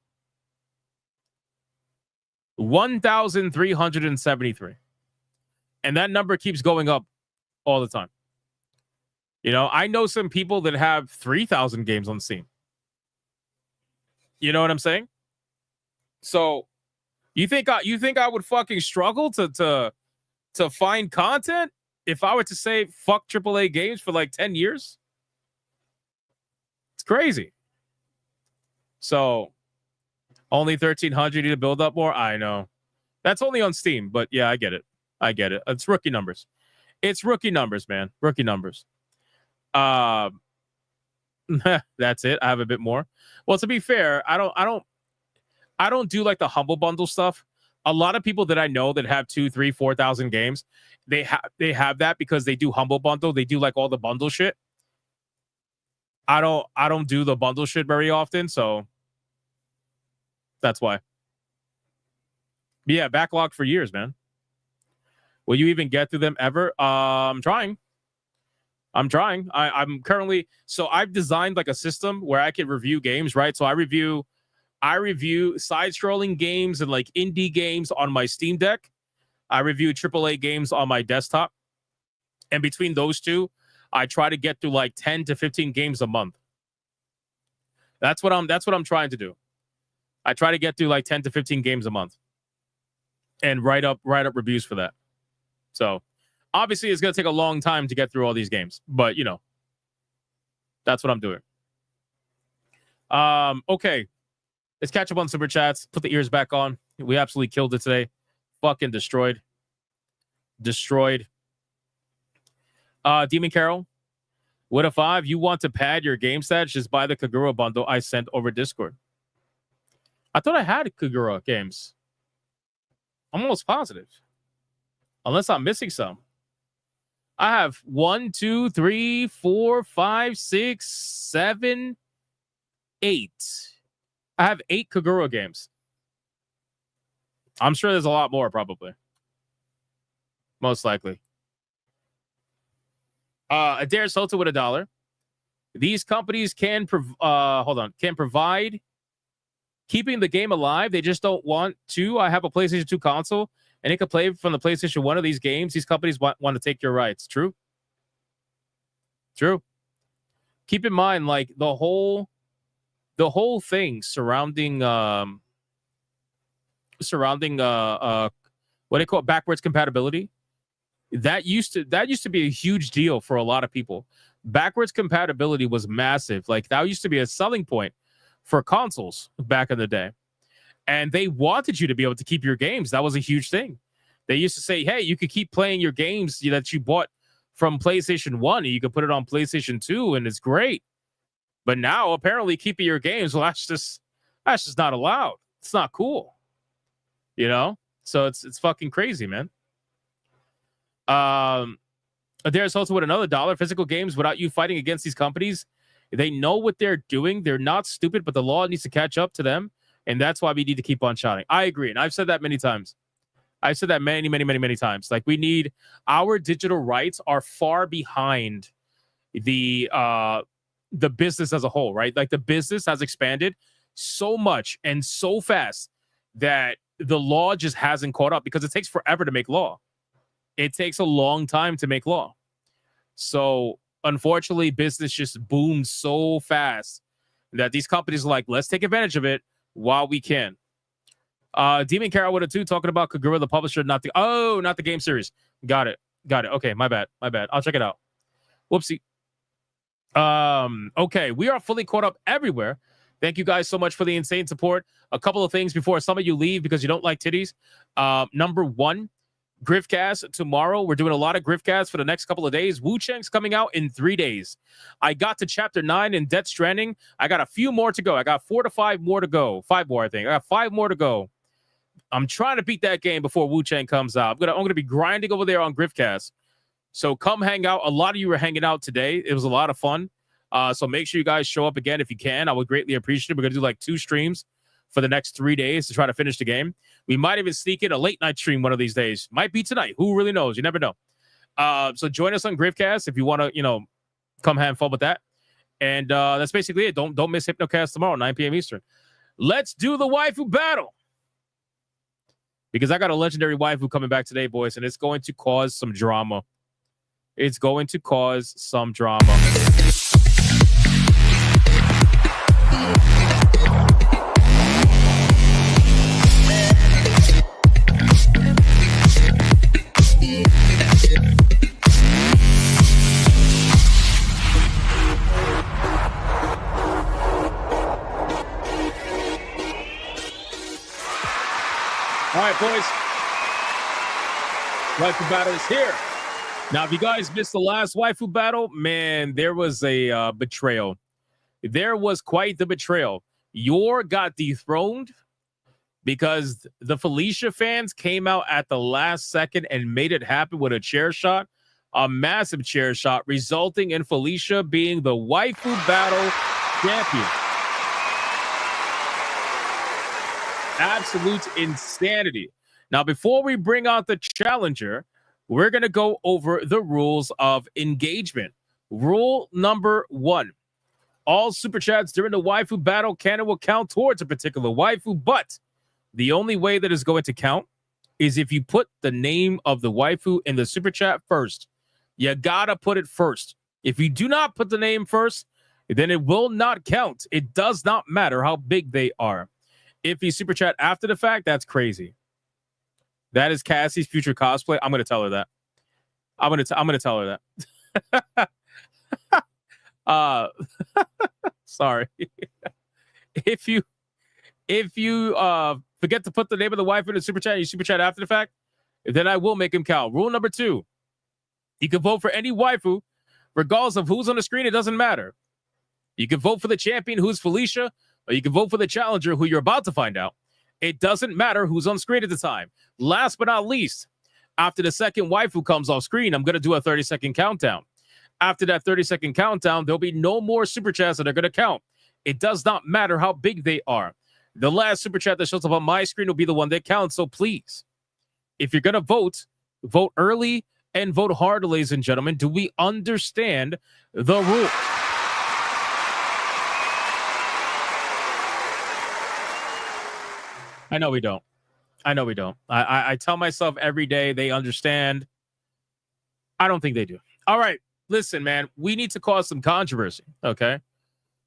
1,373. And that number keeps going up all the time. You know, I know some people that have 3,000 games on Steam. You know what I'm saying? So, you think I would fucking struggle to find content if I were to say fuck AAA games for like 10 years? It's crazy. So, only 1,300 to build up more? I know. That's only on Steam, but yeah, I get it. It's rookie numbers. It's rookie numbers, man. Rookie numbers. That's it. I have a bit more. Well, to be fair, I don't do like the humble bundle stuff. A lot of people that I know that have 2,000, 3,000, 4,000 games, they have that because they do humble bundle. They do like all the bundle shit. I don't do the bundle shit very often, so that's why. Yeah, backlog for years, man. Will you even get through them ever? I'm trying. I'm currently, so I've designed like a system where I can review games, right? So I review side-scrolling games and like indie games on my Steam Deck. I review AAA games on my desktop. And between those two, I try to get through like 10 to 15 games a month. That's what I'm trying to do. I try to get through like 10 to 15 games a month and write up reviews for that. So obviously it's going to take a long time to get through all these games, but you know, that's what I'm doing. Okay. Let's catch up on super chats. Put the ears back on. We absolutely killed it today. Fucking destroyed. Demon Carol. What if you want to pad your game stats? Just buy the Kagura bundle I sent over Discord. I thought I had Kagura games. I'm almost positive. Unless I'm missing some. I have 1, 2, 3, 4, 5, 6, 7, 8. I have 8 Kagura games. I'm sure there's a lot more, probably. Most likely. Adair Sota with $1. These companies can provide keeping the game alive. They just don't want to. I have a PlayStation 2 console, and it can play from the PlayStation 1 of these games. These companies want to take your rights. True. Keep in mind, like the whole thing surrounding what do they call it? Backwards compatibility. That used to be a huge deal for a lot of people. Backwards compatibility was massive. Like that used to be a selling point for consoles back in the day. And they wanted you to be able to keep your games. That was a huge thing. They used to say, hey, you could keep playing your games that you bought from PlayStation 1 and you could put it on PlayStation 2 and it's great. But now apparently keeping your games, well, that's just not allowed. It's not cool. You know? So it's fucking crazy, man. There's also with another $1. Physical games without you fighting against these companies, they know what they're doing. They're not stupid, but the law needs to catch up to them. And that's why we need to keep on shouting. I agree. And I've said that many times. I've said that many, many, many, many times. Like we need our digital rights are far behind the business as a whole, right? Like the business has expanded so much and so fast that the law just hasn't caught up because it takes forever to make law. It takes a long time to make law. So unfortunately, business just boomed so fast that these companies are like, let's take advantage of it while we can. Demon Carol with a 2 talking about Kagura, the publisher, not the game series. Got it. Okay, my bad. I'll check it out. Whoopsie. Okay, we are fully caught up everywhere. Thank you guys so much for the insane support. A couple of things before some of you leave because you don't like titties. Number 1, Griffcast tomorrow. We're doing a lot of Griffcast for the next couple of days. Wu Chang's coming out in 3 days. I got to chapter 9 in Death Stranding. I got a few more to go. I got 4 to 5 more to go. 5 more, I think. I got 5 more to go. I'm trying to beat that game before Wu Chang comes out. I'm gonna be grinding over there on Griffcast. So come hang out. A lot of you were hanging out today. It was a lot of fun. So make sure you guys show up again if you can. I would greatly appreciate it. We're gonna do like 2 streams for the next 3 days to try to finish the game. We might even sneak in a late night stream one of these days. Might be tonight. Who really knows? You never know. So join us on Griffcast if you want to, come have fun with that. And that's basically it. Don't miss Hypnocast tomorrow, 9 p.m. Eastern. Let's do the waifu battle. Because I got a legendary waifu coming back today, boys, and it's going to cause some drama. It's going to cause some drama. All right, boys. Waifu Battle is here. Now, if you guys missed the last Waifu Battle, man, there was a betrayal. There was quite the betrayal. Yor got dethroned because the Felicia fans came out at the last second and made it happen with a chair shot, a massive chair shot, resulting in Felicia being the Waifu Battle champion. Absolute insanity. Now, before we bring out the challenger, we're going to go over the rules of engagement. Rule number 1. All super chats during the waifu battle will count towards a particular waifu, but the only way that is going to count is if you put the name of the waifu in the super chat first. You got to put it first. If you do not put the name first, then it will not count. It does not matter how big they are. If you super chat after the fact, that's crazy. That is Cassie's future cosplay. I'm going to tell her that. I'm going to tell her that. Sorry. If you forget to put the name of the wife in the super chat, you super chat after the fact, then I will make him count. Rule number 2. You can vote for any waifu, regardless of who's on the screen. It doesn't matter. You can vote for the champion, who's Felicia, or you can vote for the challenger, who you're about to find out. It doesn't matter who's on screen at the time. Last but not least, after the second waifu comes off screen, I'm going to do a 30-second countdown. After that 30-second countdown, there'll be no more super chats that are going to count. It does not matter how big they are. The last super chat that shows up on my screen will be the one that counts. So please, if you're going to vote, vote early and vote hard, ladies and gentlemen. Do we understand the rules? I know we don't. I tell myself every day they understand. I don't think they do. All right. Listen, man, we need to cause some controversy, okay?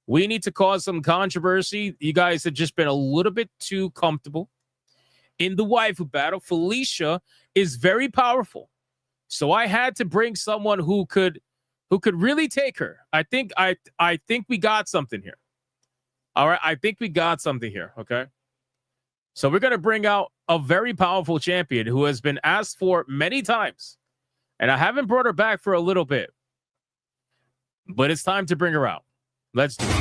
We need to cause some controversy. You guys have just been a little bit too comfortable in the waifu battle. Felicia is very powerful. So I had to bring someone who could really take her. I think we got something here. All right, I think we got something here, okay? So we're going to bring out a very powerful champion who has been asked for many times. And I haven't brought her back for a little bit. But it's time to bring her out. Let's do it.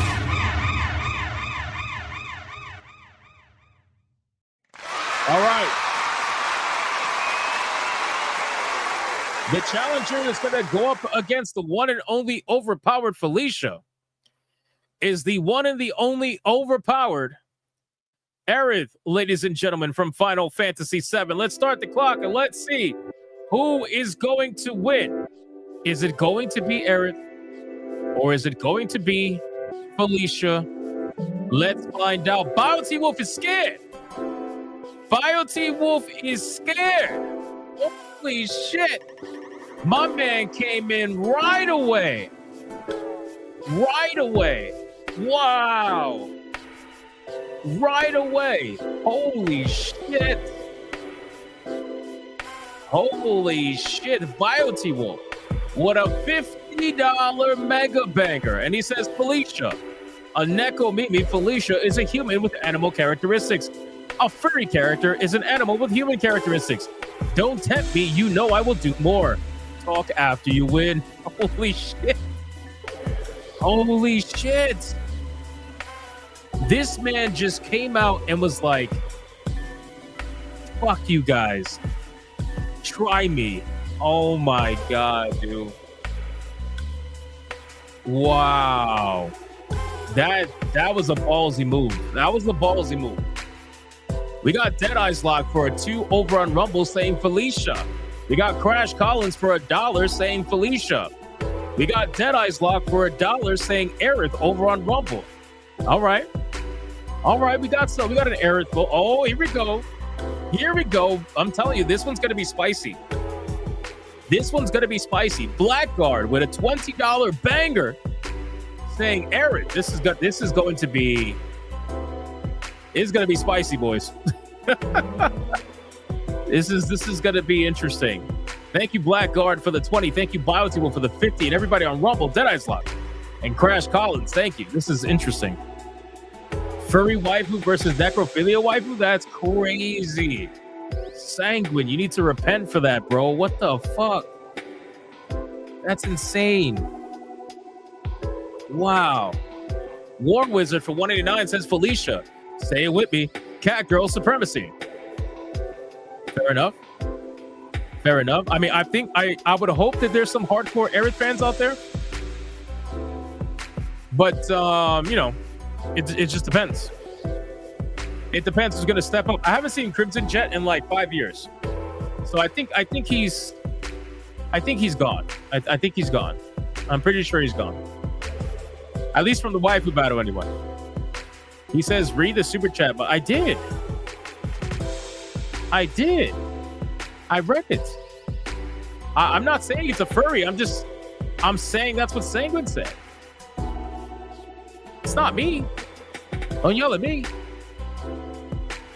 All right. The challenger is going to go up against the one and only overpowered Felicia. Is the one and the only overpowered Aerith, ladies and gentlemen, from Final Fantasy VII. Let's start the clock and let's see who is going to win. Is it going to be Aerith or is it going to be Felicia? Let's find out. BioT Wolf is scared. BioT Wolf is scared. Holy shit. My man came in right away. Right away. Wow. Right away. Holy shit. Holy shit. Biotee Wolf. What a $50 mega banger. And he says, Felicia, a Neko Mimi, Felicia is a human with animal characteristics. A furry character is an animal with human characteristics. Don't tempt me, you know I will do more. Talk after you win. Holy shit. Holy shit. This man just came out and was like, fuck you guys. Try me. Oh my God, dude. Wow. That was a ballsy move. That was a ballsy move. We got Deadeye's Lock for a 2 over on Rumble saying Felicia. We got Crash Collins for $1 saying Felicia. We got Deadeye's Lock for $1 saying Aerith over on Rumble. All right. All right, we got an Aerith vote. Oh, here we go. Here we go. I'm telling you, this one's going to be spicy. This one's going to be spicy. Blackguard with a $20 banger saying Aerith. This is going to be spicy, boys. This is going to be interesting. Thank you, Blackguard, for the 20. Thank you, Biotable, for the 50. And everybody on Rumble, Deadeye's Lock. And Crash Collins, thank you. This is interesting. Furry waifu versus necrophilia waifu? That's crazy. Sanguine, you need to repent for that, bro. What the fuck? That's insane. Wow. War Wizard for 189 says Felicia. Say it with me. Cat girl supremacy. Fair enough. Fair enough. I mean, I think I would hope that there's some hardcore Aerith fans out there. But you know, it just depends. It depends who's gonna step up. I haven't seen Crimson Jet in like 5 years. So I think he's gone. I think he's gone. I'm pretty sure he's gone. At least from the waifu battle anyway. He says, read the super chat, but I did. I read it. I'm not saying it's a furry. I'm saying that's what Sanguine said. It's not me. Don't yell at me.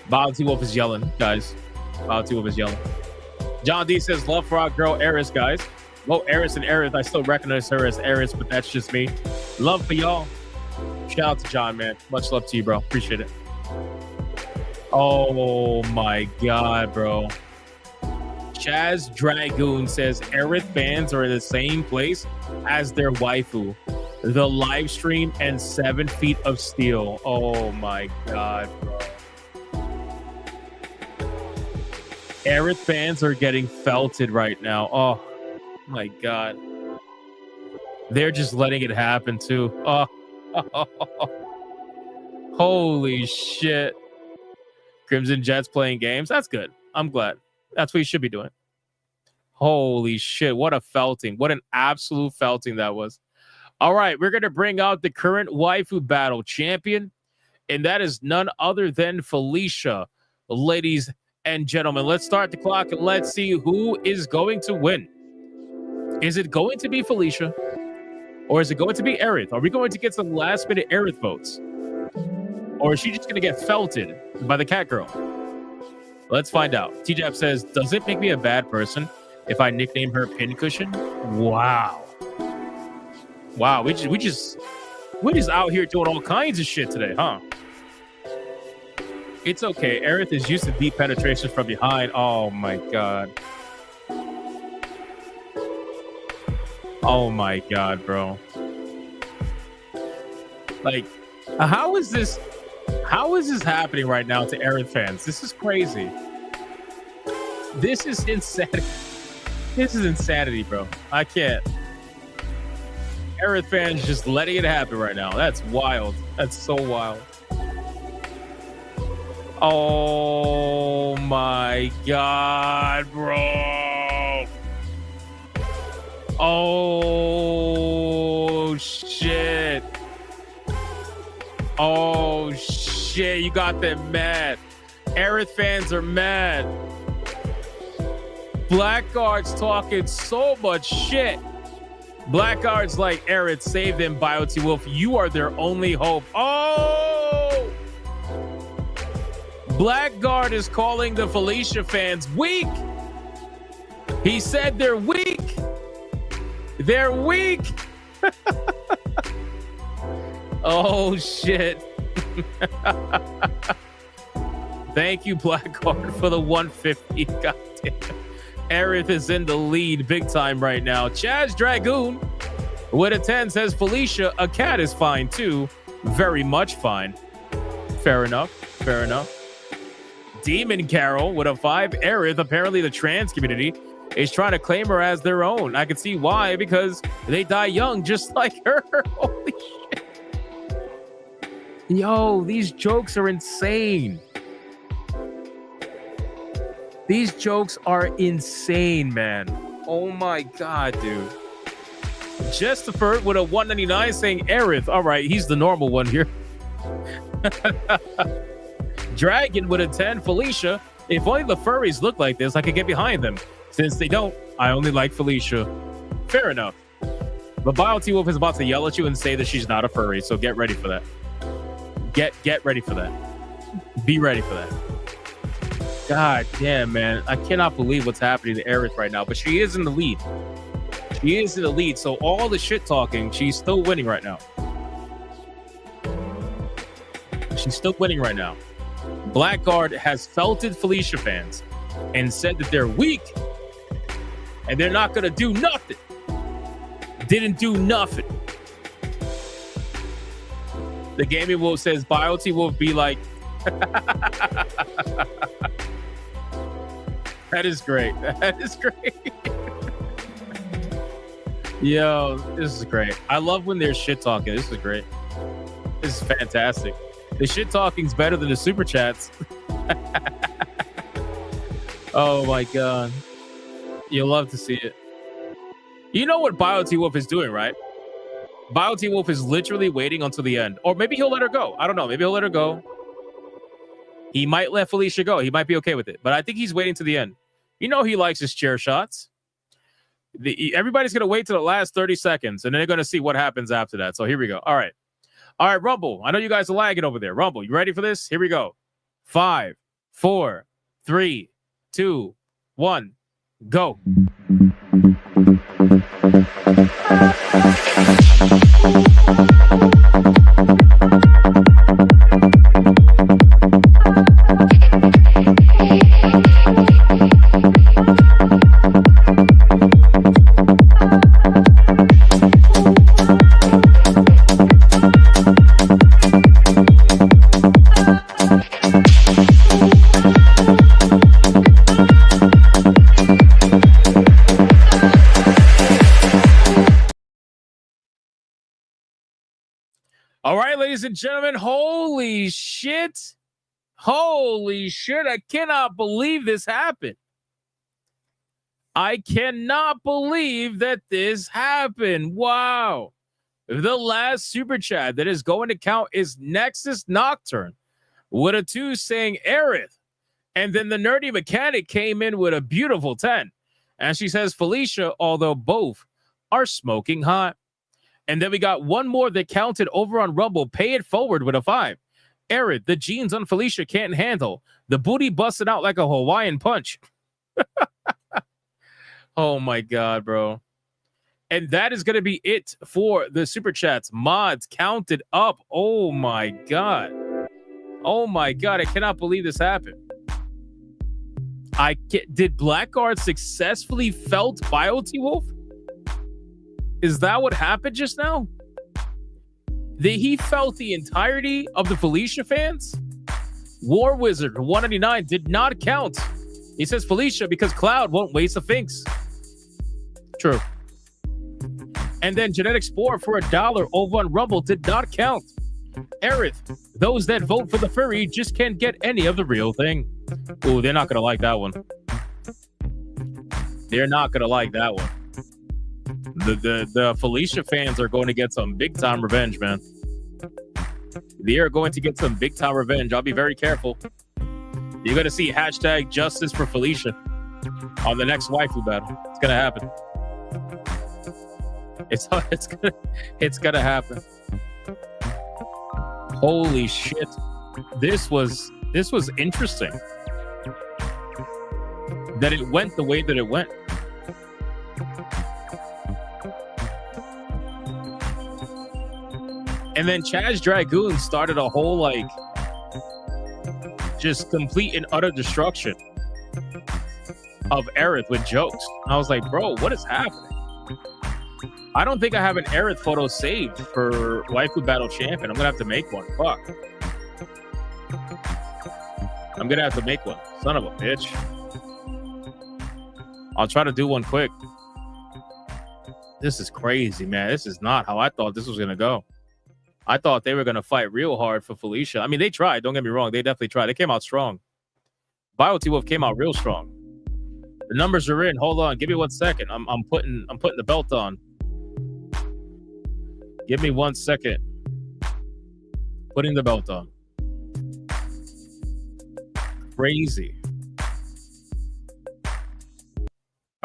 Bounty Wolf is yelling, guys. Bounty Wolf is yelling. John D says, love for our girl Eris, guys. Well, Eris and Aerith, I still recognize her as Eris, but that's just me. Love for y'all. Shout out to John, man. Much love to you, bro. Appreciate it. Oh my God, bro. Chaz Dragoon says Aerith fans are in the same place as their waifu. The live stream and 7 feet of steel. Oh my God, bro. Aerith fans are getting felted right now. Oh my God. They're just letting it happen too. Oh. Holy shit. Crimson Jets playing games. That's good. I'm glad. That's what you should be doing. Holy shit. What a felting. What an absolute felting that was. All right. We're going to bring out the current waifu battle champion. And that is none other than Felicia. Ladies and gentlemen, let's start the clock and let's see who is going to win. Is it going to be Felicia? Or is it going to be Aerith? Are we going to get some last minute Aerith votes? Or is she just going to get felted by the cat girl? Let's find out. TJAP says, does it make me a bad person if I nickname her Pincushion? Wow. Wow, we just out here doing all kinds of shit today, huh? It's okay. Aerith is used to deep penetration from behind. Oh my God. Oh my God, bro. Like, how is this happening right now to Aerith fans? This is crazy. This is insanity. This is insanity, bro. I can't. Aerith fans just letting it happen right now. That's wild. That's so wild. Oh my God, bro. Oh shit. Oh shit, you got them mad. Aerith fans are mad. Blackguard's talking so much shit. Blackguard's like, Aerith, save them, BioT Wolf. You are their only hope. Oh! Blackguard is calling the Felicia fans weak. He said they're weak. They're weak. Oh, shit. Thank you, Blackguard, for the 150. Goddamn. Aerith is in the lead big time right now. Chaz Dragoon with a 10 says, Felicia, a cat is fine too. Very much fine. Fair enough. Fair enough. Demon Carol with a 5. Aerith, apparently the trans community is trying to claim her as their own. I can see why, because they die young just like her. Holy shit. Yo, these jokes are insane. These jokes are insane, man. Oh my God, dude. Justifer with a 199 saying Aerith. All right, he's the normal one here. Dragon with a 10. Felicia. If only the furries look like this, I could get behind them. Since they don't, I only like Felicia. Fair enough. But BioT Wolf is about to yell at you and say that she's not a furry, so get ready for that. Get ready for that. Be ready for that. God damn, man. I cannot believe what's happening to Aerith right now, but she is in the lead. She is in the lead, so all the shit talking, she's still winning right now. She's still winning right now. Blackguard has felted Felicia fans and said that they're weak and they're not going to do nothing. Didn't do nothing. The Gaming Wolf says BioT will be like, that is great. That is great. Yo, this is great. I love when there's shit talking. This is great. This is fantastic. The shit talking's better than the super chats. Oh my God. You'll love to see it. You know what BioT Wolf is doing, right? BioT Wolf is literally waiting until the end. Or maybe he'll let her go. I don't know. Maybe he'll let her go. He might let Felicia go. He might be okay with it. But I think he's waiting to the end. You know he likes his chair shots. Everybody's going to wait till the last 30 seconds, and then they're going to see what happens after that. So here we go. All right. All right, Rumble. I know you guys are lagging over there. Rumble, you ready for this? Here we go. 5, 4, 3, 2, 1, go. All right, ladies and gentlemen, holy shit. Holy shit, I cannot believe this happened. I cannot believe that this happened. Wow. The last super chat that is going to count is Nexus Nocturne with a 2 saying Aerith. And then the nerdy mechanic came in with a beautiful 10. And she says Felicia, although both are smoking hot. And then we got one more that counted over on Rumble. Pay it forward with a 5. Aerith, the jeans on Felicia can't handle. The booty busted out like a Hawaiian punch. Oh my God, bro. And that is going to be it for the super chats. Mods counted up. Oh my God. Oh my God. I cannot believe this happened. Did Blackguard successfully felt BioT Wolf? Is that what happened just now? He felt the entirety of the Felicia fans? War Wizard 199 did not count. He says Felicia because Cloud won't waste a Finks. True. And then Genetic Spore for $1 over on Rumble did not count. Aerith, those that vote for the furry just can't get any of the real thing. Ooh, they're not going to like that one. They're not going to like that one. The Felicia fans are going to get some big time revenge, man. They are going to get some big time revenge. I'll be very careful. You're going to see hashtag justice for Felicia on the next Waifu Battle. It's going to happen. It's gonna happen. Holy shit. This was interesting. That it went the way that it went. And then Chaz Dragoon started a whole like just complete and utter destruction of Aerith with jokes. And I was like, bro, what is happening? I don't think I have an Aerith photo saved for Waifu Battle Champion. I'm gonna have to make one. Fuck. I'm gonna have to make one. Son of a bitch. I'll try to do one quick. This is crazy, man. This is not how I thought this was gonna go. I thought they were gonna fight real hard for Felicia. I mean, they tried. Don't get me wrong. They definitely tried. They came out strong. BioT Wolf came out real strong. The numbers are in. Hold on. Give me 1 second. I'm putting the belt on. Give me 1 second. Putting the belt on. Crazy.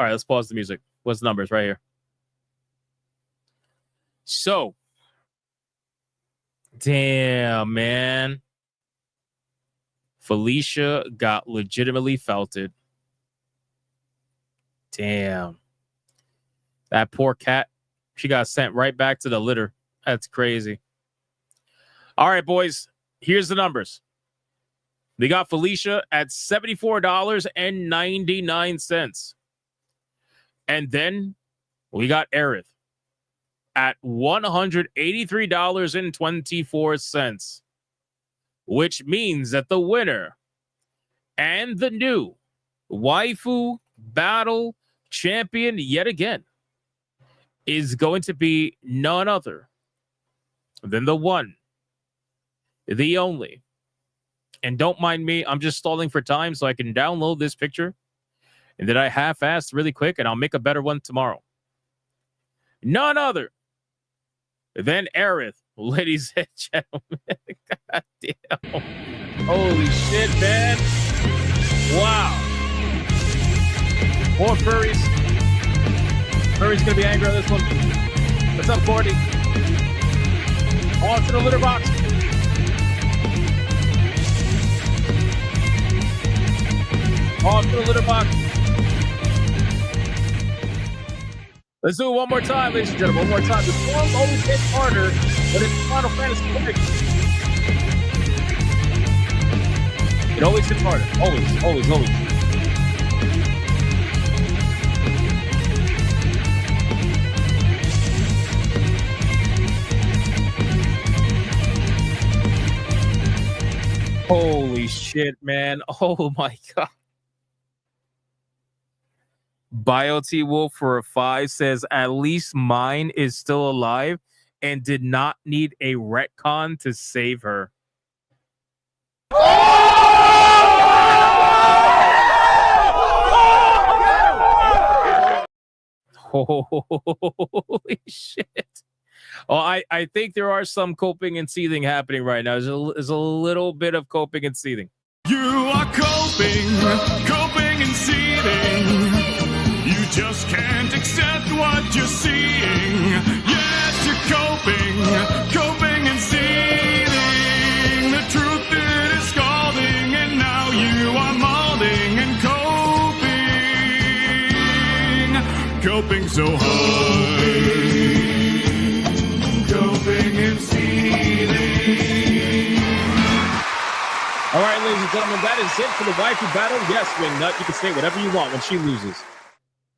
All right, let's pause the music. What's the numbers right here? So, damn, man. Felicia got legitimately felted. Damn. That poor cat. She got sent right back to the litter. That's crazy. All right, boys. Here's the numbers. We got Felicia at $74.99. And then we got Aerith at $183.24, which means that the winner and the new Waifu Battle Champion yet again is going to be none other than the one, the only. And don't mind me, I'm just stalling for time so I can download this picture. And then I half-assed really quick, and I'll make a better one tomorrow. None other than Aerith, ladies and gentlemen. God damn. Holy shit, man. Wow. More furries. Furry's going to be angry on this one. What's up, Cordy? On to the litter box. On to the litter box. Let's do it one more time, ladies and gentlemen. One more time. The storm always hits harder, but it's Final Fantasy quick. It always hits harder. Always, always, always. Holy shit, man. Oh my God. BioT Wolf for a 5 says, at least mine is still alive and did not need a retcon to save her. Holy shit. Oh, I think there are some coping and seething happening right now. There's a little bit of coping and seething. You are coping and seething. You just can't accept what you're seeing. Yes, you're coping and seething. The truth is scalding, and now you are molding and coping so hard. Coping and seething. All right, ladies and gentlemen, that is it for the Waifu Battle. Yes, Wingnut, you can say whatever you want when she loses.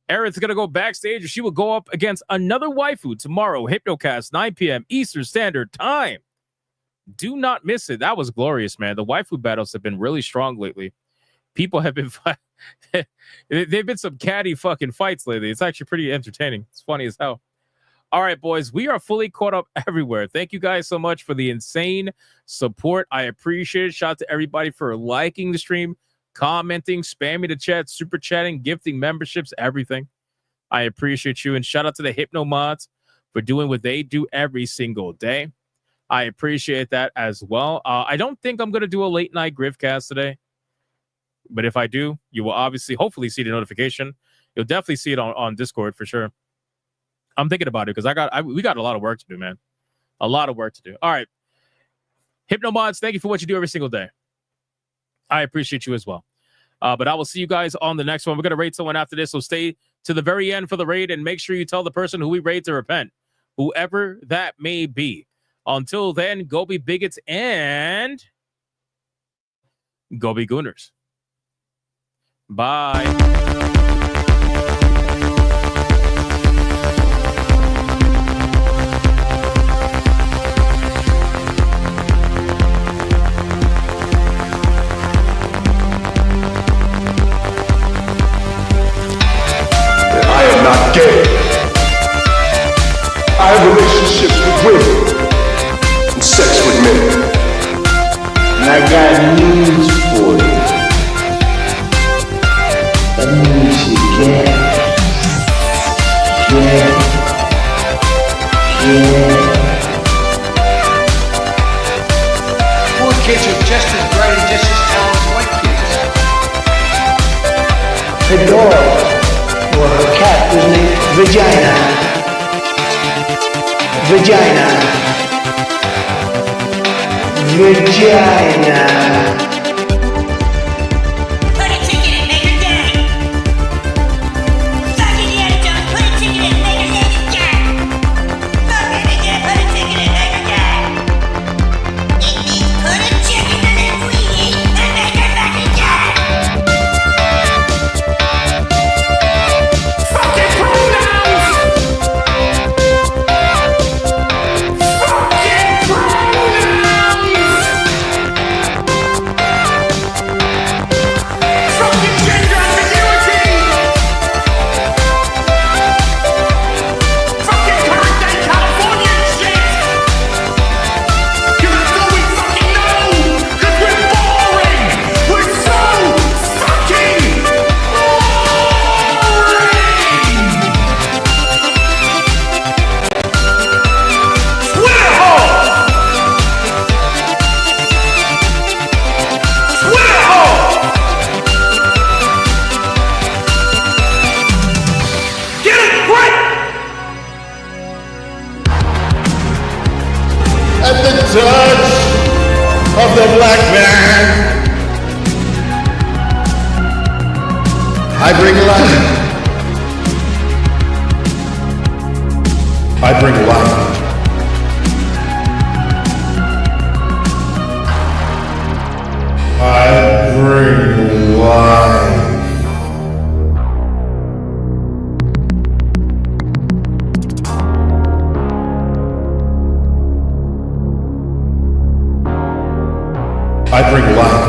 Aerith's going to go backstage, and she will go up against another waifu tomorrow, Hypnocast, 9 p.m. Eastern Standard Time. Do not miss it. That was glorious, man. The waifu battles have been really strong lately. People have been they've been some catty fucking fights lately. It's actually pretty entertaining. It's funny as hell. All right, boys, we are fully caught up everywhere. Thank you guys so much for the insane support. I appreciate it. Shout out to everybody for liking the stream, commenting, spamming the chat, super chatting, gifting memberships, everything. I appreciate you. And shout out to the Hypno mods for doing what they do every single day. I appreciate that as well. I don't think I'm going to do a late night Grifcast today. But if I do, you will obviously, hopefully see the notification. You'll definitely see it on Discord for sure. I'm thinking about it because we got a lot of work to do, man. A lot of work to do. All right. Hypnomods, thank you for what you do every single day. I appreciate you as well. But I will see you guys on the next one. We're going to raid someone after this, so stay to the very end for the raid and make sure you tell the person who we raid to repent, whoever that may be. Until then, go be bigots and go be gooners. Bye. I am not gay. I have relationships with women and sex with men. And I got news for you. That means you gay. Poor kids are just as bright and just as talented as white kids. Her dog, or her cat, was named Vagina. Put a ticket in, make her gay. Fuck Indiana Jones, put a ticket in, make her gay. Fuck baby gay, put a ticket in, make her gay. It means put a chicken in it we eat and make her fucking gay. Fucking pronouns! Fucking pronouns! Fucking gender ambiguity! Fucking current day Californian shit! 'Cause that's all we fucking know! 'Cause we're boring! We're so fucking Get it right! At the touch of the black man, I bring life. I bring life. I bring life. I bring life.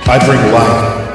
I bring life.